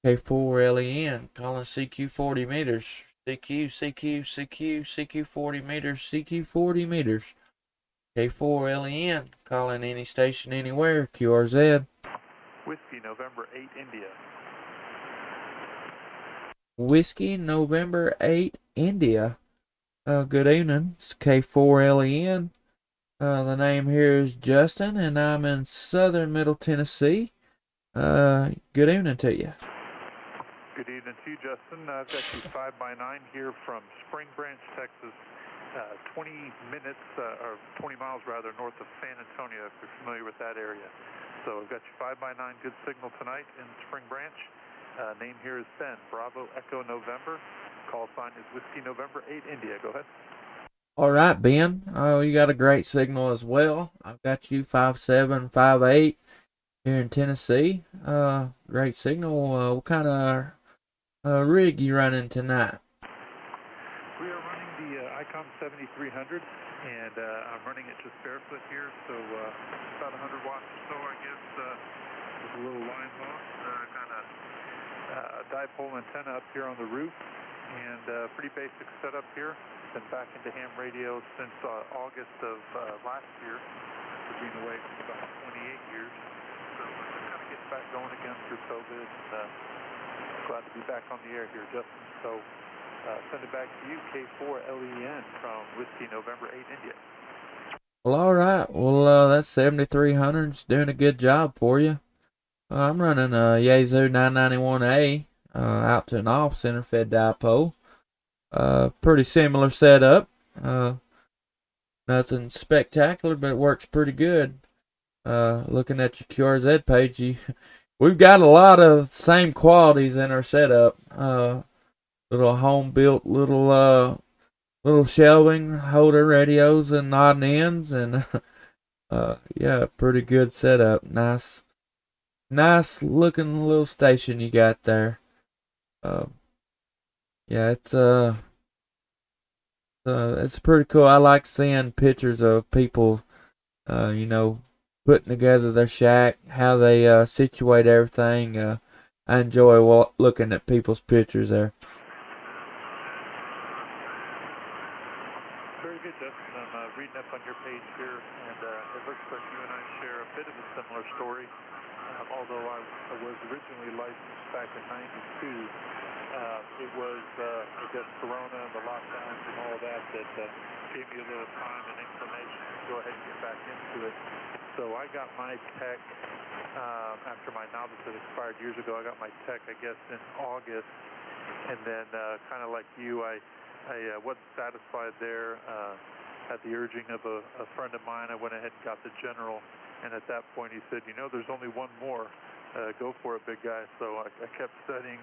K4LEN, calling CQ 40 meters. CQ, CQ, CQ, CQ 40 meters, CQ 40 meters. K4LEN, calling any station anywhere. QRZ. Whiskey, November 8, India. Whiskey, November 8, India. Good evening. It's K4LEN. The name here is Justin, and I'm in southern Middle Tennessee. Good evening to you. Good evening to you, Justin. I've got you 5x9 here from Spring Branch, Texas. 20 minutes, or 20 miles rather, north of San Antonio, if you're familiar with that area. So I've got you 5x9 good signal tonight in Spring Branch. Name here is Ben, Bravo Echo November. Call sign is Whiskey November 8, India. Go ahead. All right, Ben. Oh, you got a great signal as well. I've got you 5758 here in Tennessee. Great signal. What kind of rig you running tonight? We are running the Icon 7300, and I'm running it just barefoot here, so about 100 watts or so, I guess, with a little line loss. Kind of dipole antenna up here on the roof, and pretty basic setup here. Been back into ham radio since August of last year. We've been away for about 28 years. So we're just kind of getting back going again through COVID. Glad to be back on the air here, Justin. So send it back to you, K4LEN from Whiskey November 8, India. Well, all right. Well, that 7300's doing a good job for you. I'm running a Yaesu 991A out to an off-center fed dipole. Pretty similar setup. Nothing spectacular, but it works pretty good. Looking at your QRZ page, we've got a lot of same qualities in our setup. Little home built, little shelving holder radios and odd ends, and yeah, pretty good setup. Nice looking little station you got there. Yeah, it's pretty cool. I like seeing pictures of people, putting together their shack, how they situate everything. I enjoy looking at people's pictures there. Very good, Justin. I'm reading up on your page here, and it looks like you and I share a bit of a similar story. Although I was originally licensed back in '92, it was, I guess, Corona and the lockdowns and all that gave me a little time and inclination to go ahead and get back into it. So I got my tech, after my novice had expired years ago, I got my tech, I guess, in August. And then, kind of like you, I wasn't satisfied there. At the urging of a friend of mine, I went ahead and got the General. And at that point, he said, there's only one more. Go for it, big guy. So I kept studying.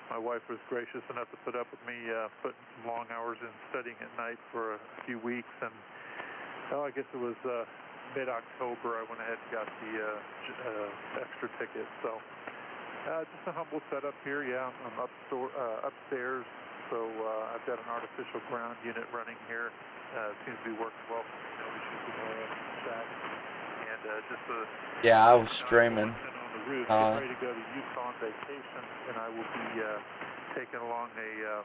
My wife was gracious enough to put up with me putting some long hours in studying at night for a few weeks. And I guess it was mid-October, I went ahead and got the extra ticket. So just a humble setup here. Yeah, I'm upstairs. So I've got an artificial ground unit running here. Seems to be working well. No issues with the shack. Yeah, I was streaming. On the roof, getting ready to go to Utah on vacation, and I will be taking along a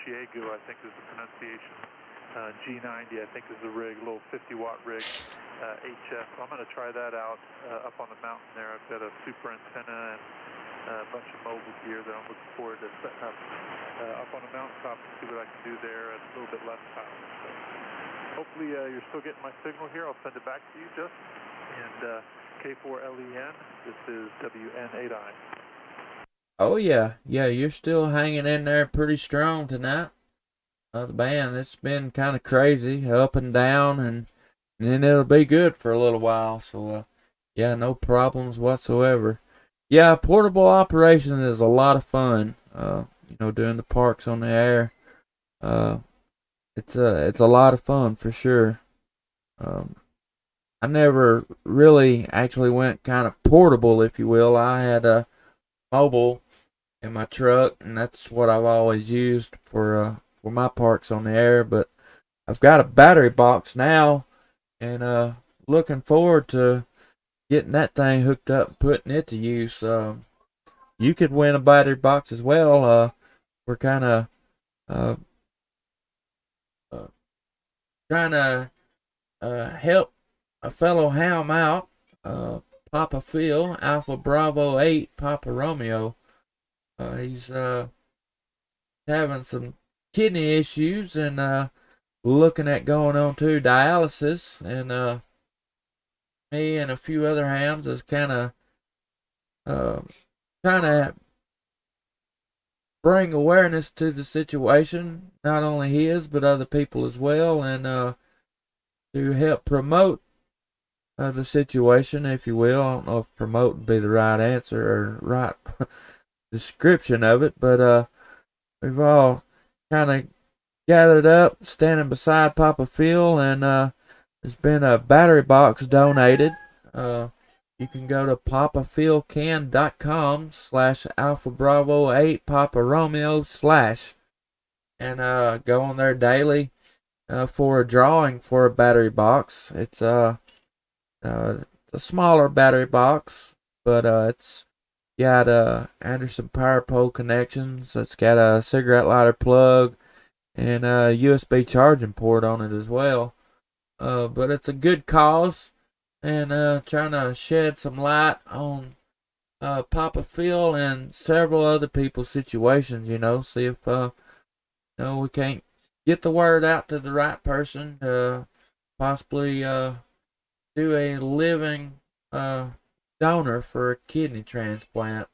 Shiegu, I think is the pronunciation. G90, I think is the rig, little 50-watt rig, HF. I'm going to try that out up on the mountain there. I've got a super antenna and a bunch of mobile gear that I'm looking forward to setting up on the mountaintop and see what I can do there at a little bit less power. So hopefully you're still getting my signal here. I'll send it back to you, Justin. And K4LEN, this is WN8I. Oh yeah, you're still hanging in there pretty strong tonight. The band, it's been kind of crazy, up and down, and then it'll be good for a little while. So, yeah, no problems whatsoever. Yeah, portable operation is a lot of fun. Doing the parks on the air. It's a lot of fun for sure. I never really actually went kind of portable, if you will. I had a mobile in my truck, and that's what I've always used for my parks on the air. But I've got a battery box now, and looking forward to getting that thing hooked up and putting it to use. You could win a battery box as well. We're kind of trying to help a fellow ham out, Papa Phil, Alpha Bravo 8, Papa Romeo. He's having some kidney issues and looking at going on to dialysis. And me and a few other hams is kind of trying to bring awareness to the situation, not only his but other people as well, and to help promote the situation, if you will. I don't know if promote would be the right answer or right description of it, but we've all kind of gathered up, standing beside Papa Phil, and there's been a battery box donated. You can go to papaphilcan.com/Alpha Bravo 8 Papa Romeo / and go on there daily for a drawing for a battery box. It's a smaller battery box, but it's got Anderson power pole connections. It's got a cigarette lighter plug and a USB charging port on it as well. But it's a good cause, and trying to shed some light on Papa Phil and several other people's situations. See if we can't get the word out to the right person to possibly do a living donor for a kidney transplant.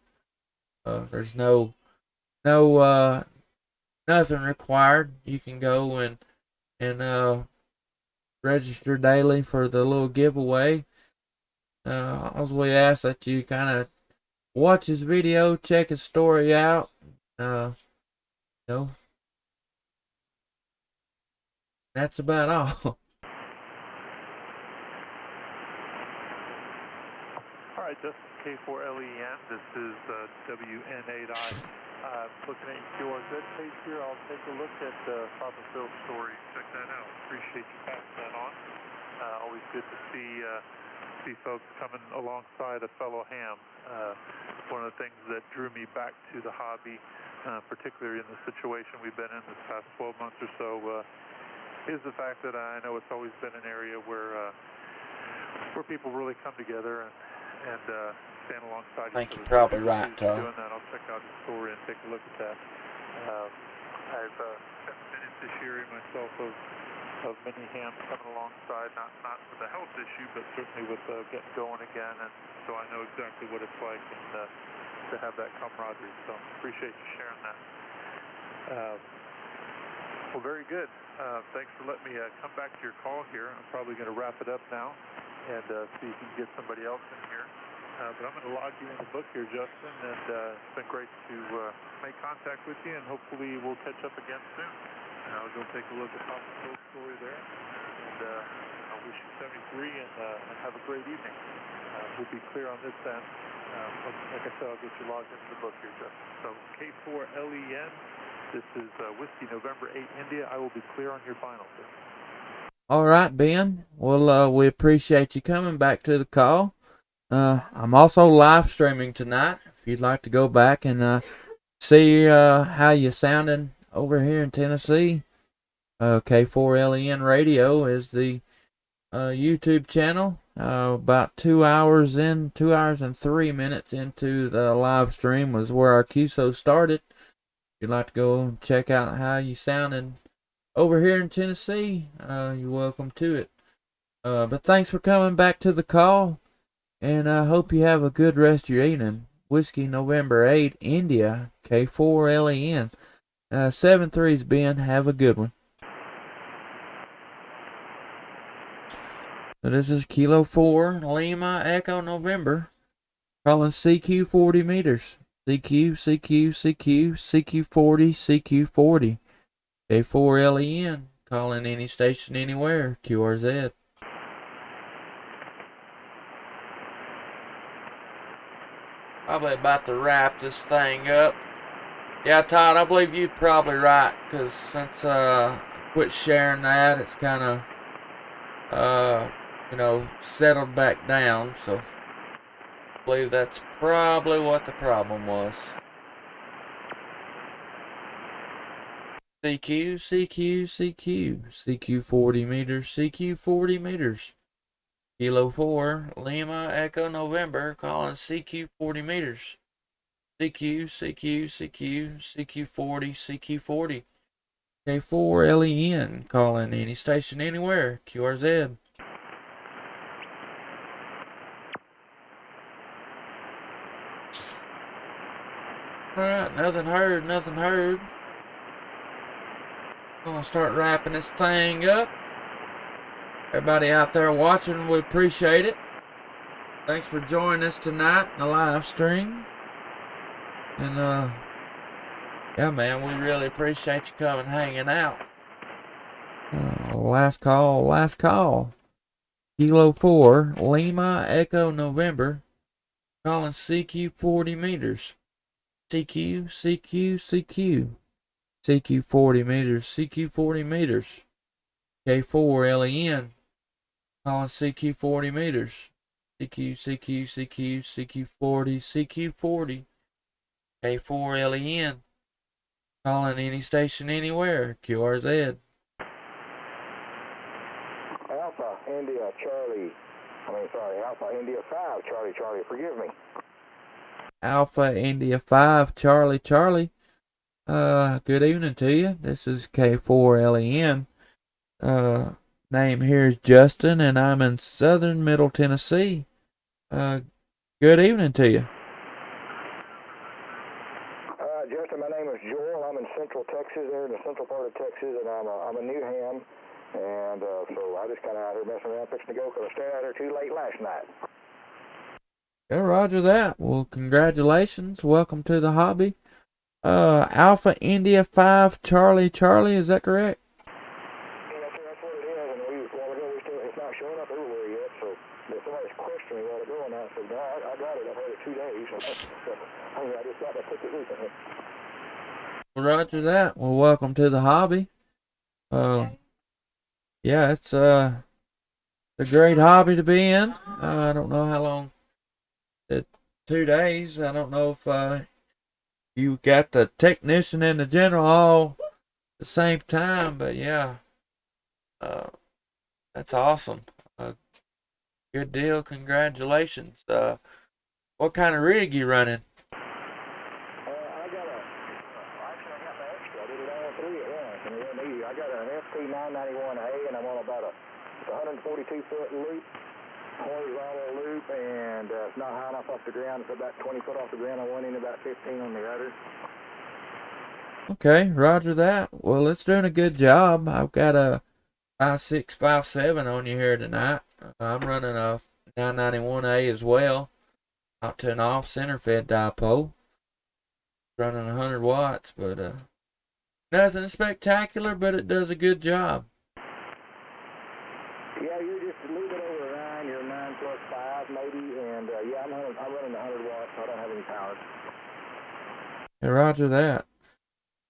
There's nothing required. You can go and register daily for the little giveaway. All we ask that you kind of watch his video, check his story out. That's about all. All right, this is K4LEN. This is WN8I. Looking at your QRZ page here, I'll take a look at Papa Phil's story. Check that out. Appreciate you passing that on. Always good to see folks coming alongside a fellow ham. One of the things that drew me back to the hobby, particularly in the situation we've been in this past 12 months or so, is the fact that I know it's always been an area where people really come together and stand alongside I think each you're other. probably right, Tom. Doing that, I'll check out his story and take a look at that. I've spent minutes this year myself of many hams coming alongside, not with a health issue, but certainly with getting going again, and so I know exactly what it's like and to have that camaraderie. So appreciate you sharing that. Well, very good. Thanks for letting me come back to your call here. I'm probably going to wrap it up now and see if you can get somebody else in here. But I'm going to log you in the book here, Justin, and it's been great to make contact with you, and hopefully we'll catch up again soon. I'll go take a look at Papa Phil's story there, and I wish you 73 and have a great evening. We'll be clear on this end. Like I said, I'll get you logged into the book here, Justin. So K4LEN, this is Whiskey November 8 India. I will be clear on your final, sir. All right, Ben. Well, we appreciate you coming back to the call. I'm also live streaming tonight. If you'd like to go back and see how you sounding over here in Tennessee. K4LEN Radio is the YouTube channel. About 2 hours and 3 minutes into the live stream was where our QSO started. If you'd like to go and check out how you sounding over here in Tennessee, you're welcome to it. But thanks for coming back to the call, and I hope you have a good rest of your evening. Whiskey November 8, India, K4LEN. 7-3's Ben. Have a good one. So this is Kilo 4, Lima, Echo, November. Calling CQ 40 meters. CQ, CQ, CQ, CQ 40, CQ 40. K4LEN. Calling any station anywhere. QRZ. Probably about to wrap this thing up. Yeah, Todd, I believe you're probably right, because since I quit sharing that, it's kind of, settled back down, so I believe that's probably what the problem was. CQ, CQ, CQ, CQ 40 meters, CQ 40 meters. Kilo 4, Lima, Echo, November, calling CQ 40 meters. CQ, CQ, CQ, CQ 40, CQ 40. K4LEN, calling any station anywhere. QRZ. Alright, nothing heard, nothing heard. Gonna start wrapping this thing up. Everybody out there watching, we appreciate it. Thanks for joining us tonight in the live stream. And yeah, man, we really appreciate you coming hanging out. Last call, last call. Kilo 4, Lima, Echo, November. Calling CQ 40 meters. CQ, CQ, CQ. CQ 40 meters, CQ 40 meters. K4LEN. Calling CQ 40 meters. CQ, CQ, CQ, CQ 40, CQ 40. K4LEN. Calling any station anywhere. QRZ. Alpha India Charlie. Alpha India 5 Charlie Charlie. Forgive me. Alpha India 5 Charlie Charlie. Good evening to you. This is K4LEN. Name here is Justin, and I'm in southern Middle Tennessee. Good evening to you. Justin, my name is Joel. I'm in Central Texas, there in the central part of Texas, and I'm a new ham, and so I just kind of out here messing around, fixing to go, because I stayed out here too late last night. Yeah, roger that. Well, congratulations. Welcome to the hobby. Alpha India 5 Charlie Charlie, is that correct? Yeah, that's what it is, and a while ago, it's not showing up everywhere yet, so somebody's questioning me while ago, and I said, no, I got it. I've had it 2 days. I just got to put it recently. Roger that. Well, welcome to the hobby. Yeah, it's a great hobby to be in. I don't know how long. 2 days. I don't know if you got the technician and the general all at the same time, but yeah, that's awesome. Good deal. Congratulations. What kind of rig you running? I got the extra. I did it all 3 at once, and it wasn't easy. I got an FT991A, and I'm on about a 142-foot loop, horizontal loop, and it's not high enough off the ground. It's about 20 foot off the ground on one end, about 15 on the other. Okay, roger that. Well, it's doing a good job. I've got a 5657 on you here tonight. I'm running a 991A as well, out to an off center fed dipole, running 100 watts, but nothing spectacular, but it does a good job. Yeah, you're just a little bit over 9. You're 9 plus 5 maybe, and yeah, I'm running 100 watts, so I don't have any power. Hey, roger that.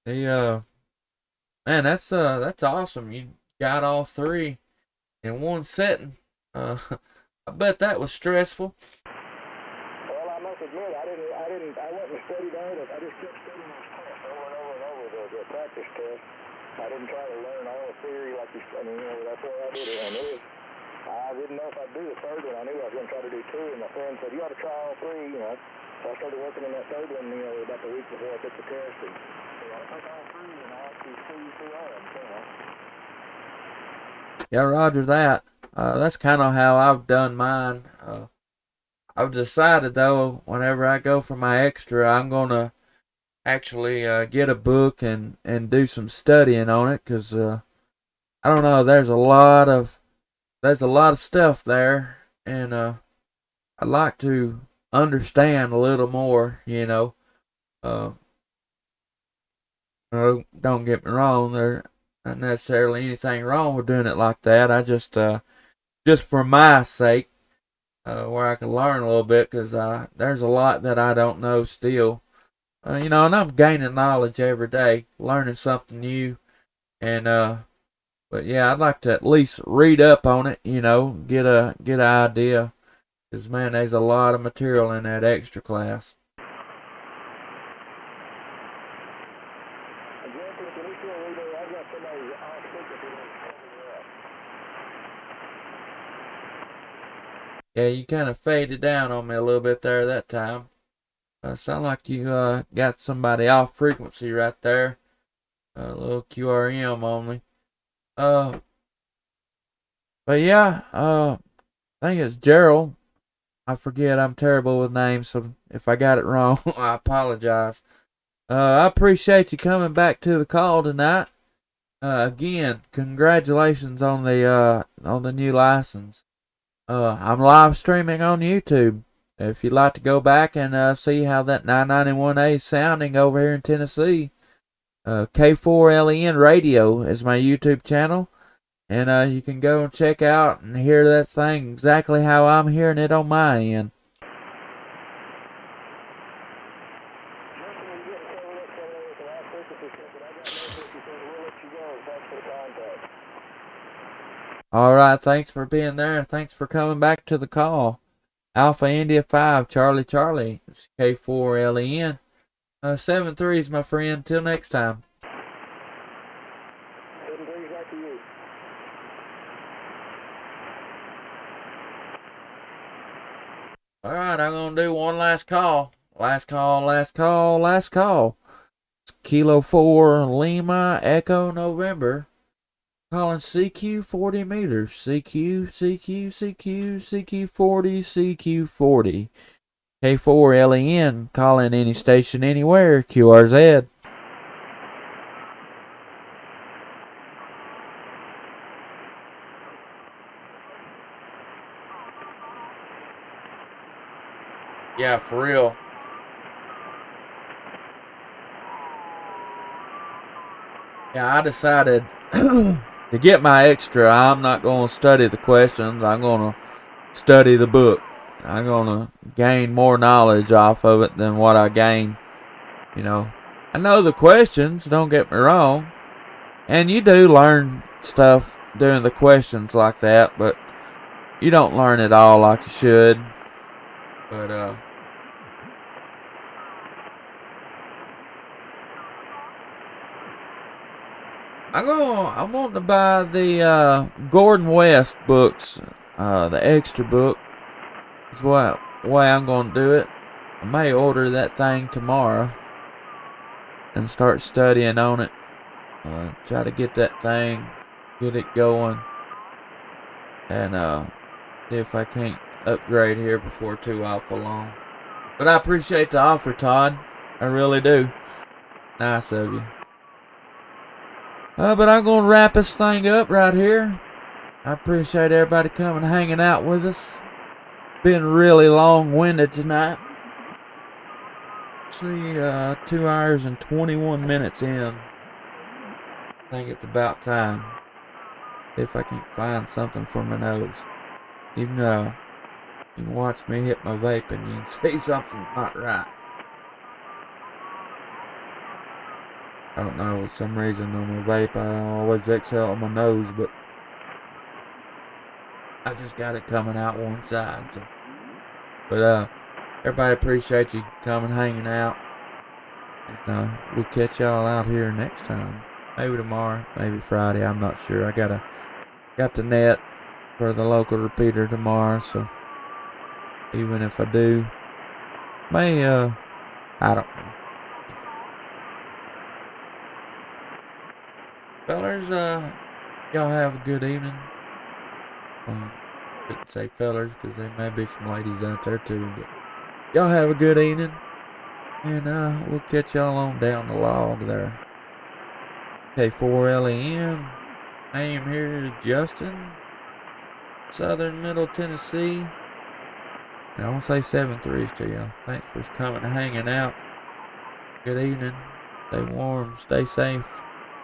Hey, man, that's awesome. You got all 3 in one setting. I bet that was stressful. Well, I must admit, I went and studied on it. I just kept studying on practice test. I didn't try to learn all the theory like you, I mean, you know, that's why I did it. And it was, I didn't know if I'd do the third one. I knew I was going to try to do two, and my friend said, you ought to try all three, you know. So I started working on that third one, you know, about the week before I took the test. And so I took all three, and I actually flew through all of them, you know. Yeah, roger that. That's kind of how I've done mine. I've decided, though, whenever I go for my extra, I'm going to actually get a book and do some studying on it, because I don't know, there's a lot of stuff there, and I'd like to understand a little more, you know. Don't get me wrong, there not necessarily anything wrong with doing it like that. I just for my sake, where I can learn a little bit, because there's a lot that I don't know still. You know, and I'm gaining knowledge every day, learning something new, and but yeah, I'd like to at least read up on it, you know, get an idea, because man, there's a lot of material in that extra class. Yeah, you kind of faded down on me a little bit there that time. Sound like you got somebody off frequency right there. A little QRM on me. But yeah, I think it's Gerald. I forget, I'm terrible with names, so if I got it wrong, I apologize. I appreciate you coming back to the call tonight. Again, congratulations on the new license. I'm live streaming on YouTube. If you'd like to go back and see how that 991A is sounding over here in Tennessee, K4LEN Radio is my YouTube channel. And you can go and check out and hear that thing exactly how I'm hearing it on my end. Alright, thanks for being there, and thanks for coming back to the call. Alpha India 5, Charlie Charlie, it's K4LEN. 7-3s, my friend. Till next time. Alright, I'm going to do one last call. Last call. It's Kilo 4, Lima, Echo, November. Calling CQ 40 meters. CQ 40. K4LEN, calling any station anywhere. QRZ. Yeah, for real. Yeah, I decided to get my extra. I'm not going to study the questions. I'm going to study the book. I'm going to gain more knowledge off of it than what I gain. You know, I know the questions, don't get me wrong. And you do learn stuff doing the questions like that, but you don't learn it all like you should. But, I'm wanting to buy the Gordon West books, the extra book. That's the way I'm going to do it. I may order that thing tomorrow and start studying on it. Try to get that thing, get it going, and see if I can't upgrade here before too awful long. But I appreciate the offer, Todd. I really do. Nice of you. But I'm going to wrap this thing up right here. I appreciate everybody coming and hanging out with us. Been really long-winded tonight. See, 2 hours and 21 minutes in. I think it's about time. If I can find something for my nose. You can watch me hit my vape and you can see something's not right. I don't know, for some reason on my vape I always exhale on my nose, but I just got it coming out one side. So. But everybody appreciate you coming, hanging out. And we'll catch y'all out here next time. Maybe tomorrow, maybe Friday. I'm not sure. I got the net for the local repeater tomorrow, so even if I do, I don't know. Fellers, y'all have a good evening. Couldn't say fellers because there may be some ladies out there too, but y'all have a good evening, and we'll catch y'all on down the log there. K4LEM. Name here is Justin, Southern Middle Tennessee. And I want to say 7-3s to y'all. Thanks for coming and hanging out. Good evening. Stay warm. Stay safe.